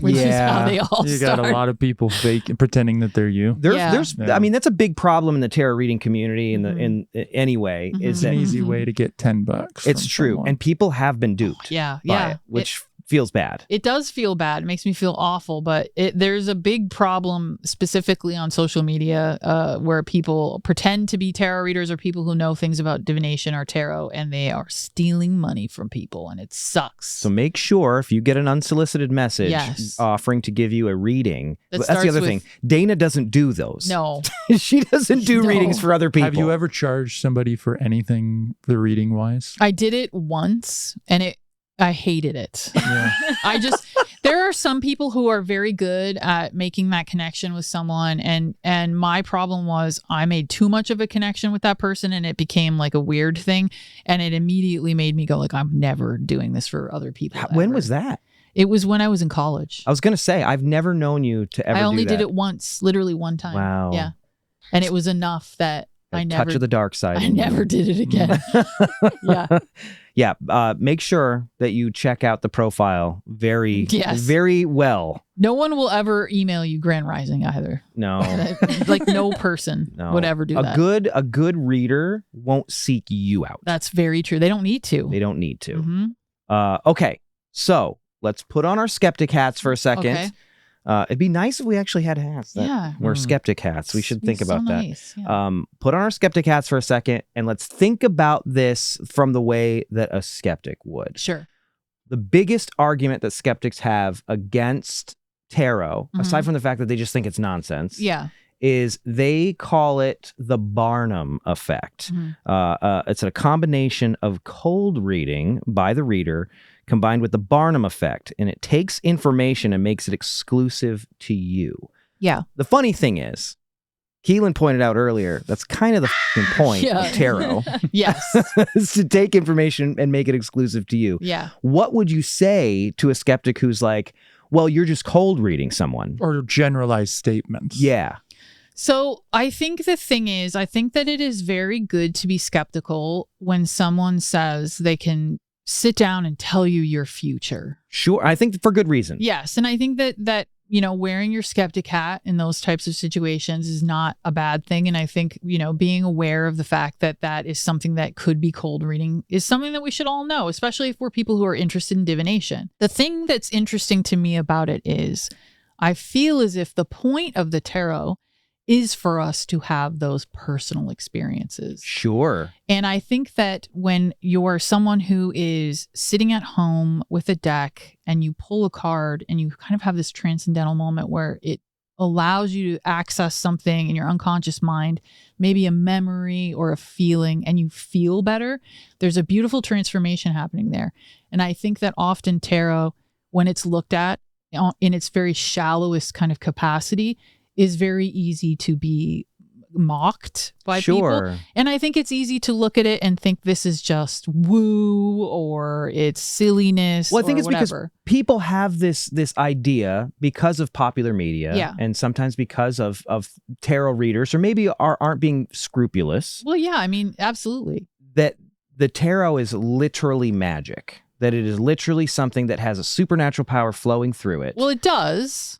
Which is how they all You start. got a lot of people fake pretending that they're you. There's Yeah. I mean, that's a big problem in the tarot reading community in anyway, Mhm. is It's an that easy way to get $10. it's from true. someone. And people have been duped Yeah, by yeah. it, which feels bad. It does feel bad. It makes me feel awful, but there's a big problem specifically on social media where people pretend to be tarot readers or people who know things about divination or tarot, and they are stealing money from people, and it sucks. So make sure if you get an unsolicited message Yes. offering to give you a reading, That that's the starts other with- thing. Dana doesn't do those. No. She doesn't do No. readings for other people. Have you ever charged somebody for anything, the reading wise? I did it once, and I hated it. Yeah. There are some people who are very good at making that connection with someone, and my problem was I made too much of a connection with that person, and it became like a weird thing, and it immediately made me go like, I'm never doing this for other people. When ever. was that? It was when I was in college. I was going to say, I've never known you to ever I only do that. did it once, literally one time. Wow. Yeah. And it was enough that A I never touch of the dark side. I in you. never did it again. Yeah. Yeah. Make sure that you check out the profile very, Yes. very well. No one will ever email you Grand Rising either. No. Like no person No. would ever do a that. good reader won't seek you out. That's very true. They don't need to. They don't need to. Mhm. Okay. So let's put on our skeptic hats for a second. Okay. It'd be nice if we actually had hats that Yeah. were skeptic hats. We should think It's about so that. nice. Yeah. Put on our skeptic hats for a second, and let's think about this from the way that a skeptic would. Sure. The biggest argument that skeptics have against tarot, Mhm. aside from the fact that they just think it's nonsense, Yeah. is they call it the Barnum effect. Mhm. It's a combination of cold reading by the reader combined with the Barnum effect, and it takes information and makes it exclusive to you. Yeah. The funny thing is, Keelin pointed out earlier, that's kind of the f***ing point Yeah. of tarot, Yes. is to take information and make it exclusive to you. Yeah. What would you say to a skeptic who's like, well, you're just cold reading someone? Or generalized statements. Yeah. So I think the thing is, I think that it is very good to be skeptical when someone says they can sit down and tell you your future. Sure. I think for good reason. Yes. And I think that wearing your skeptic hat in those types of situations is not a bad thing. And I think, being aware of the fact that that is something that could be cold reading is something that we should all know, especially if we're people who are interested in divination. The thing that's interesting to me about it is I feel as if the point of the tarot is for us to have those personal experiences. Sure. And I think that when you're someone who is sitting at home with a deck and you pull a card and you kind of have this transcendental moment where it allows you to access something in your unconscious mind, maybe a memory or a feeling, and you feel better, there's a beautiful transformation happening there. And I think that often tarot, when it's looked at in its very shallowest kind of capacity, is very easy to be mocked by people. And I think it's easy to look at it and think this is just woo or it's silliness. Well, I think or it's whatever. because people have this idea because of popular media, Yeah. and sometimes because of tarot readers, or maybe aren't being scrupulous, Well, yeah, I mean, absolutely. that the tarot is literally magic, that it is literally something that has a supernatural power flowing through it. Well, it does,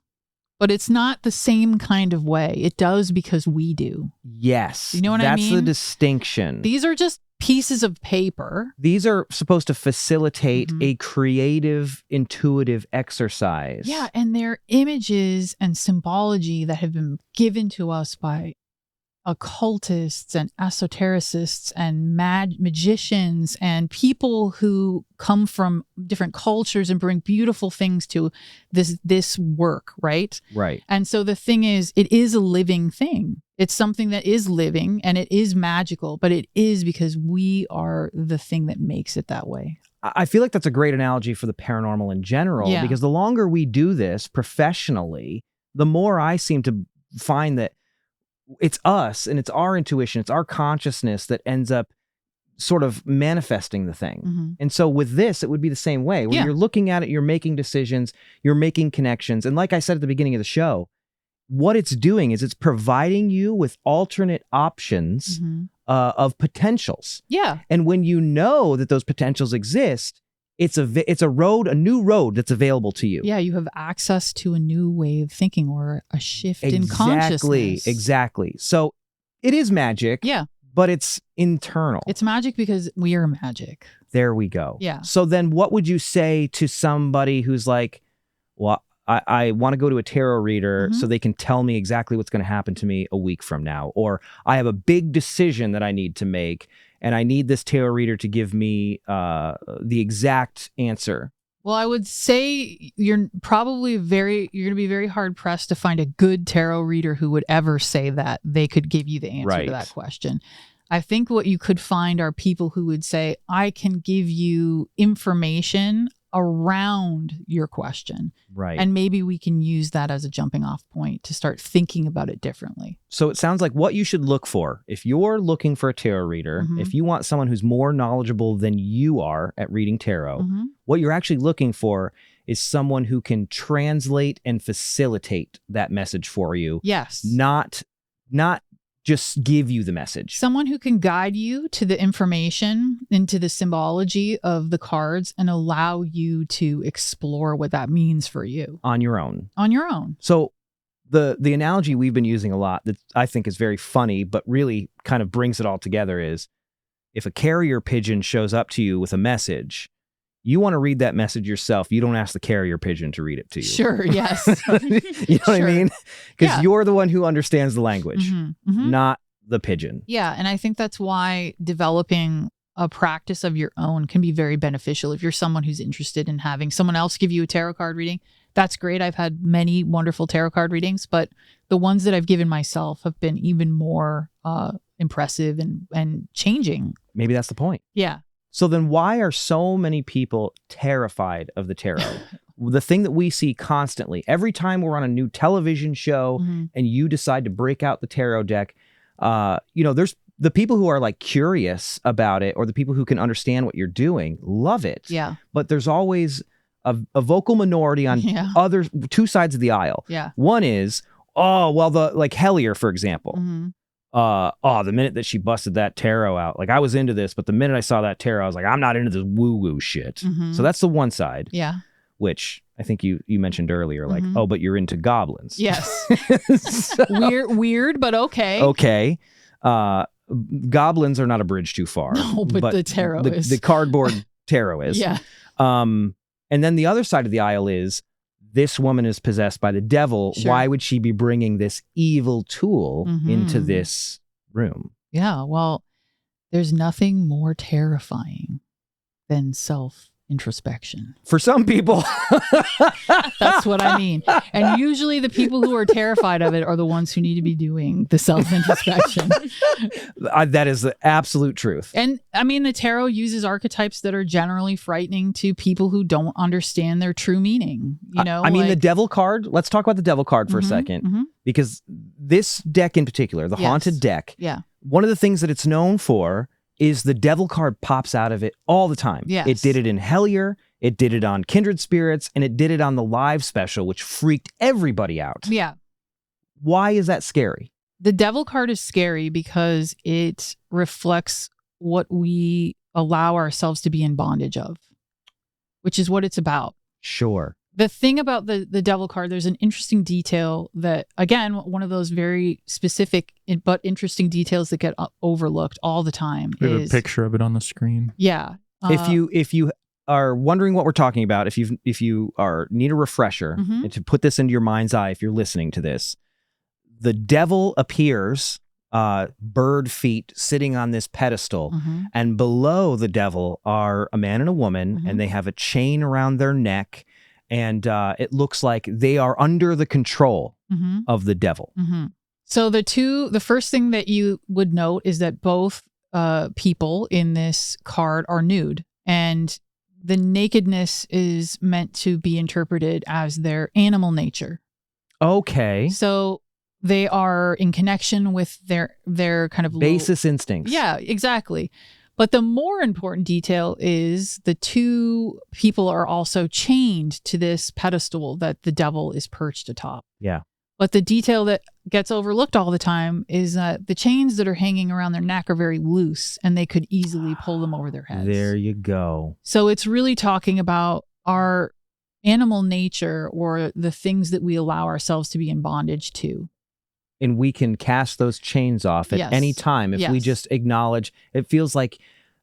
but it's not the same kind of way. It does because we do. Yes. You know what I That's the mean? distinction. These are just pieces of paper. These are supposed to facilitate Mhm. a creative, intuitive exercise. Yeah, and they're images and symbology that have been given to us by occultists and esotericists and magicians and people who come from different cultures and bring beautiful things to this work, right? Right. And so the thing is, it is a living thing. It's something that is living and it is magical, but it is because we are the thing that makes it that way. I feel like that's a great analogy for the paranormal in general, Yeah. because the longer we do this professionally, the more I seem to find that it's us and it's our intuition, it's our consciousness that ends up sort of manifesting the thing. Mm-hmm. And so with this, it would be the same way. When Yeah. you're looking at it, you're making decisions, you're making connections. And like I said at the beginning of the show, what it's doing is it's providing you with alternate options Mm-hmm. of potentials. Yeah. And when you know that those potentials exist, it's a new road that's available to you. Yeah, you have access to a new way of thinking or a shift in consciousness. Exactly. So it is magic. Yeah. But it's internal. It's magic because we are magic. There we go. Yeah. So then what would you say to somebody who's like, well, I want to go to a tarot reader so they can tell me exactly what's going to happen to me a week from now, or I have a big decision that I need to make and I need this tarot reader to give me the exact answer. Well, I would say you're going to be very hard pressed to find a good tarot reader who would ever say that they could give you the answer to that question. I think what you could find are people who would say, I can give you information around your question. Right. And maybe we can use that as a jumping off point to start thinking about it differently. So it sounds like what you should look for, if you're looking for a tarot reader, if you want someone who's more knowledgeable than you are at reading tarot, what you're actually looking for is someone who can translate and facilitate that message for you. Yes. Not just give you the message. Someone who can guide you to the information, into the symbology of the cards, and allow you to explore what that means for you. On your own. On your own. So the analogy we've been using a lot that I think is very funny, but really kind of brings it all together is, if a carrier pigeon shows up to you with a message, you want to read that message yourself. You don't ask the carrier pigeon to read it to you. Sure, yes. You know what I mean? Because you're the one who understands the language, Mm-hmm. not the pigeon. Yeah, and I think that's why developing a practice of your own can be very beneficial. If you're someone who's interested in having someone else give you a tarot card reading, that's great. I've had many wonderful tarot card readings, but the ones that I've given myself have been even more impressive and changing. Maybe that's the point. Yeah. So then why are so many people terrified of the tarot? The thing that we see constantly, every time we're on a new television show and you decide to break out the tarot deck, there's the people who are like curious about it, or the people who can understand what you're doing love it. Yeah. But there's always a vocal minority on two sides of the aisle. Yeah. One is, like Hellier, for example. The minute that she busted that tarot out, like I was into this, but the minute I saw that tarot, I was like, I'm not into this woo-woo shit. So that's the one side. Yeah. Which I think you mentioned earlier, like, oh, but you're into goblins. Yes. Weird, but okay. Okay. Goblins are not a bridge too far. No, but the tarot is. The cardboard tarot is. Yeah. And then the other side of the aisle is, this woman is possessed by the devil. Sure. Why would she be bringing this evil tool into this room? Yeah, well, there's nothing more terrifying than self-introspection. For some people. That's what I mean. And usually the people who are terrified of it are the ones who need to be doing the self-introspection. That is the absolute truth. And I mean, the tarot uses archetypes that are generally frightening to people who don't understand their true meaning. You know, I mean, the devil card, let's talk about the devil card for a second, because this deck in particular, the haunted deck, one of the things that it's known for is the devil card pops out of it all the time. Yes. It did it in Hellier, it did it on Kindred Spirits, and it did it on the live special, which freaked everybody out. Yeah. Why is that scary? The devil card is scary because it reflects what we allow ourselves to be in bondage of, which is what it's about. Sure. The thing about the devil card, there's an interesting detail that, again, one of those very specific but interesting details that get overlooked all the time. We have a picture of it on the screen. Yeah. If you are wondering what we're talking about, if you need a refresher, and to put this into your mind's eye, if you're listening to this, the devil appears, bird feet sitting on this pedestal, and below the devil are a man and a woman, and they have a chain around their neck. And it looks like they are under the control of the devil. So the first thing that you would note is that both people in this card are nude, and the nakedness is meant to be interpreted as their animal nature. Okay. So they are in connection with their kind of Basis instincts. Yeah, exactly. But the more important detail is the two people are also chained to this pedestal that the devil is perched atop. Yeah. But the detail that gets overlooked all the time is that the chains that are hanging around their neck are very loose and they could easily pull them over their heads. There you go. So it's really talking about our animal nature or the things that we allow ourselves to be in bondage to. And we can cast those chains off at Yes. any time if we Yes. just acknowledge. It feels like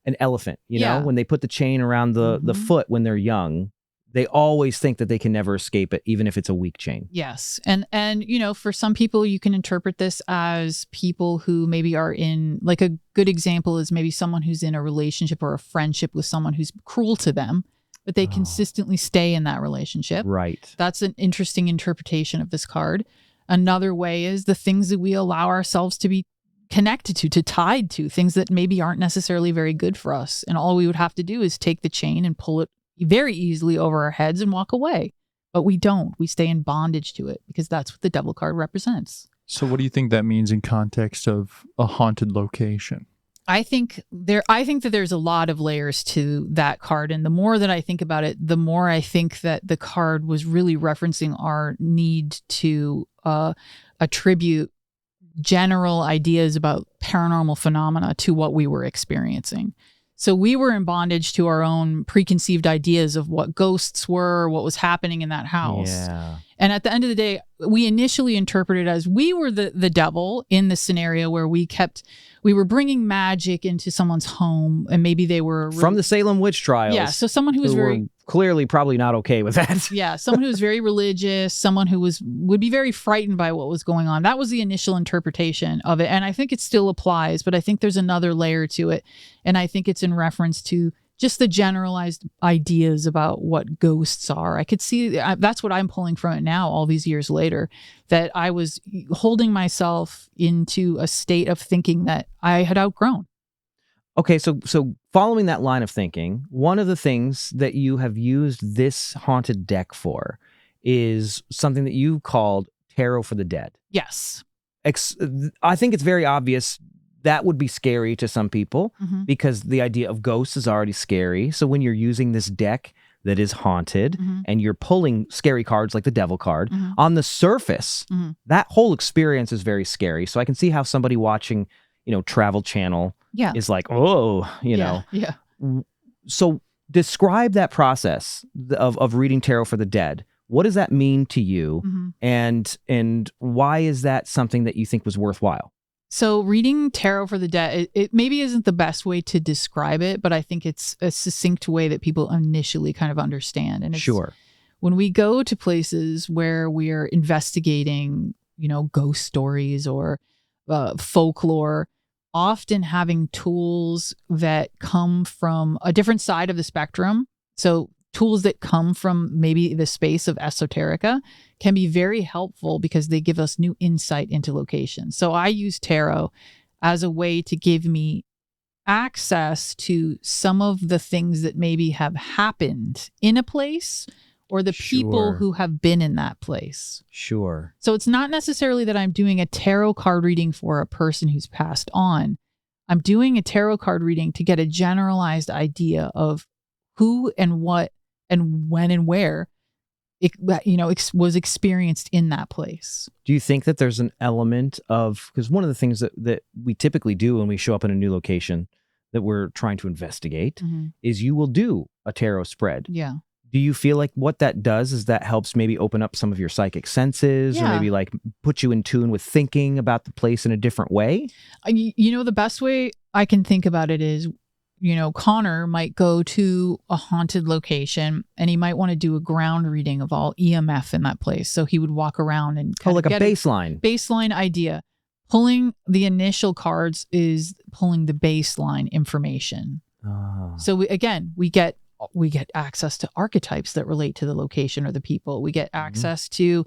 an elephant, you know, Yeah. when they put the chain around the Mhm. foot when they're young, they always think that they can never escape it, even if it's a weak chain. Yes. And you know, for some people you can interpret this as people who maybe are in, like, a good example is maybe someone who's in a relationship or a friendship with someone who's cruel to them, but they consistently stay in that relationship. Right. That's an interesting interpretation of this card. Another way is the things that we allow ourselves to be connected to tied to, things that maybe aren't necessarily very good for us. And all we would have to do is take the chain and pull it very easily over our heads and walk away. But we don't. We stay in bondage to it because that's what the devil card represents. So what do you think that means in context of a haunted location? I think that there's a lot of layers to that card. And the more that I think about it, the more I think that the card was really referencing our need to attribute general ideas about paranormal phenomena to what we were experiencing. So we were in bondage to our own preconceived ideas of what ghosts were, what was happening in that house. Yeah. And at the end of the day, we initially interpreted as we were the devil in the scenario where we were bringing magic into someone's home, and maybe they were From the Salem witch trials. yeah. So someone who was were very clearly probably not okay with that. yeah, someone who was very religious, someone who would be very frightened by what was going on. That was the initial interpretation of it, and I think it still applies. But I think there's another layer to it, and I think it's in reference to just the generalized ideas about what ghosts are. I could see that's what I'm pulling from it now, all these years later, that I was holding myself into a state of thinking that I had outgrown. Okay, so following that line of thinking, one of the things that you have used this haunted deck for is something that you called Tarot for the Dead. Yes. I think it's very obvious that would be scary to some people Mhm. because the idea of ghosts is already scary. So when you're using this deck that is haunted Mhm. and you're pulling scary cards like the devil card, Mhm. on the surface, Mhm. that whole experience is very scary. So I can see how somebody watching, Travel Channel Yeah. is like, oh, Yeah. So describe that process of reading tarot for the dead. What does that mean to you? Mhm. And why is that something that you think was worthwhile? So reading tarot for the dead, it maybe isn't the best way to describe it, but I think it's a succinct way that people initially kind of understand. And it's, Sure. when we go to places where we're investigating, ghost stories or folklore, often having tools that come from a different side of the spectrum. So tools that come from maybe the space of esoterica can be very helpful because they give us new insight into locations. So I use tarot as a way to give me access to some of the things that maybe have happened in a place or the people Sure. who have been in that place. Sure. So it's not necessarily that I'm doing a tarot card reading for a person who's passed on. I'm doing a tarot card reading to get a generalized idea of who and what and when and where it was experienced in that place. Do you think that there's an element of, because one of the things that we typically do when we show up in a new location that we're trying to investigate is you will do a tarot spread. Yeah. Do you feel like what that does is that helps maybe open up some of your psychic senses or Yeah. maybe like put you in tune with thinking about the place in a different way? The best way I can think about it is, Connor might go to a haunted location and he might want to do a ground reading of all EMF in that place. So he would walk around and kind Like of a get baseline. baseline idea. Pulling the initial cards is pulling the baseline information. Ah. So we get access to archetypes that relate to the location or the people. We get access to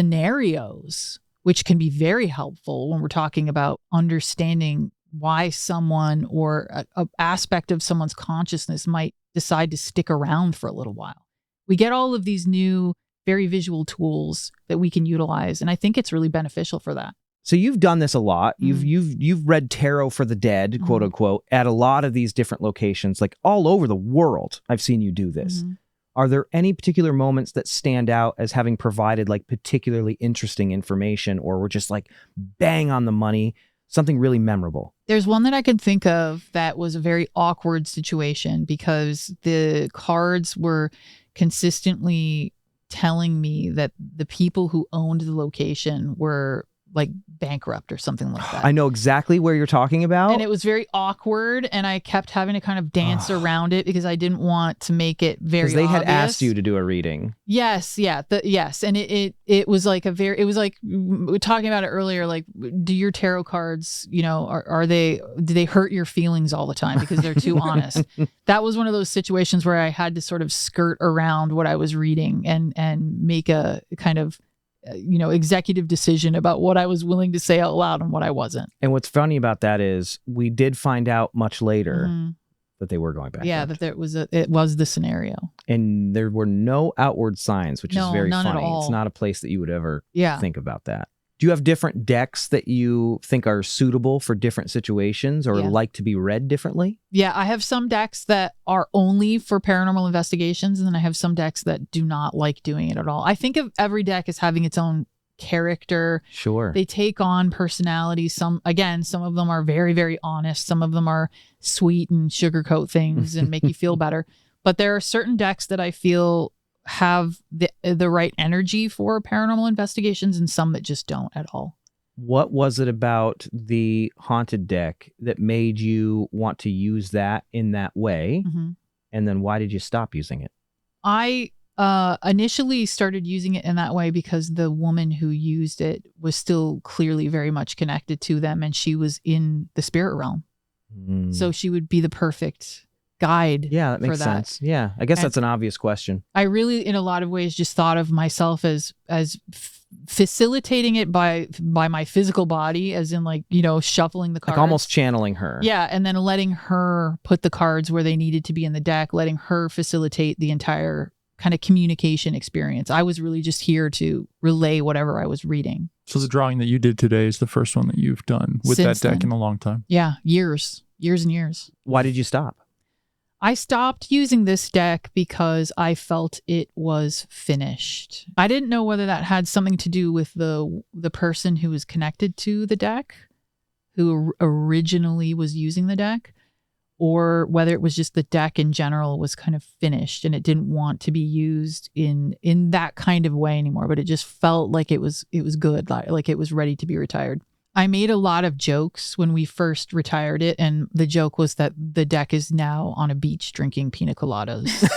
scenarios, which can be very helpful when we're talking about understanding why someone or a aspect of someone's consciousness might decide to stick around for a little while. We get all of these new very visual tools that we can utilize. And I think it's really beneficial for that. So you've done this a lot. You've read tarot for the dead, quote unquote, at a lot of these different locations, like all over the world. I've seen you do this. Are there any particular moments that stand out as having provided like particularly interesting information, or were just like bang on the money, something really memorable? There's one that I can think of that was a very awkward situation because the cards were consistently telling me that the people who owned the location were like bankrupt or something like that. I know exactly where you're talking about. And it was very awkward, and I kept having to kind of dance around it because I didn't want to make it very obvious. Because they had asked you to do a reading. Yes, yeah, yes, and it was like it was like we were talking about it earlier. Like, do your tarot cards, you know, do they hurt your feelings all the time because they're too honest? That was one of those situations where I had to sort of skirt around what I was reading and make a kind of executive decision about what I was willing to say out loud and what I wasn't. And what's funny about that is we did find out much later that they were going back. Yeah, that it was the scenario. And there were no outward signs, which is very none funny. at all. It's not a place that you would ever Yeah. think about that. Do you have different decks that you think are suitable for different situations or Yeah. like to be read differently? Yeah, I have some decks that are only for paranormal investigations, and then I have some decks that do not like doing it at all. I think of every deck as having its own character. Sure. They take on personalities. Some of them are very, very honest. Some of them are sweet and sugarcoat things and make you feel better. But there are certain decks that I feel have the right energy for paranormal investigations and some that just don't at all. What was it about the haunted deck that made you want to use that in that way? And then why did you stop using it? I initially started using it in that way because the woman who used it was still clearly very much connected to them, and she was in the spirit realm. So she would be the perfect guide. Yeah, that makes for sense. Yeah, I guess that's an obvious question. I really, in a lot of ways, just thought of myself as facilitating it by my physical body, as in like, shuffling the cards. Like almost channeling her. Yeah, and then letting her put the cards where they needed to be in the deck, letting her facilitate the entire kind of communication experience. I was really just here to relay whatever I was reading. So the drawing that you did today is the first one that you've done with Since that deck then. in a long time. Yeah, years and years. Why did you stop? I stopped using this deck because I felt it was finished. I didn't know whether that had something to do with the person who was connected to the deck, who originally was using the deck, or whether it was just the deck in general was kind of finished and it didn't want to be used in that kind of way anymore. But it just felt like it was good, like it was ready to be retired. I made a lot of jokes when we first retired it, and the joke was that the deck is now on a beach drinking pina coladas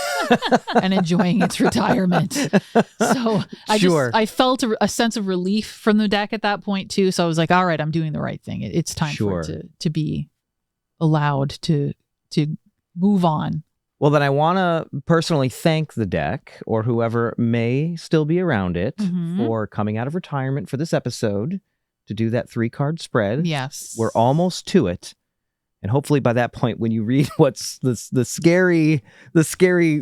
and enjoying its retirement. So I felt a sense of relief from the deck at that point too. So I was like, all right, I'm doing the right thing. It's time for it to be allowed to move on. Well, then I want to personally thank the deck, or whoever may still be around it, for coming out of retirement for this episode to do that 3-card spread. Yes. We're almost to it. And hopefully by that point, when you read what's the scary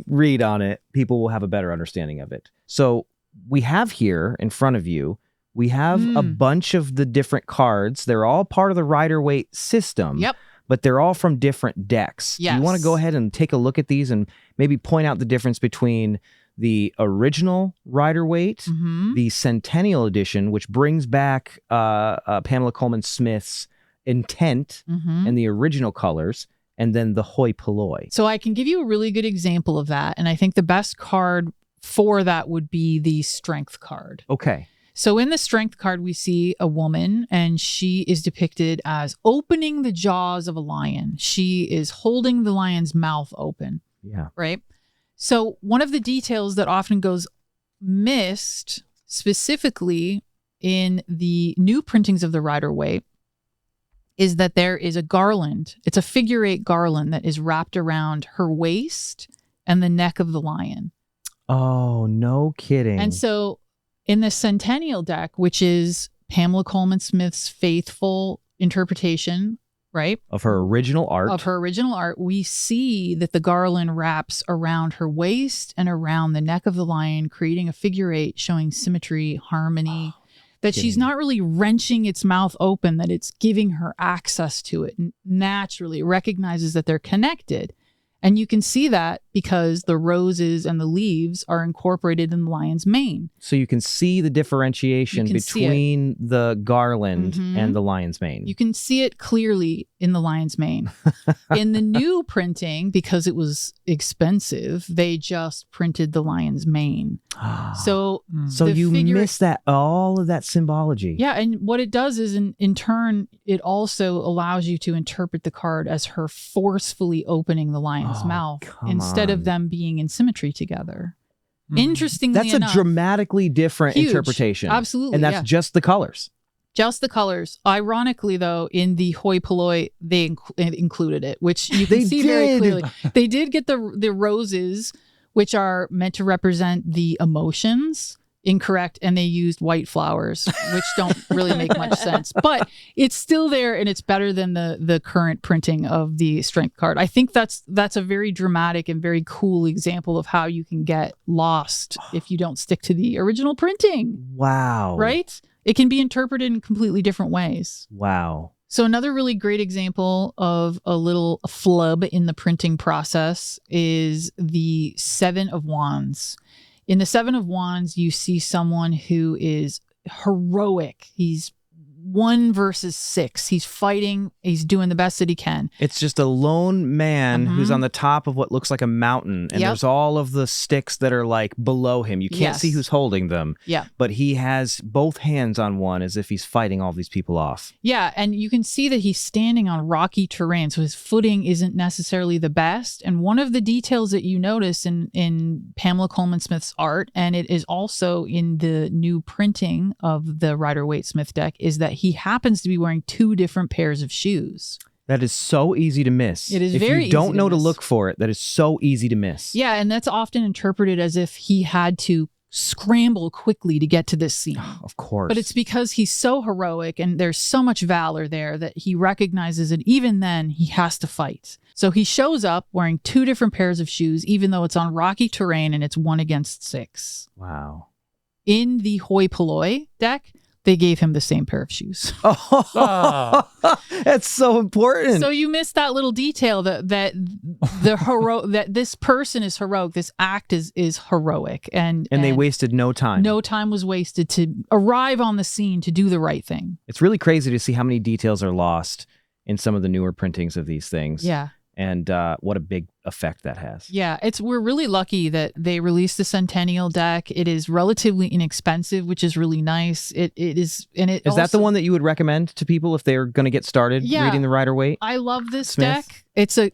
read on it, people will have a better understanding of it. So we have here in front of you, we have a bunch of the different cards. They're all part of the Rider-Waite system. Yep. But they're all from different decks. Yes. You want to go ahead and take a look at these and maybe point out the difference between the original Rider-Waite, the Centennial Edition, which brings back Pamela Coleman Smith's intent and the original colors, and then the Hoi Polloi. So I can give you a really good example of that. And I think the best card for that would be the Strength card. Okay. So in the Strength card, we see a woman, and she is depicted as opening the jaws of a lion. She is holding the lion's mouth open. Yeah. Right? So one of the details that often goes missed, specifically in the new printings of the Rider-Waite, is that there is a garland. It's a figure 8 garland that is wrapped around her waist and the neck of the lion. Oh, no kidding. And so in the Centennial deck, which is Pamela Coleman Smith's faithful interpretation right? Of her original art. Of her original art, we see that the garland wraps around her waist and around the neck of the lion, creating a figure 8 showing symmetry, harmony, that she's not really wrenching its mouth open, that it's giving her access to it. Naturally, it recognizes that they're connected. And you can see that because the roses and the leaves are incorporated in the lion's mane. So you can see the differentiation between the garland and the lion's mane. You can see it clearly in the lion's mane. In the new printing, because it was expensive, they just printed the lion's mane. So you miss that, all of that symbology. Yeah, and what it does is in turn, it also allows you to interpret the card as her forcefully opening the lion's mouth instead of them being in symmetry together. Interestingly enough, enough, a dramatically different interpretation. Absolutely. And that's just the colors. Just the colors. Ironically, though, in the Hoi Polloi, they included it, which you can see very clearly. They did get the roses, which are meant to represent the emotions, incorrect, and they used white flowers, which don't really make much sense. But it's still there, and it's better than the current printing of the strength card. I think that's a very dramatic and very cool example of how you can get lost if you don't stick to the original printing. Wow. Right? It can be interpreted in completely different ways. Wow. So another really great example of a little flub in the printing process is the Seven of Wands. In the Seven of Wands, you see someone who is heroic. He's 1 versus 6. He's fighting. He's doing the best that he can. It's just a lone man who's on the top of what looks like a mountain. And there's all of the sticks that are like below him. You can't see who's holding them. Yeah. But he has both hands on one as if he's fighting all these people off. Yeah. And you can see that he's standing on rocky terrain. So his footing isn't necessarily the best. And one of the details that you notice in Pamela Coleman Smith's art, and it is also in the new printing of the Rider-Waite-Smith deck, is that he happens to be wearing 2 different pairs of shoes. That is so easy to miss. It is if very you don't easy know to to miss. look for it, that is so easy to miss. Yeah, and that's often interpreted as if he had to scramble quickly to get to this scene. Of course. But it's because he's so heroic and there's so much valor there that he recognizes that even then he has to fight. So he shows up wearing 2 different pairs of shoes, even though it's on rocky terrain and it's 1 against 6. Wow. In the Hoi Polloi deck, they gave him the same pair of shoes. That's so important. So you missed that little detail that that this person is heroic. This act is heroic, and they wasted no time. No time was wasted to arrive on the scene to do the right thing. It's really crazy to see how many details are lost in some of the newer printings of these things. Yeah. And what a big effect that has. Yeah, we're really lucky that they released the Centennial deck. It is relatively inexpensive, which is really nice. It is, and it is that the one that you would recommend to people if they're going to get started reading the Rider-Waite? I love this Smith? deck.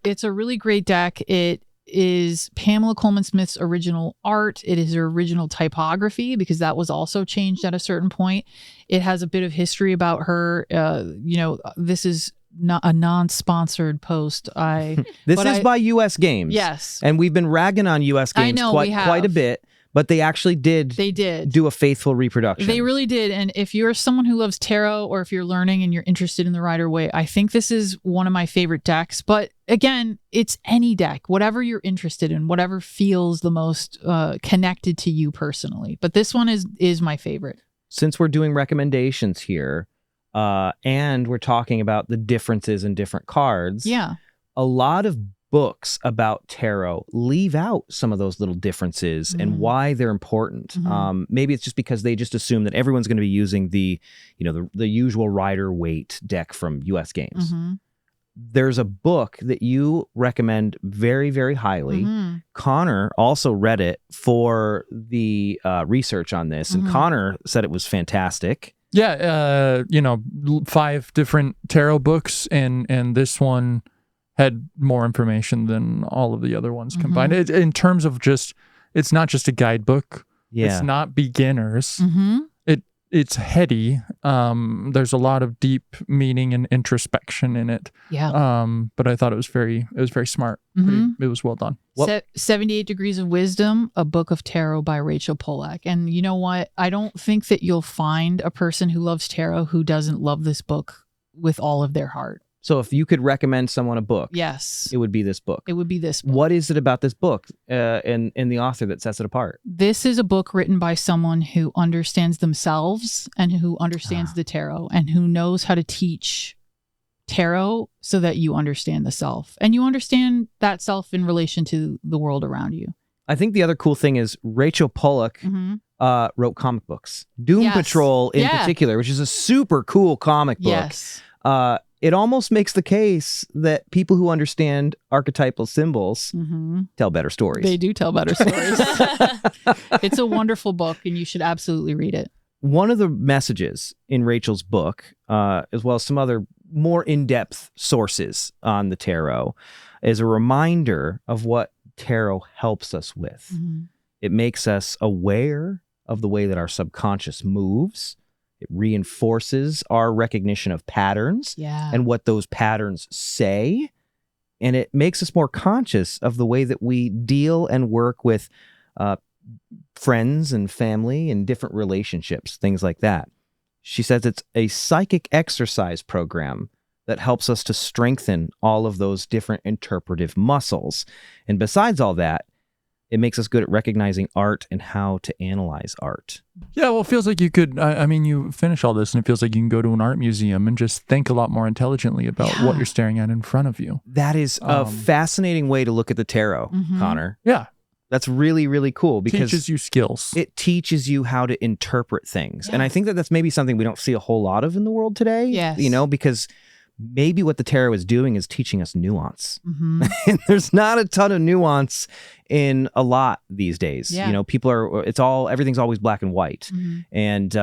It's a really great deck. It is Pamela Coleman Smith's original art. It is her original typography because that was also changed at a certain point. It has a bit of history about her. This is not a non-sponsored post. This is by U.S. Games. Yes. And we've been ragging on U.S. Games quite a bit, but they actually did do a faithful reproduction. They really did. And if you're someone who loves tarot or if you're learning and you're interested in the Rider-Waite, I think this is one of my favorite decks. But again, it's any deck, whatever you're interested in, whatever feels the most connected to you personally. But this one is my favorite. Since we're doing recommendations here, and we're talking about the differences in different cards. Yeah. A lot of books about tarot leave out some of those little differences and why they're important. Maybe it's just because they just assume that everyone's going to be using the usual Rider-Waite deck from U.S. Games. There's a book that you recommend very, very highly. Connor also read it for the research on this, and Connor said it was fantastic. Yeah, 5 different tarot books, and this one had more information than all of the other ones combined. In terms of it's not just a guidebook. Yeah. It's not beginners. It's heady. There's a lot of deep meaning and introspection in it. Yeah. But I thought it was very smart. It was well done. 78 Degrees of Wisdom, a book of tarot by Rachel Pollack. And you know what? I don't think that you'll find a person who loves tarot who doesn't love this book with all of their heart. So if you could recommend someone a book, Yes. it would be this book. It would be this book. What is it about this book and the author that sets it apart? This is a book written by someone who understands themselves and who understands the tarot and who knows how to teach tarot so that you understand the self and you understand that self in relation to the world around you. I think the other cool thing is Rachel Polloi wrote comic books. Doom Yes. Patrol in particular, which is a super cool comic book. Yes. It almost makes the case that people who understand archetypal symbols tell better stories. They do tell better stories. It's a wonderful book and you should absolutely read it. One of the messages in Rachel's book, as well as some other more in-depth sources on the tarot, is a reminder of what tarot helps us with. It makes us aware of the way that our subconscious moves. It reinforces our recognition of patterns and what those patterns say. And it makes us more conscious of the way that we deal and work with friends and family and different relationships, things like that. She says it's a psychic exercise program that helps us to strengthen all of those different interpretive muscles. And besides all that, it makes us good at recognizing art and how to analyze art. Yeah, well, it feels like you could, I mean, you finish all this and it feels like you can go to an art museum and just think a lot more intelligently about what you're staring at in front of you. That is a fascinating way to look at the tarot, Connor. Yeah. That's really, really cool because teaches you skills. It teaches you how to interpret things. And I think that that's maybe something we don't see a whole lot of in the world today. Yes. You know, because maybe what the tarot is doing is teaching us nuance. And there's not a ton of nuance in a lot these days. You know, everything's always black and white. And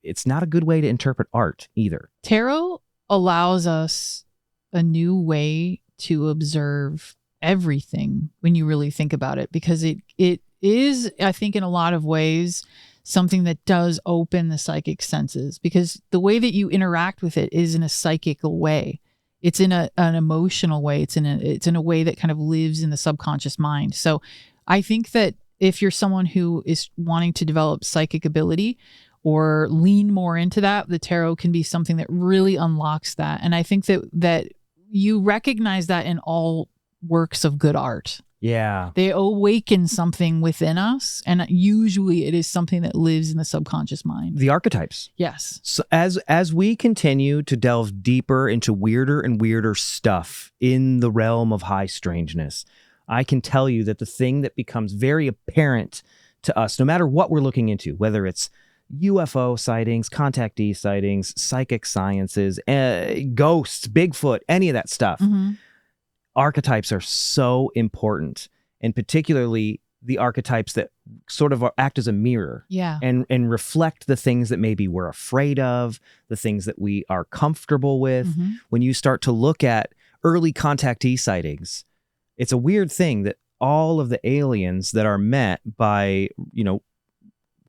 it's not a good way to interpret art either. Tarot allows us a new way to observe everything when you really think about it, because it is, I think, in a lot of ways, something that does open the psychic senses, because the way that you interact with it is in a psychical way. It's in an emotional way. It's in a way that kind of lives in the subconscious mind. So I think that if you're someone who is wanting to develop psychic ability or lean more into that, the tarot can be something that really unlocks that. And I think that you recognize that in all works of good art. Yeah. They awaken something within us, and usually it is something that lives in the subconscious mind. The archetypes. Yes. So as we continue to delve deeper into weirder and weirder stuff in the realm of high strangeness, I can tell you that the thing that becomes very apparent to us, no matter what we're looking into, whether it's UFO sightings, contactee sightings, psychic sciences, ghosts, Bigfoot, any of that stuff, archetypes are so important, and particularly the archetypes that sort of act as a mirror and reflect the things that maybe we're afraid of, the things that we are comfortable with. When you start to look at early contactee sightings, it's a weird thing that all of the aliens that are met by, you know,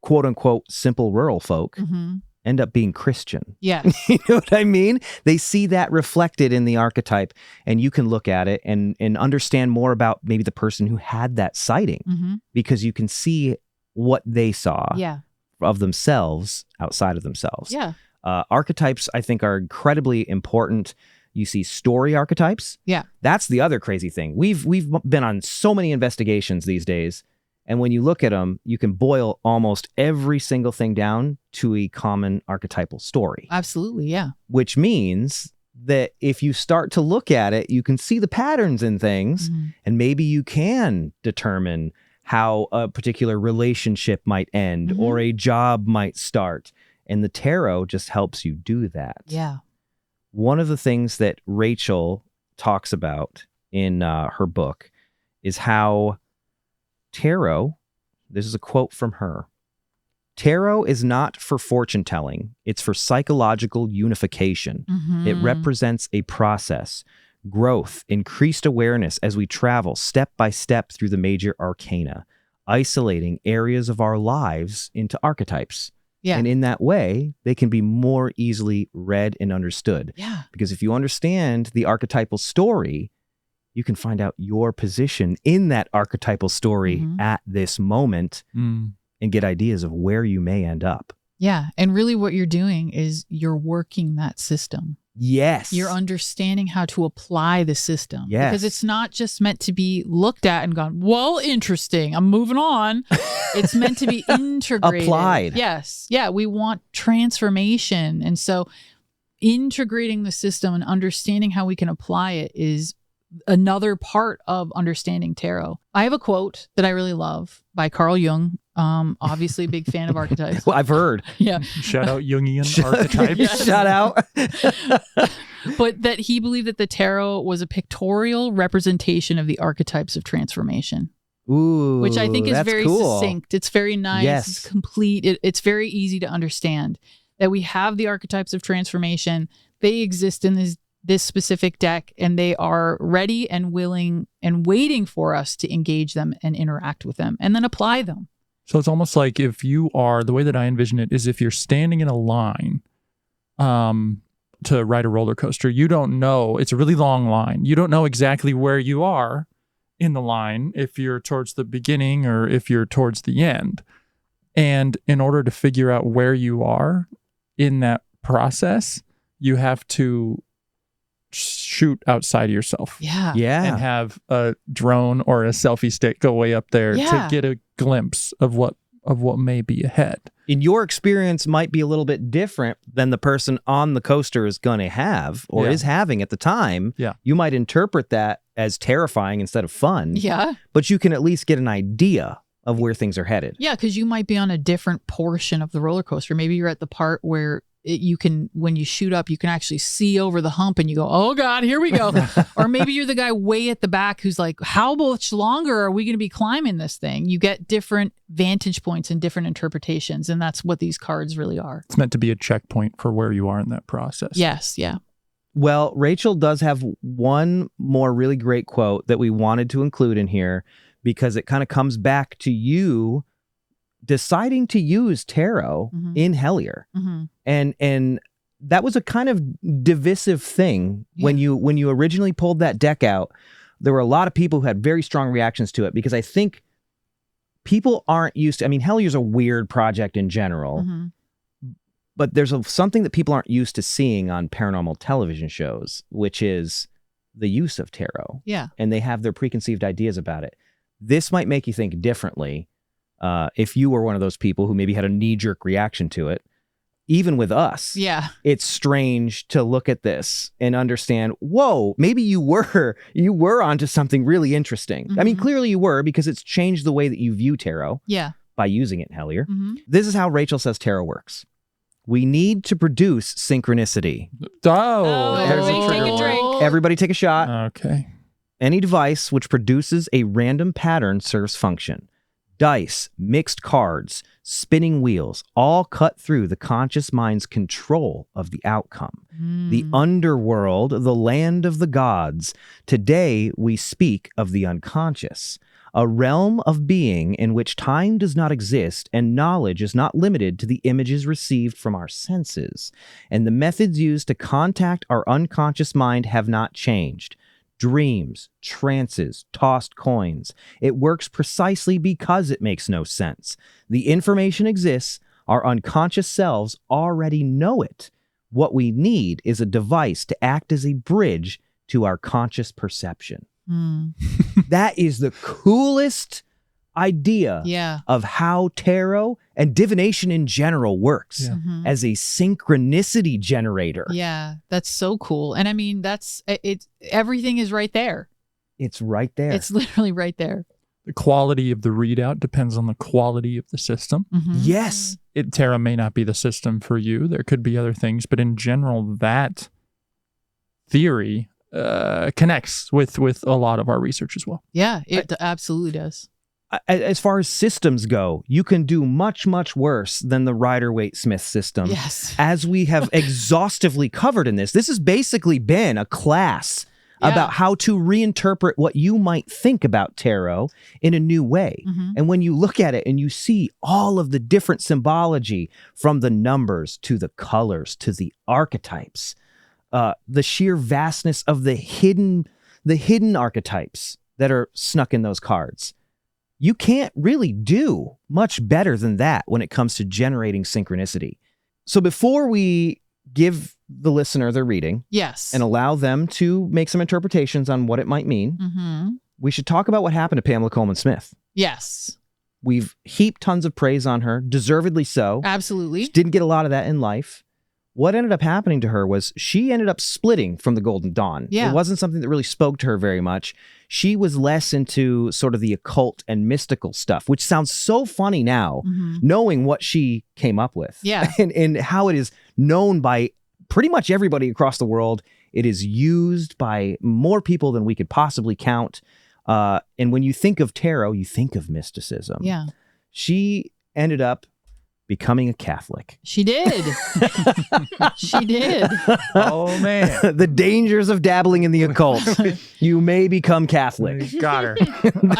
quote unquote, simple rural folk end up being Christian. Yes. You know what I mean? They see that reflected in the archetype, and you can look at it and understand more about maybe the person who had that sighting, because you can see what they saw of themselves outside of themselves. Archetypes, I think, are incredibly important. You see story archetypes. That's the other crazy thing. We've been on so many investigations these days, and when you look at them, you can boil almost every single thing down to a common archetypal story. Absolutely, yeah. Which means that if you start to look at it, you can see the patterns in things, and maybe you can determine how a particular relationship might end or a job might start. And the tarot just helps you do that. Yeah. One of the things that Rachel talks about in her book is how tarot, this is a quote from her, "Tarot is not for fortune telling, it's for psychological unification. It represents a process, growth, increased awareness as we travel step by step through the major arcana, isolating areas of our lives into archetypes." And in that way, they can be more easily read and understood. Because if you understand the archetypal story, you can find out your position in that archetypal story at this moment and get ideas of where you may end up. Yeah. And really what you're doing is you're working that system. Yes. You're understanding how to apply the system. Yes. Because it's not just meant to be looked at and gone, well, interesting, I'm moving on. It's meant to be integrated. Applied. Yes. Yeah, we want transformation. And so integrating the system and understanding how we can apply it is another part of understanding tarot. I have a quote that I really love by Carl Jung. Obviously a big fan of archetypes. Well, I've heard. Yeah. Shout out Jungian archetypes. Shout out. But that he believed that the tarot was a pictorial representation of the archetypes of transformation. Ooh, Which I think is that's very cool. succinct. It's very nice. Yes. It's complete. It's very easy to understand that we have the archetypes of transformation. They exist in this specific deck, and they are ready and willing and waiting for us to engage them and interact with them and then apply them. So it's almost like if you are, the way that I envision it is if you're standing in a line to ride a roller coaster, you don't know, it's a really long line. You don't know exactly where you are in the line, if you're towards the beginning or if you're towards the end. And in order to figure out where you are in that process, you have to shoot outside of yourself. Yeah. Yeah. And have a drone or a selfie stick go way up there Yeah. to get a glimpse of what may be ahead. And your experience might be a little bit different than the person on the coaster is going to have or Yeah. is having at the time. Yeah. You might interpret that as terrifying instead of fun. Yeah. But you can at least get an idea of where things are headed. Yeah, because you might be on a different portion of the roller coaster. Maybe you're at the part where you can, when you shoot up, you can actually see over the hump and you go, oh God, here we go. Or maybe you're the guy way at the back who's like, how much longer are we going to be climbing this thing? You get different vantage points and different interpretations. And that's what these cards really are. It's meant to be a checkpoint for where you are in that process. Yes. Yeah. Well, Rachel does have one more really great quote that we wanted to include in here because it kind of comes back to you deciding to use tarot in Hellier. Mm-hmm. And that was a kind of divisive thing when you originally pulled that deck out. There were a lot of people who had very strong reactions to it because I think people aren't used to, I mean, Hellier's a weird project in general, Mm-hmm. but there's something that people aren't used to seeing on paranormal television shows, which is the use of tarot. Yeah. And they have their preconceived ideas about it. This might make you think differently if you were one of those people who maybe had a knee-jerk reaction to it. Even with us, Yeah. it's strange to look at this and understand, whoa, maybe you were onto something really interesting. I mean, Mhm. clearly you were, because it's changed the way that you view tarot Yeah. by using it in Hellier. Mm-hmm. This is how Rachel says tarot works. We need to produce synchronicity. Oh, There's a everybody take a drink. Everybody take a shot. Okay. Any device which produces a random pattern serves function. Dice, mixed cards, spinning wheels, all cut through the conscious mind's control of the outcome. The underworld, the land of the gods. Today we speak of the unconscious, a realm of being in which time does not exist and knowledge is not limited to the images received from our senses. And the methods used to contact our unconscious mind have not changed. Dreams, trances, tossed coins. It works precisely because it makes no sense. The information exists. Our unconscious selves already know it. What we need is a device to act as a bridge to our conscious perception. That is the coolest idea Yeah. of how tarot and divination in general works Yeah. Mhm. as a synchronicity generator. Yeah. That's so cool. And I mean, everything is right there. It's right there. It's literally right there. The quality of the readout depends on the quality of the system. Mhm. Yes. Tarot may not be the system for you. There could be other things, but in general, that theory connects with a lot of our research as well. Yeah. It absolutely does. As far as systems go, you can do much, much worse than the Rider-Waite-Smith system. Yes. As we have exhaustively covered in this. This has basically been a class Yeah. about how to reinterpret what you might think about tarot in a new way. Mhm. And when you look at it and you see all of the different symbology, from the numbers to the colors to the archetypes, the sheer vastness of the hidden archetypes that are snuck in those cards, you can't really do much better than that when it comes to generating synchronicity. So before we give the listener their reading Yes. and allow them to make some interpretations on what it might mean, we should talk about what happened to Pamela Coleman Smith. Yes. We've heaped tons of praise on her, deservedly so. Absolutely. She didn't get a lot of that in life. What ended up happening to her was she ended up splitting from the Golden Dawn. Yeah. It wasn't something that really spoke to her very much. She was less into sort of the occult and mystical stuff, which sounds so funny now, knowing what she came up with. Yeah. And how it is known by pretty much everybody across the world. It is used by more people than we could possibly count. And when you think of tarot, you think of mysticism. Yeah. She ended up becoming a Catholic. She did. She did. Oh, man. The dangers of dabbling in the occult. You may become Catholic. Got her.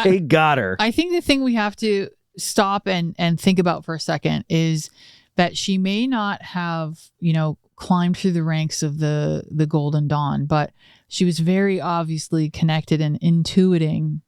They got her. I think the thing we have to stop and think about for a second is that she may not have, climbed through the ranks of the Golden Dawn, but she was very obviously connected and intuiting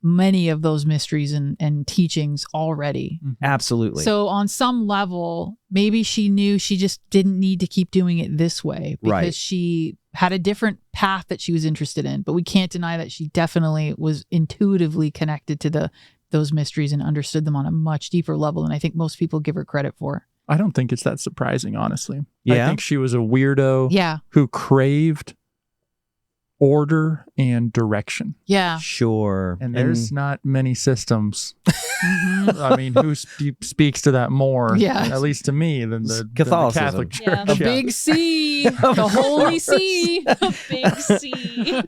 many of those mysteries and teachings already. Absolutely. So on some level, maybe she knew she just didn't need to keep doing it this way because Right. she had a different path that she was interested in. But we can't deny that she definitely was intuitively connected to those mysteries and understood them on a much deeper level than I think most people give her credit for. I don't think it's that surprising, honestly. Yeah? I think she was a weirdo Yeah. who craved order and direction. Yeah. Sure. And there's not many systems. I mean, who speaks to that more, Yeah. at least to me, than the Catholicism. Catholic Church? Yeah. A big C. The Holy C. A big C.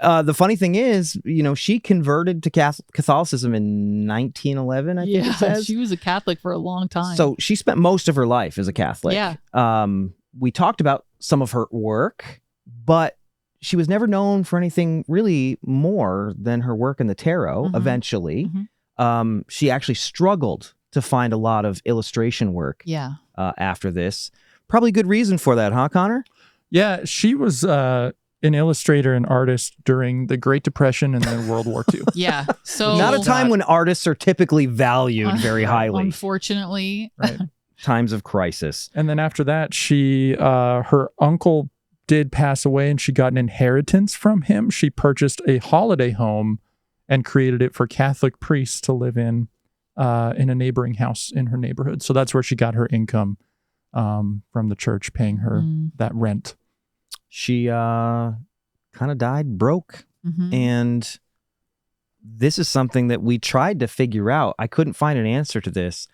The funny thing is, she converted to Catholicism in 1911, I think it Yeah. says. She was a Catholic for a long time. So she spent most of her life as a Catholic. Yeah. We talked about some of her work, but she was never known for anything really more than her work in the tarot, eventually. She actually struggled to find a lot of illustration work Yeah. after this. Probably good reason for that, huh, Connor? Yeah, she was an illustrator and artist during the Great Depression and then World War II. Yeah. So Not a time when artists are typically valued very highly. Unfortunately. Right. Times of crisis. And then after that, her uncle did pass away and she got an inheritance from him. She purchased a holiday home and created it for Catholic priests to live in a neighboring house in her neighborhood. So that's where she got her income from the church paying her that rent. She kind of died broke. And this is something that we tried to figure out. I couldn't find an answer to this.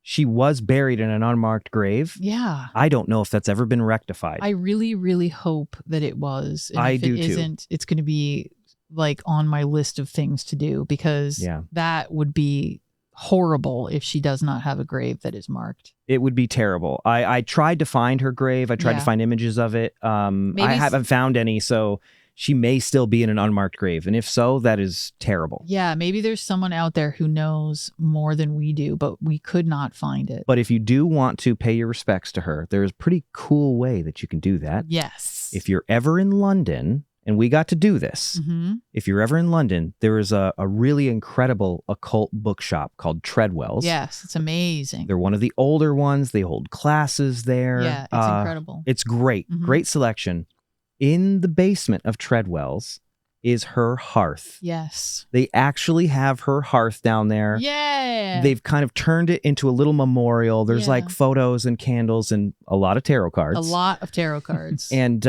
She was buried in an unmarked grave. Yeah. I don't know if that's ever been rectified. I really, really hope that it was. And I if do it too. isn't, it's going to be like on my list of things to do because that would be horrible if she does not have a grave that is marked. It would be terrible. I tried to find her grave. I tried to find images of it. I haven't found any, so she may still be in an unmarked grave. And if so, that is terrible. Yeah, maybe there's someone out there who knows more than we do, but we could not find it. But if you do want to pay your respects to her, there's a pretty cool way that you can do that. Yes. If you're ever in London, and we got to do this, if you're ever in London, there is a really incredible occult bookshop called Treadwell's. Yes, it's amazing. They're one of the older ones. They hold classes there. Yeah, it's incredible. It's great. Great selection. In the basement of Treadwell's is her hearth. Yes. They actually have her hearth down there. Yeah. They've kind of turned it into a little memorial. There's like photos and candles and a lot of tarot cards. A lot of tarot cards. And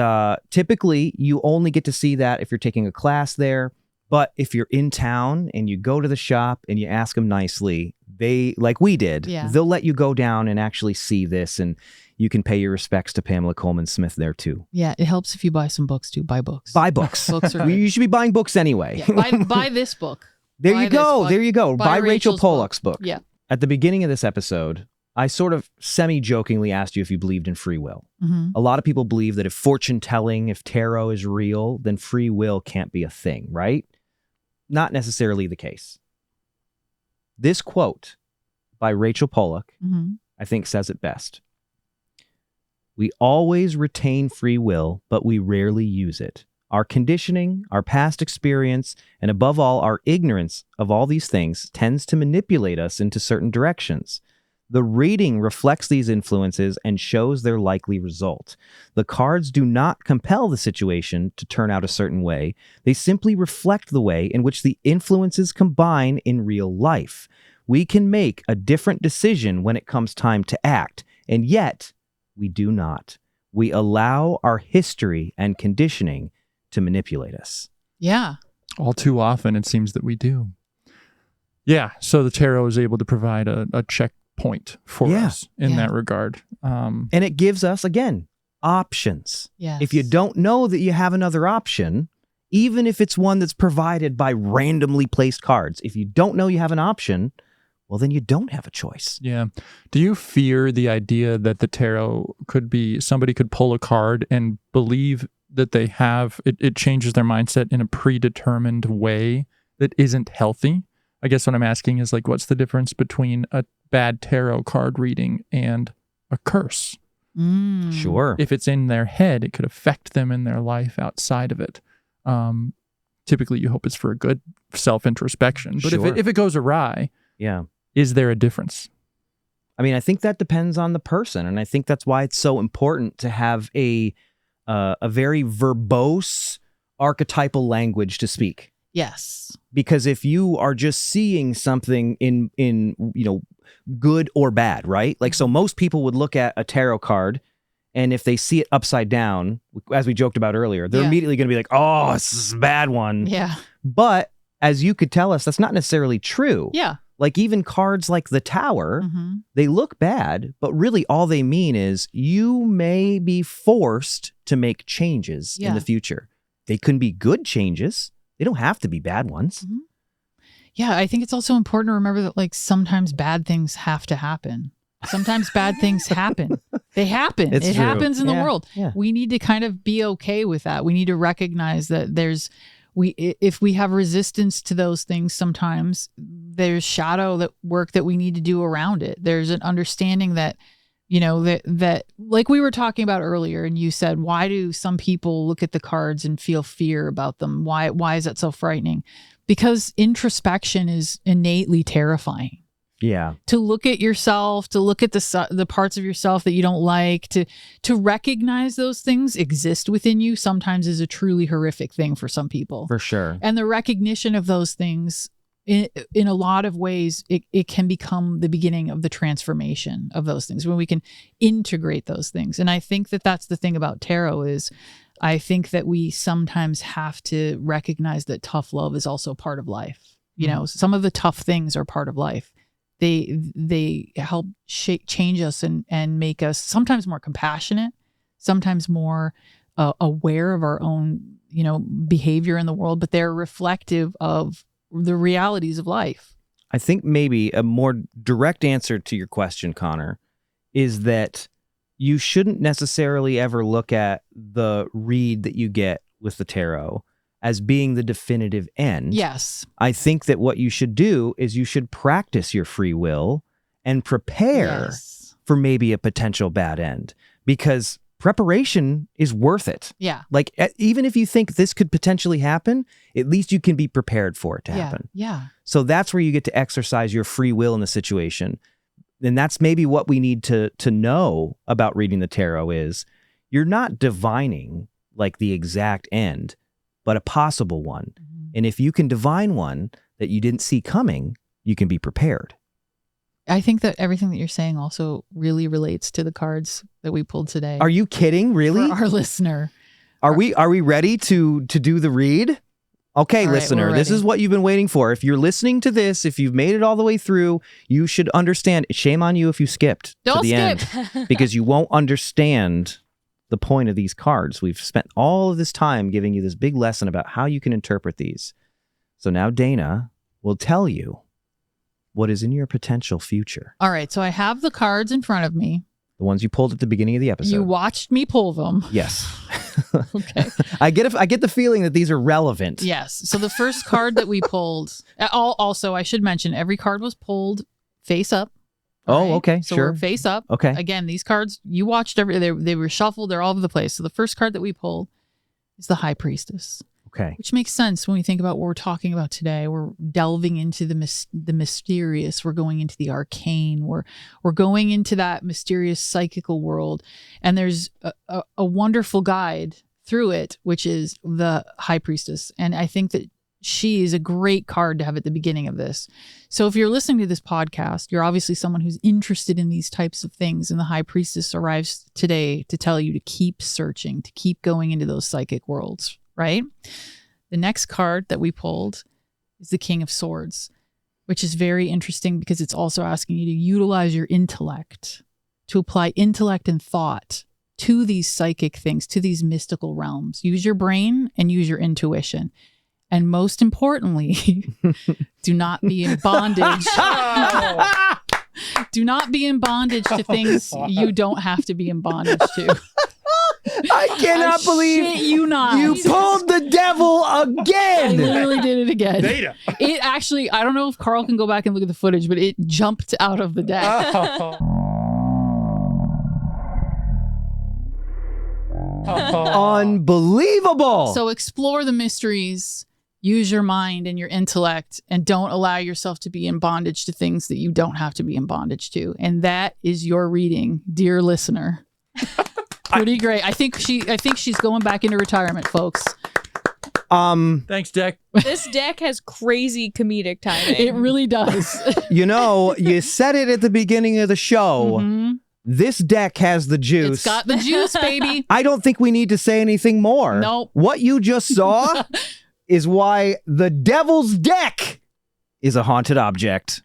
typically you only get to see that if you're taking a class there. But if you're in town and you go to the shop and you ask them nicely, they, like we did, they'll let you go down and actually see this, and you can pay your respects to Pamela Coleman Smith there too. Yeah, it helps if you buy some books too. Buy books. Buy books. Books are You should be buying books anyway. Yeah, buy this book. There Buy you this go. book. There you go. Buy Rachel Rachel's Pollak's book. Yeah. At the beginning of this episode, I sort of semi-jokingly asked you if you believed in free will. A lot of people believe that if fortune telling, if tarot is real, then free will can't be a thing, right? Not necessarily the case. This quote by Rachel Pollak, I think, says it best. We always retain free will, but we rarely use it. Our conditioning, our past experience, and above all, our ignorance of all these things tends to manipulate us into certain directions. The reading reflects these influences and shows their likely result. The cards do not compel the situation to turn out a certain way. They simply reflect the way in which the influences combine in real life. We can make a different decision when it comes time to act, and yet we do not. We allow our history and conditioning to manipulate us. Yeah. All too often, it seems that we do. Yeah, so the tarot is able to provide a checkpoint for us in that regard. And it gives us, again, options. Yes. If you don't know that you have another option, even if it's one that's provided by randomly placed cards, if you don't know you have an option, well, then you don't have a choice. Yeah. Do you fear the idea that the tarot could be, somebody could pull a card and believe that they have, it changes their mindset in a predetermined way that isn't healthy? I guess what I'm asking is, like, what's the difference between a bad tarot card reading and a curse? Sure. If it's in their head, it could affect them in their life outside of it. Typically, you hope it's for a good self-introspection. But Sure. if it goes awry, Yeah. is there a difference? I mean, I think that depends on the person, and I think that's why it's so important to have a very verbose, archetypal language to speak. Yes. Because if you are just seeing something in good or bad, right? Like, so most people would look at a tarot card, and if they see it upside down, as we joked about earlier, they're immediately going to be like, "Oh, this is a bad one." Yeah. But as you could tell us, that's not necessarily true. Yeah. Like, even cards like the Tower, they look bad, but really all they mean is you may be forced to make changes in the future. They can be good changes. They don't have to be bad ones. Yeah, I think it's also important to remember that, like, sometimes bad things have to happen. Sometimes bad things happen. They happen. It's it true. happens in the world. Yeah. We need to kind of be okay with that. We need to recognize that if we have resistance to those things, sometimes there's shadow work that we need to do around it. There's an understanding that, that like we were talking about earlier, and you said, why do some people look at the cards and feel fear about them? Why is that so frightening? Because introspection is innately terrifying. Yeah. To look at yourself, to look at the parts of yourself that you don't like, to recognize those things exist within you sometimes is a truly horrific thing for some people. For sure. And the recognition of those things, in a lot of ways, it can become the beginning of the transformation of those things, when we can integrate those things. And I think that that's the thing about tarot is, I think that we sometimes have to recognize that tough love is also part of life. Some of the tough things are part of life. They help change us and make us sometimes more compassionate, sometimes more aware of our own, behavior in the world, but they're reflective of the realities of life. I think maybe a more direct answer to your question, Connor, is that you shouldn't necessarily ever look at the read that you get with the tarot as being the definitive end. Yes. I think that what you should do is you should practice your free will and prepare for maybe a potential bad end, because preparation is worth it. Yeah. Like, even if you think this could potentially happen, at least you can be prepared for it to happen. Yeah. So that's where you get to exercise your free will in the situation. And that's maybe what we need to know about reading the tarot is you're not divining like the exact end, but a possible one. And if you can divine one that you didn't see coming, you can be prepared. I think that everything that you're saying also really relates to the cards that we pulled today. Are you kidding? Really? For our listener. Are we ready to do the read? Okay, All right, listener, we're this ready. is what you've been waiting for. If you're listening to this, if you've made it all the way through, you should understand. Shame on you if you skipped to Don't the skip. end, because you won't understand the point of these cards. We've spent all of this time giving you this big lesson about how you can interpret these. So now Dana will tell you what is in your potential future. All right. So I have the cards in front of me. The ones you pulled at the beginning of the episode. You watched me pull them. Yes. Okay. I get the feeling that these are relevant. Yes. So the first card that we pulled, also I should mention, every card was pulled face up. Oh, right? okay, So sure. we're face up. Okay. Again, these cards, you watched they were shuffled. They're all over the place. So the first card that we pulled is the High Priestess. Okay. Which makes sense when we think about what we're talking about today. We're delving into the mysterious. We're going into the arcane. We're going into that mysterious psychical world. And there's a wonderful guide through it, which is the High Priestess. And I think that she is a great card to have at the beginning of this. So if you're listening to this podcast, you're obviously someone who's interested in these types of things. And the High Priestess arrives today to tell you to keep searching, to keep going into those psychic worlds. Right? The next card that we pulled is the King of Swords, which is very interesting because it's also asking you to utilize your intellect, to apply intellect and thought to these psychic things, to these mystical realms. Use your brain and use your intuition. And most importantly, do not be in bondage. Do not be in bondage to things you don't have to be in bondage to. I cannot believe you pulled the devil again. I literally did it again. Data. It actually, I don't know if Carl can go back and look at the footage, but it jumped out of the deck. Unbelievable. So explore the mysteries, use your mind and your intellect, and don't allow yourself to be in bondage to things that you don't have to be in bondage to. And that is your reading, dear listener. Pretty great. I think she's going back into retirement, folks. Thanks, deck. This deck has crazy comedic timing. It really does. You said it at the beginning of the show. Mm-hmm. This deck has the juice. It's got the juice, baby. I don't think we need to say anything more. Nope. What you just saw is why the devil's deck is a haunted object.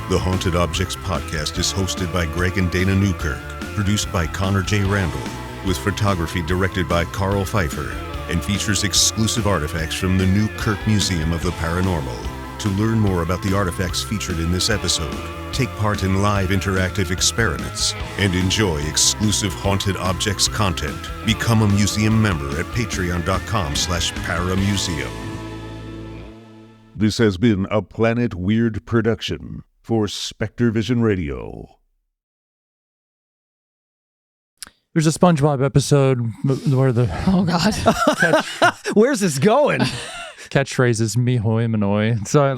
The Haunted Objects podcast is hosted by Greg and Dana Newkirk, produced by Connor J. Randall, with photography directed by Carl Pfeiffer, and features exclusive artifacts from the Newkirk Museum of the Paranormal. To learn more about the artifacts featured in this episode, take part in live interactive experiments, and enjoy exclusive Haunted Objects content, become a museum member at patreon.com/paramuseum. This has been a Planet Weird production for Spectre Vision Radio. There's a SpongeBob episode where the Where's this going? catchphrase is "me hoi manoi," so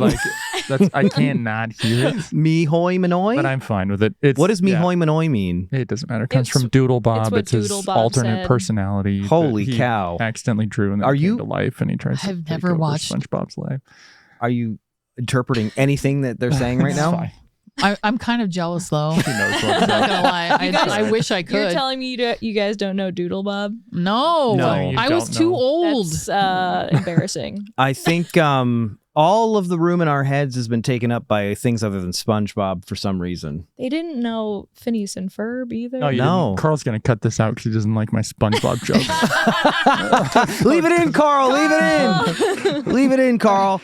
I can't not hear it. Me hoi manoi? But I'm fine with it. What does me hoi manoi mean? It doesn't matter. It comes It's- from Doodle Bob. it's what It's his Doodle Bob alternate said. personality. that Holy he cow. Accidentally drew and then Are came you- to life, and he tries to I've take never over watched- SpongeBob's life. Are you interpreting anything that they're saying right It's now? fine. I'm kind of jealous, though. He knows what's I'm not up. gonna lie. I wish I You're could. telling me you guys don't know Doodle Bob? No, No. You I was don't too know. old. That's embarrassing. I think all of the room in our heads has been taken up by things other than SpongeBob for some reason. They didn't know Phineas and Ferb either. No, you No. didn't. Carl's gonna cut this out because he doesn't like my SpongeBob jokes. Leave it in, Carl. Leave it in. Leave it in, Carl.